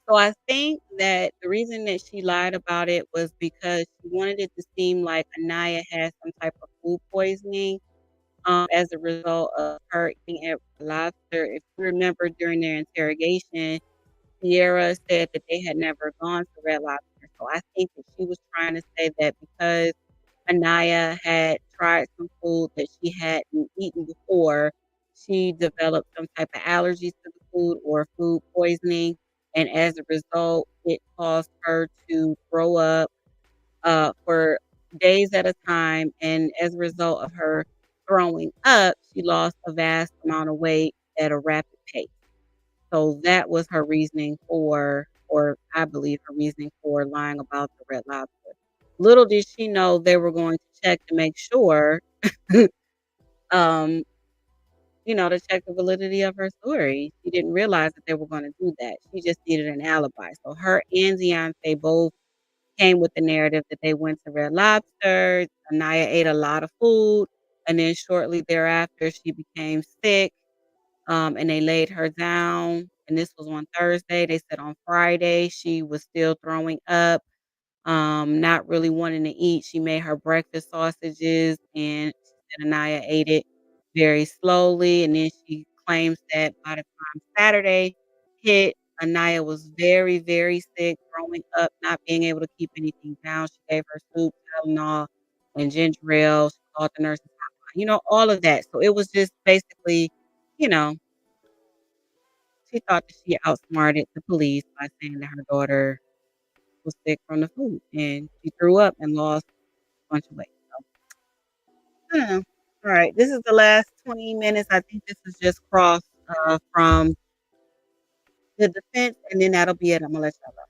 So I think that the reason that she lied about it was because she wanted it to seem like Aniya had some type of food poisoning as a result of her eating at Red Lobster. If you remember during their interrogation, Sierra said that they had never gone to Red Lobster. So I think that she was trying to say that because Anaya had tried some food that she hadn't eaten before, she developed some type of allergies to the food or food poisoning. And as a result, it caused her to throw up for days at a time. And as a result of her throwing up, she lost a vast amount of weight at a rapid pace. So that was her reasoning for, or I believe her reasoning for lying about the Red Lobster. Little did she know they were going to check to make sure, um, to check the validity of her story. She didn't realize that they were going to do that. She just needed an alibi. So her and Deontay both came with the narrative that they went to Red Lobster. Anaya ate a lot of food, and then shortly thereafter, she became sick, and they laid her down. And this was on Thursday. They said on Friday she was still throwing up, not really wanting to eat. She made her breakfast sausages, and she said Anaya ate it very slowly. And then she claims that by the time Saturday hit, Anaya was very, very sick, throwing up, not being able to keep anything down. She gave her soup, Tylenol, and ginger ale. She called the nurse's hotline, all of that. So it was just basically, you know, she thought that she outsmarted the police by saying that her daughter was sick from the food, and she threw up and lost a bunch of weight. So, I don't know. All right, this is the last 20 minutes. I think this is just cross from the defense, and then that'll be it. I'm gonna let y'all go.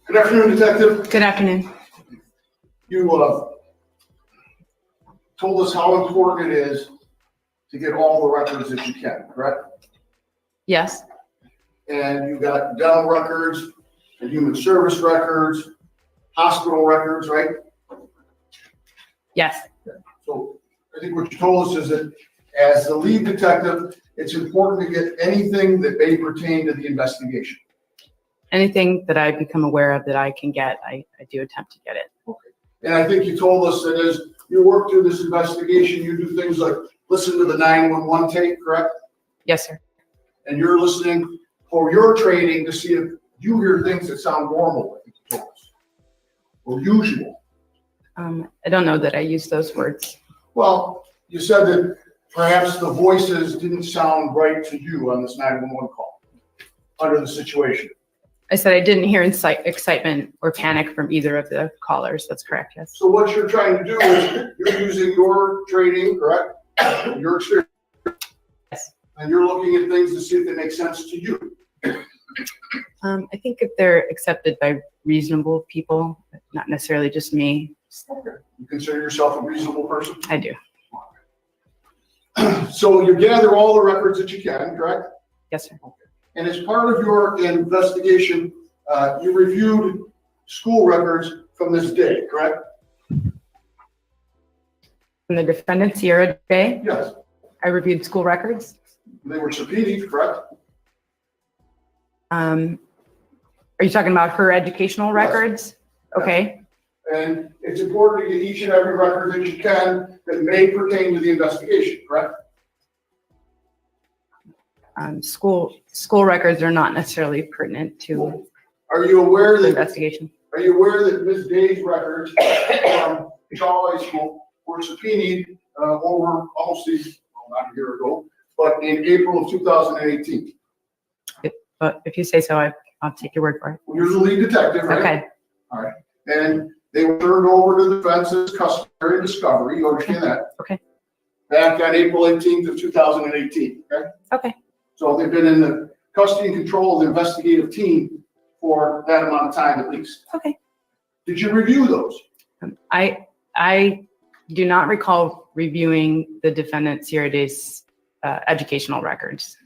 Good afternoon, Detective. Good afternoon. You told us how important it is to get all the records that you can, correct? Yes. And you got dental records and human service records, hospital records, right? Yes. So I think what you told us is that as the lead detective, it's important to get anything that may pertain to the investigation. Anything that I become aware of that I can get, I do attempt to get it. Okay. And I think you told us that as you work through this investigation, you do things like listen to the 911 tape, correct? Yes, sir. And you're listening for your training to see if you hear things that sound normal, I think you told us, or usual. I don't know that I use those words. Well, you said that perhaps the voices didn't sound right to you on this 911 call under the situation. I said I didn't hear excitement or panic from either of the callers. That's correct, yes. So what you're trying to do is you're using your training, correct? Your experience. Yes. And you're looking at things to see if they make sense to you. I think if they're accepted by reasonable people, not necessarily just me. Okay. You consider yourself a reasonable person? I do. So you gather all the records that you can, correct? Yes, sir. Okay. And as part of your investigation, you reviewed school records from this day, correct? From the defendant, Sierra Day, Yes. I reviewed school records. They were subpoenaed, correct? Are you talking about her educational records? Okay. And it's important to get each and every record that you can that may pertain to the investigation, correct? School records are not necessarily pertinent to Are you aware the that investigation. Are you aware that Ms. Day's records from Shaw High School were subpoenaed over almost not a year ago, but in April of 2018? But if you say so, I'll take your word for it. You're the lead detective, right? Okay. All right. And They were turned over to the defense as customary discovery, you understand that? Okay. Back on April 18th of 2018, okay? Okay. So they've been in the custody and control of the investigative team for that amount of time at least. Okay. Did you review those? I do not recall reviewing the defendant Sierra Day's educational records.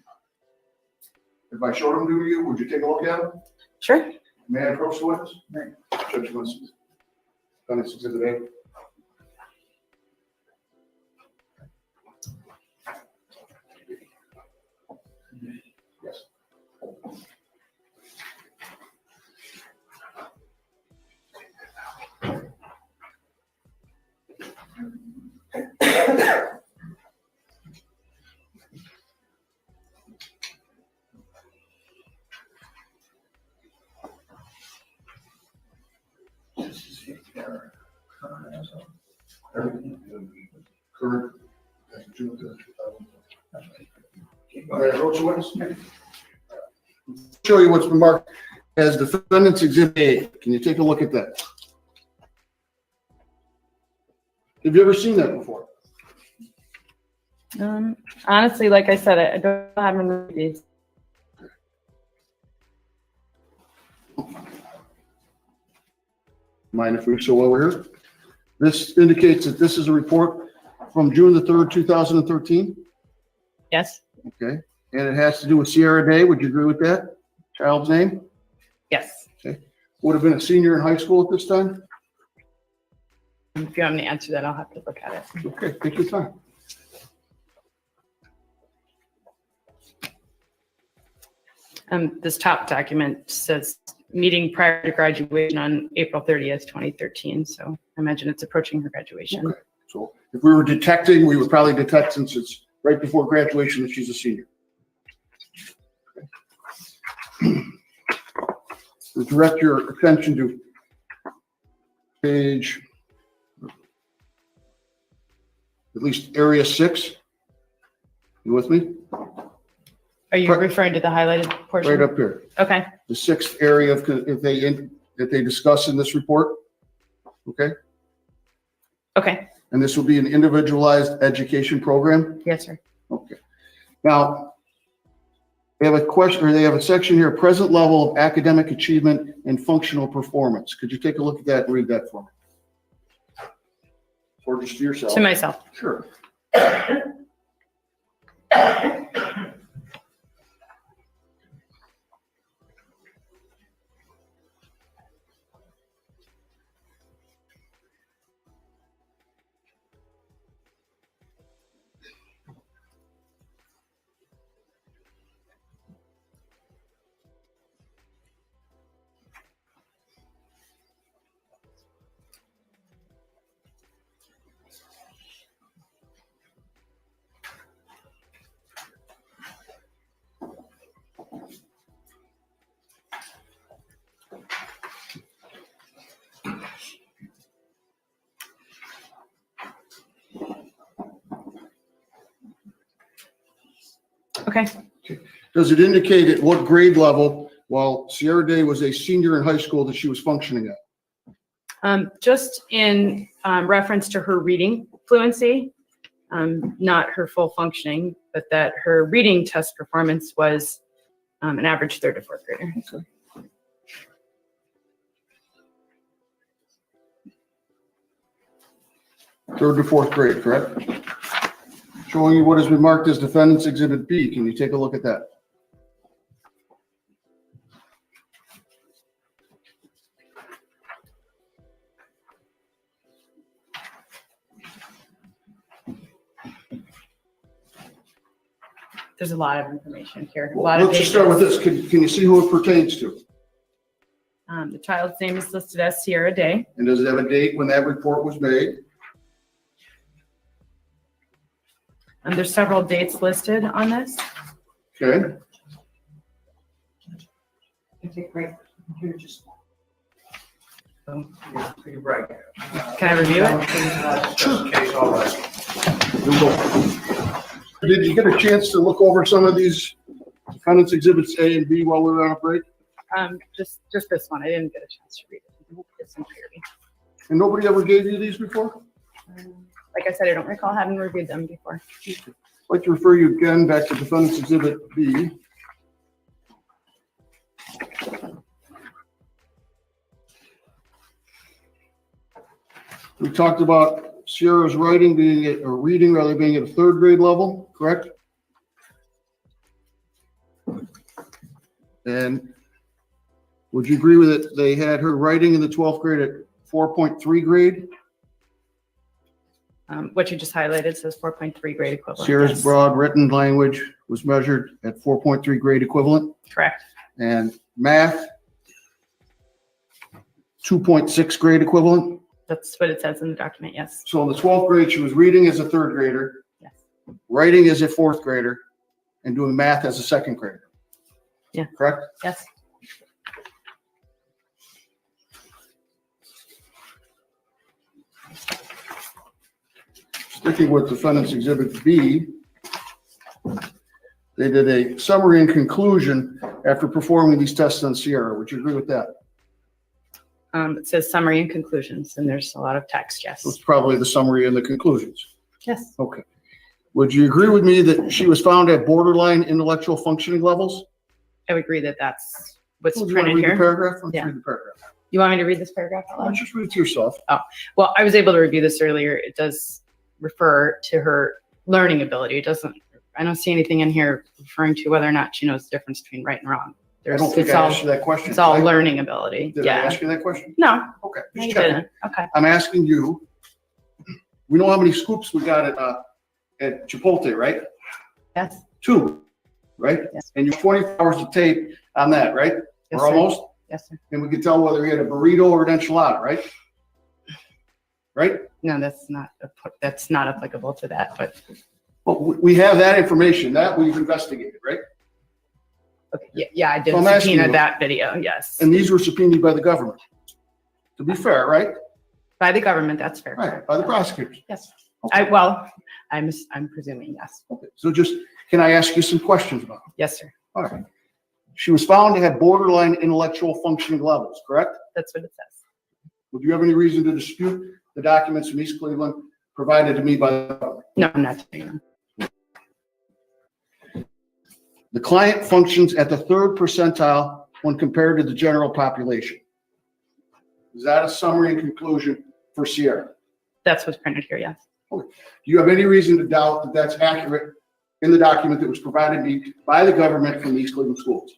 If I showed them to you, would you take a look at them? Sure. May I approach the witness? Judge Winston. Defendant's Exhibit A. Yes. Current. All right, approach the witness. Show you what's been marked as defendant's Exhibit A. Can you take a look at that? Have you ever seen that before? Honestly, like I said, I don't have any these. Mind if we show over here? This indicates that this is a report from June the 3rd, 2013. Yes. Okay, and it has to do with Sierra Day. Would you agree with that? Child's name? Yes. Okay. Would have been a senior in high school at this time? If you want me to answer that, I'll have to look at it. Okay, take your time. This top document says meeting prior to graduation on April 30th, 2013. So I imagine it's approaching her graduation. Okay. So if we were detecting, we would probably detect since it's right before graduation that she's a senior. Okay. To direct your attention to page, at least area 6. You with me? Are you referring to the highlighted portion? Right up here. Okay. The 6th area of, that they discuss in this report. Okay. Okay. And this will be an individualized education program. Yes, sir. Okay. Now, they have a question, or they have a section here, present level of academic achievement and functional performance. Could you take a look at that and read that for me? Or just to yourself? To myself. Sure. Okay. Does it indicate at what grade level, while Sierra Day was a senior in high school, that she was functioning at? Just in reference to her reading fluency, not her full functioning, but that her reading test performance was an average 3rd to 4th grader. Okay. Third to 4th grade, correct? Showing you what has been marked as defendant's Exhibit B. Can you take a look at that? There's a lot of information here. Let's just start with this. Can you see who it pertains to? The child's name is listed as Sierra Day. And does it have a date when that report was made? And there's several dates listed on this. Okay. Okay, great. You're just. Pretty bright. Can I review it? Sure. Case, all right. Did you get a chance to look over some of these defendant's Exhibits A and B while we were on a break? Just this one. I didn't get a chance to read it. It's entirety. And nobody ever gave you these before? Like I said, I don't recall having reviewed them before. I'd like to refer you again back to Defendant's Exhibit B. We talked about Sierra's writing being or reading rather being at a 3rd grade level, correct? And would you agree with it? They had her writing in the 12th grade at 4.3 grade? What you just highlighted says 4.3 grade equivalent. Sierra's yes. broad written language was measured at 4.3 grade equivalent. Correct. And math, 2.6 grade equivalent. That's what it says in the document, yes. So in the 12th grade, she was reading as a 3rd grader, Yes. writing as a 4th grader, and doing math as a 2nd grader. Yeah. Correct? Yes. Sticking with Defendant's Exhibit B, they did a summary and conclusion after performing these tests on Sierra. Would you agree with that? It says summary and conclusions, and there's a lot of text, yes. So it's probably the summary and the conclusions. Yes. Okay. Would you agree with me that she was found at borderline intellectual functioning levels? I would agree that that's what's Would you want to printed read the here. paragraph? Let's Yeah. read the paragraph. You want me to read this paragraph out Why loud? don't you just read it to yourself? Well, I was able to review this earlier. It does refer to her learning ability. It doesn't, I don't see anything in here referring to whether or not she knows the difference between right and wrong. I don't think it's I all, asked you that question. it's all Did I? learning ability. Did I Yeah. ask you that question? No, Okay. no, Just you checking. didn't. Okay. I'm asking you, we know how many scoops we got at Chipotle, right? Yes. 2, right? Yes. And you have 24 hours of tape on that, right? Yes, Or sir. almost? Yes, sir. And we could tell whether he had a burrito or an enchilada, right? Right? No, that's not applicable to that, but But we have that information, that we've investigated, right? okay. Yeah, I did So I'm asking subpoena you- that video, yes. And these were subpoenaed by the government. To be fair, right? By the government, that's fair. Right, by the prosecutors. Yes. Okay. I'm presuming, yes. Okay. So just, can I ask you some questions about it? Yes, sir. All right. She was found to have borderline intellectual functioning levels, correct? That's what it says. Would you have any reason to dispute the documents from East Cleveland provided to me by the government? No, I'm not doing that. The client functions at the 3rd percentile when compared to the general population. Is that a summary and conclusion for Sierra? That's what's printed here, yes. Do you have any reason to doubt that that's accurate in the document that was provided me by the government from the East Cleveland schools?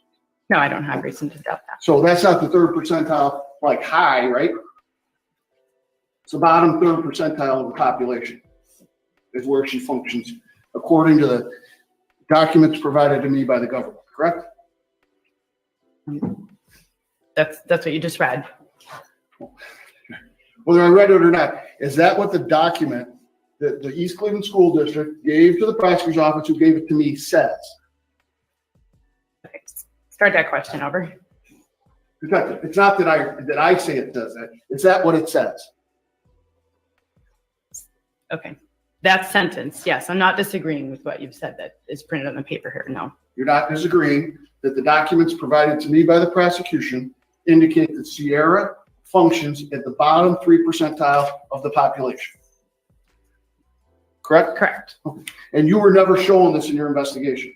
No, I don't have reason to doubt that. So that's not the 3rd percentile, like high, right? It's the bottom 3rd percentile of the population is where she functions according to the documents provided to me by the government, correct? That's what you just read. Whether I read it or not, is that what the document that the East Cleveland School District gave to the prosecutor's office who gave it to me says? Okay. Start that question over. Detective, it's not that I say it does that. Is that what it says? Okay. That sentence, yes. I'm not disagreeing with what you've said that is printed on the paper here. No. You're not disagreeing that the documents provided to me by the prosecution indicate that Sierra functions at the bottom 3 percentile of the population. Correct? Correct. And you were never shown this in your investigation.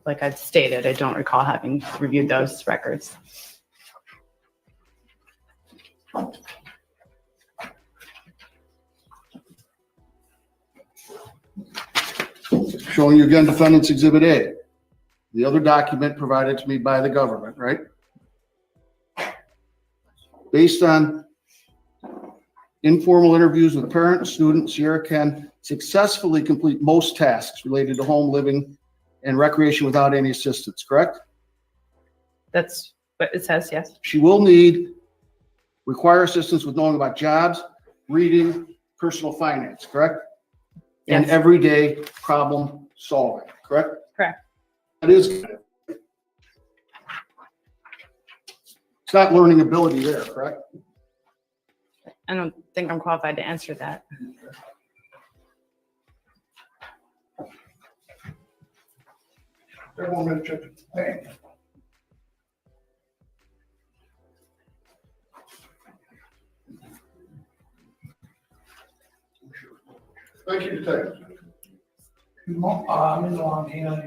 Like I've stated, I don't recall having reviewed those records. Showing you again Defendant's Exhibit A, the other document provided to me by the government, right? Based on informal interviews with parents, students, Sierra can successfully complete most tasks related to home living and recreation without any assistance, correct? That's what it says, yes. She will require assistance with knowing about jobs, reading, personal finance, correct? And Yes. everyday problem solving, correct? Correct. That is, it's not learning ability there, correct? I don't think I'm qualified to answer that. Everyone ready to check? Thank you, Detective. Ms. Long, do you have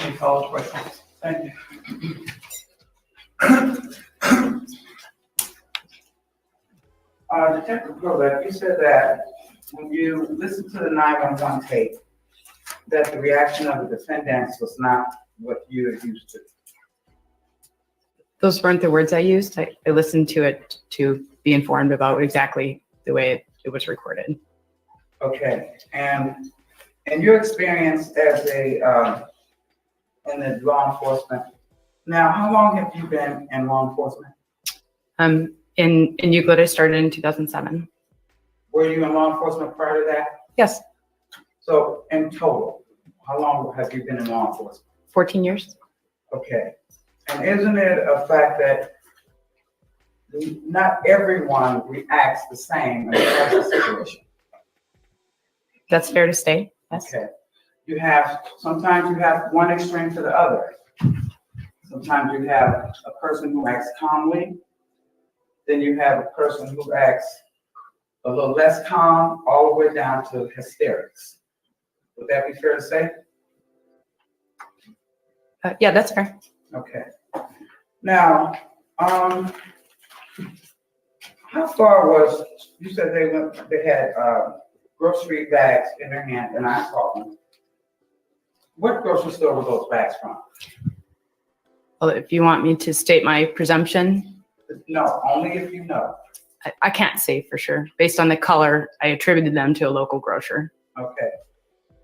any follow-up questions? Thank you. Detective Krocazk, you said that when you listened to the 911 tape, that the reaction of the defendants was not what you are used to. Those weren't the words I used. I listened to it to be informed about exactly the way it was recorded. Okay, and in your experience as in the law enforcement, now how long have you been in law enforcement? In Euclid, I started in 2007. Were you in law enforcement prior to that? Yes, So in total, how long have you been in law enforcement? 14 years. Okay, and isn't it a fact that not everyone reacts the same in a crisis situation? That's fair to say. Yes. Okay, sometimes you have one extreme to the other. Sometimes you have a person who acts calmly, then you have a person who acts a little less calm, all the way down to hysterics. Would that be fair to say? Yeah, that's fair. Okay. Now, how far you said they had grocery bags in their hand, and I saw them. What grocery store were those bags from? Well, if you want me to state my presumption, No, only if you know. I can't say for sure. Based on the color, I attributed them to a local grocer. Okay.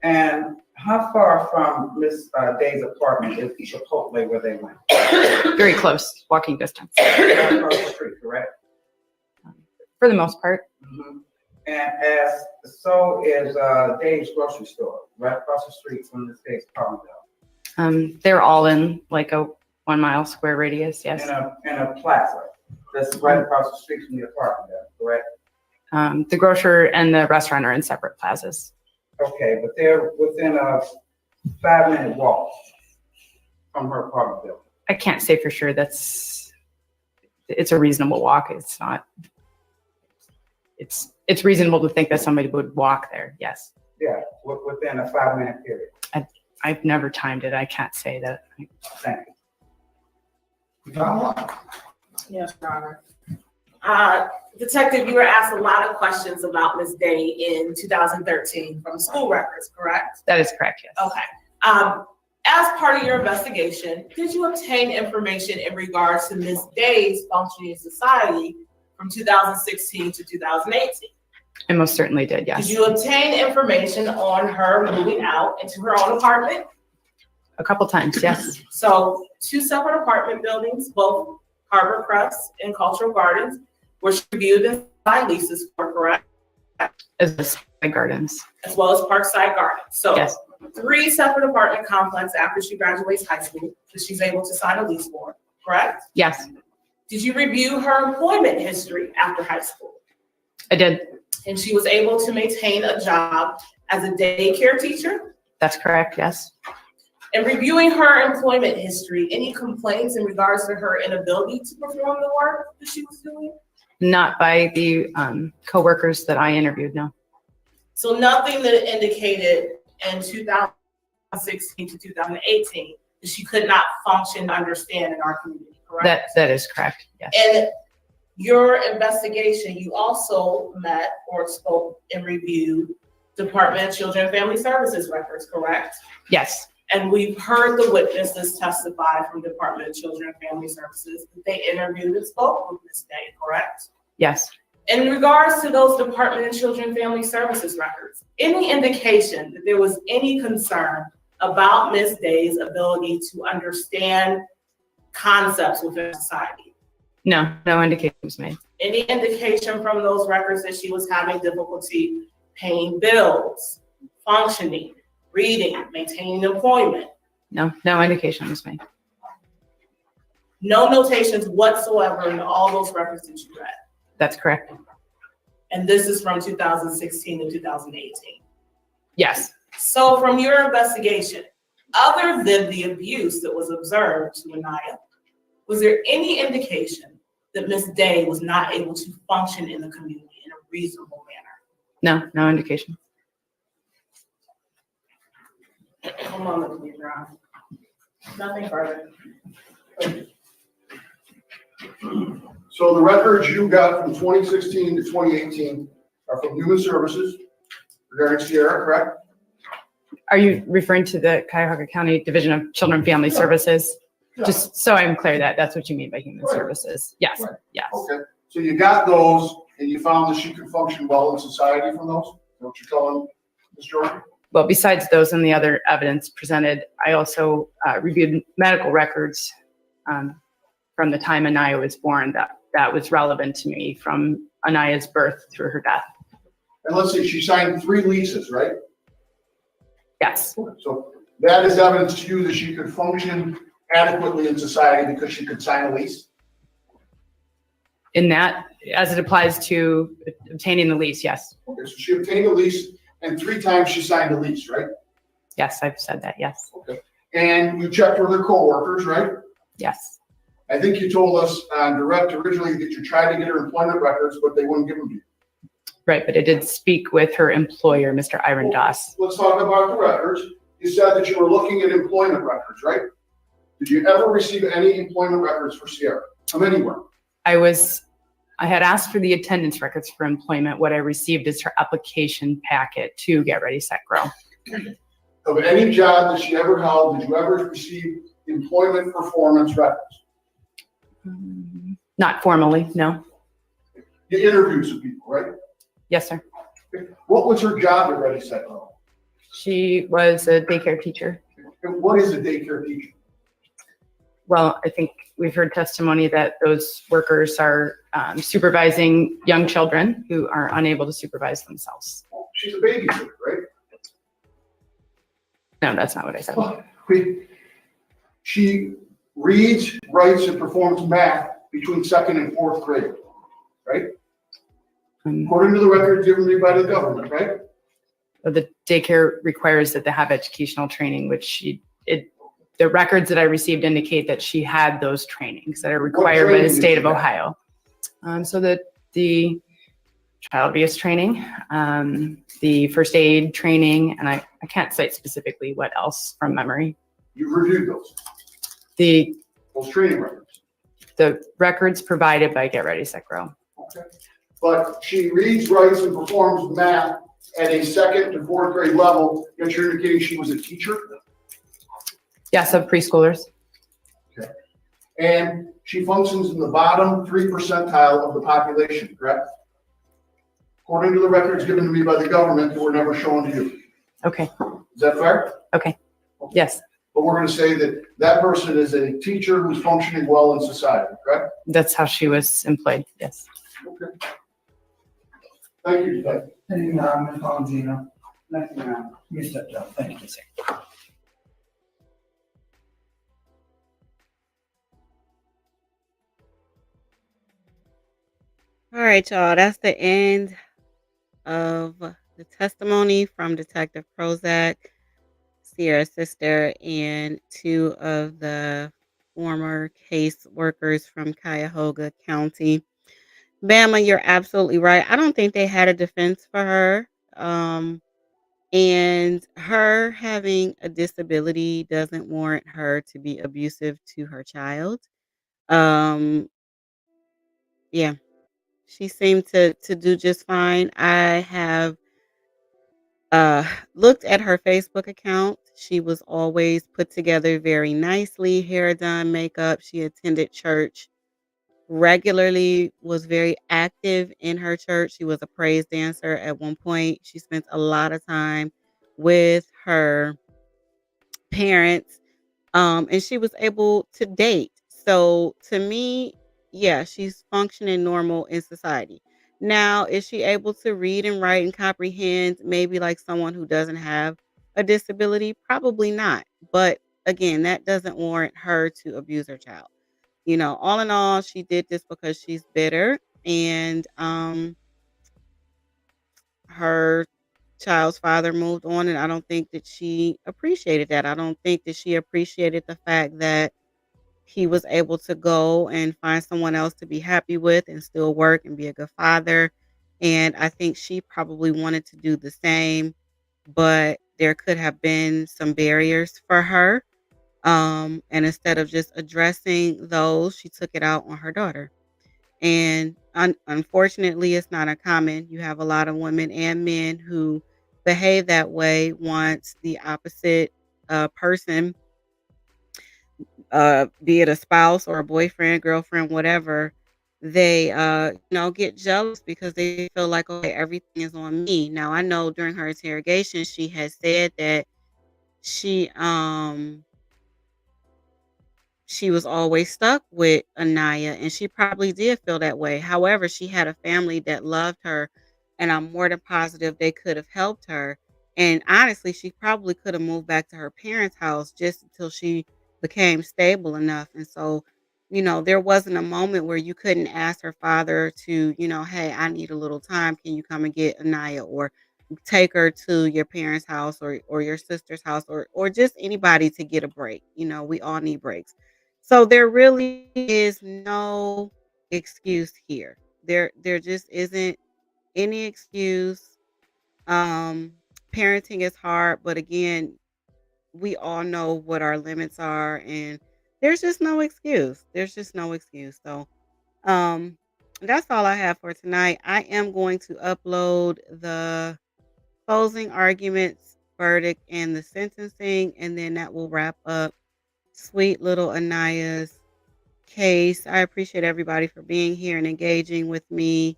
And how far from Miss Day's apartment is Chipotle where they went? Very close, walking distance. Right across the street, correct? For the most part. Mm-hmm. And so is Dave's grocery store, right across the street from Miss Day's apartment. They're all in like a 1 mile square radius, yes. In a plaza that's right across the street from the apartment, correct? The grocer and the restaurant are in separate plazas. Okay, but they're within a 5-minute walk from her apartment building. I can't say for sure it's a reasonable walk. It's not. It's reasonable to think that somebody would walk there. Yes. Yeah, within a 5-minute period. I've never timed it. I can't say that. Thank you. Yes, Your Honor. Detective, you were asked a lot of questions about Ms. Day in 2013 from school records, correct? That is correct, yes. Okay. As part of your investigation, did you obtain information in regards to Ms. Day's functioning in society from 2016 to 2018? I most certainly did, yes. Did you obtain information on her moving out into her own apartment? A couple times, yes. So 2 separate apartment buildings, both Harbor Crest and Cultural Gardens, were reviewed and signed leases for, correct? As well as Gardens. As well as Parkside Gardens. So yes. 3 separate apartment complexes after she graduates high school that she's able to sign a lease for, correct? Yes. Did you review her employment history after high school? I did. And she was able to maintain a job as a daycare teacher? That's correct, yes. In reviewing her employment history, any complaints in regards to her inability to perform the work that she was doing? Not by the coworkers that I interviewed, no. So nothing that indicated in 2016 to 2018 that she could not function and understand in our community, correct? That is correct, yes. And your investigation, you also met or spoke and reviewed Department of Children and Family Services records, correct? Yes. And we've heard the witnesses testify from Department of Children and Family Services that they interviewed and spoke with Ms. Day, correct? Yes. In regards to those Department of Children and Family Services records, any indication that there was any concern about Ms. Day's ability to understand concepts within society? No indication was made. Any indication from those records that she was having difficulty paying bills, functioning, reading, maintaining employment? No indication was made. No notations whatsoever in all those records that you read? That's correct. And this is from 2016 to 2018? Yes. So from your investigation, other than the abuse that was observed to Aniya, was there any indication that Ms. Day was not able to function in the community in a reasonable manner? No indication. I'm on the computer on. Nothing further. So the records you got from 2016 to 2018 are from Human Services regarding Sierra, correct? Are you referring to the Cuyahoga County Division of Children and Family Services? Just so I'm clear that that's what you mean by human services. Yes, Right. yes. Okay, so you got those and you found that she could function well in society from those? Is that what you're telling Ms. Jordan? Well, besides those and the other evidence presented, I also reviewed medical records from the time Aniya was born that was relevant to me from Aniya's birth through her death. And let's see, she signed 3 leases, right? Yes, So that is evidence to you that she could function adequately in society because she could sign a lease? in that, as it applies to obtaining the lease, yes. Okay, so she obtained a lease and 3 times she signed a lease, right? Yes, I've said that, yes. Okay. And you checked with her coworkers, right? Yes, I think you told us on direct originally that you tried to get her employment records, but they wouldn't give them to you. right, but I did speak with her employer, Mr. Iron Doss. Let's talk about the records. You said that you were looking at employment records, right? Did you ever receive any employment records for Sierra from anywhere? I had asked for the attendance records for employment. What I received is her application packet to Get Ready, Set, Grow. Of any job that she ever held, did you ever receive employment performance records? Not formally, no. You interviewed some people, right? Yes, sir. What was her job at Ready, Set, Go? She was a daycare teacher. And what is a daycare teacher? Well, I think we've heard testimony that those workers are supervising young children who are unable to supervise themselves. She's a babysitter, right? No, that's not what I said. Well, she reads, writes, and performs math between 2nd and 4th grade, right? According to the records given me by the government, right? The daycare requires that they have educational training, which the records that I received indicate that she had those trainings that are required by the state of Ohio. So that the child abuse training, the first aid training, and I can't cite specifically what else from memory. You've reviewed those? Those training records? The records provided by Get Ready, Set, Grow. Okay. But she reads, writes, and performs math at a 2nd to 4th grade level, yet you're indicating she was a teacher? Yes, of preschoolers. Okay. And she functions in the bottom 3 percentile of the population, correct? According to the records given to me by the government that were never shown to you. Okay. Is that fair? Okay. Yes, But we're going to say that that person is a teacher who's functioning well in society, correct? that's how she was employed. Yes. Okay. Thank you, Ted. Any, Ms. Longino, Nothing now. you stepped down. Thank you, sir. All right, y'all. That's the end of the testimony from Detective Krocazk, Sierra's sister, and 2 of the former case workers from Cuyahoga County. Bama, you're absolutely right. I don't think they had a defense for her. And her having a disability doesn't warrant her to be abusive to her child. Yeah, she seemed to do just fine. I have looked at her Facebook account. She was always put together very nicely, hair done, makeup. She attended church regularly, was very active in her church. She was a praise dancer at one point. She spent a lot of time with her parents, and she was able to date. So to me, yeah, she's functioning normal in society. Now, is she able to read and write and comprehend maybe like someone who doesn't have a disability? Probably not. But again, that doesn't warrant her to abuse her child. All in all, she did this because she's bitter, and her child's father moved on, and I don't think that she appreciated that. I don't think that she appreciated the fact that he was able to go and find someone else to be happy with and still work and be a good father. And I think she probably wanted to do the same, but there could have been some barriers for her. And instead of just addressing those, she took it out on her daughter. And unfortunately, it's not uncommon. You have a lot of women and men who behave that way once the opposite person, be it a spouse or a boyfriend, girlfriend, whatever, they get jealous because they feel like, okay, everything is on me. Now I know during her interrogation she has said that she she was always stuck with Anaya, and she probably did feel that way. However, she had a family that loved her, and I'm more than positive they could have helped her. And honestly, she probably could have moved back to her parents' house just until she became stable enough. And so, there wasn't a moment where you couldn't ask her father to, hey, I need a little time. Can you come and get Anaya, or take her to your parents' house, or your sister's house, or just anybody to get a break. We all need breaks. So there really is no excuse here. There just isn't any excuse. Um Parenting is hard, but again, we all know what our limits are, and there's just no excuse. There's just no excuse. So um that's all I have for tonight. I am going to upload the closing arguments, verdict, and the sentencing, and then that will wrap up sweet little Anaya's case. I appreciate everybody for being here and engaging with me.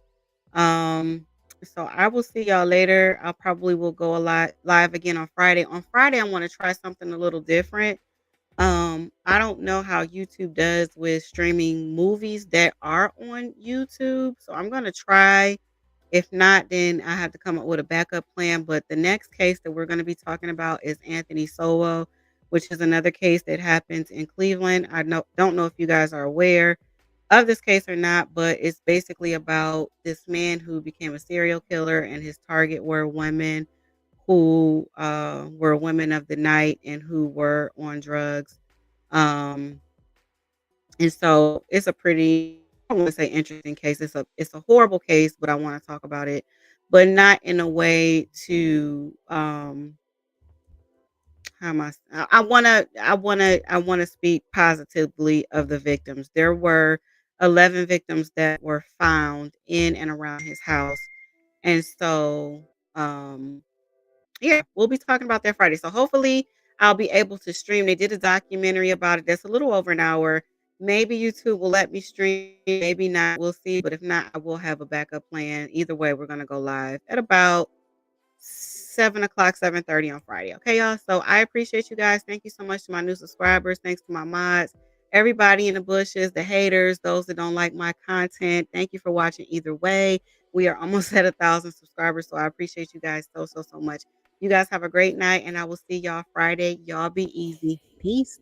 Um, so I will see y'all later. I probably will go a lot live again on Friday. On Friday, I want to try something a little different. I don't know how YouTube does with streaming movies that are on YouTube. So I'm gonna try. If not, then I have to come up with a backup plan. But the next case that we're going to be talking about is Anthony Solo, which is another case that happens in Cleveland. Don't know if you guys are aware of this case or not, but it's basically about this man who became a serial killer, and his target were women who were women of the night and who were on drugs. Um, and so it's a pretty, I don't want to say interesting case. It's a horrible case, but I want to talk about it, but not in a way to how am I wanna speak positively of the victims. There were 11 victims that were found in and around his house. And so yeah, we'll be talking about that Friday. So hopefully I'll be able to stream. They did a documentary about it that's a little over an hour. Maybe YouTube will let me stream, maybe not. We'll see. But if not, I will have a backup plan. Either way, we're gonna go live at about 7 o'clock, 7:30 on Friday. Okay, y'all. So I appreciate you guys. Thank you so much to my new subscribers. Thanks to my mods, everybody in the bushes, the haters, those that don't like my content. Thank you for watching either way. We are almost at 1,000 subscribers. So I appreciate you guys so, so, so much. You guys have a great night, and I will see y'all Friday. Y'all be easy. Peace.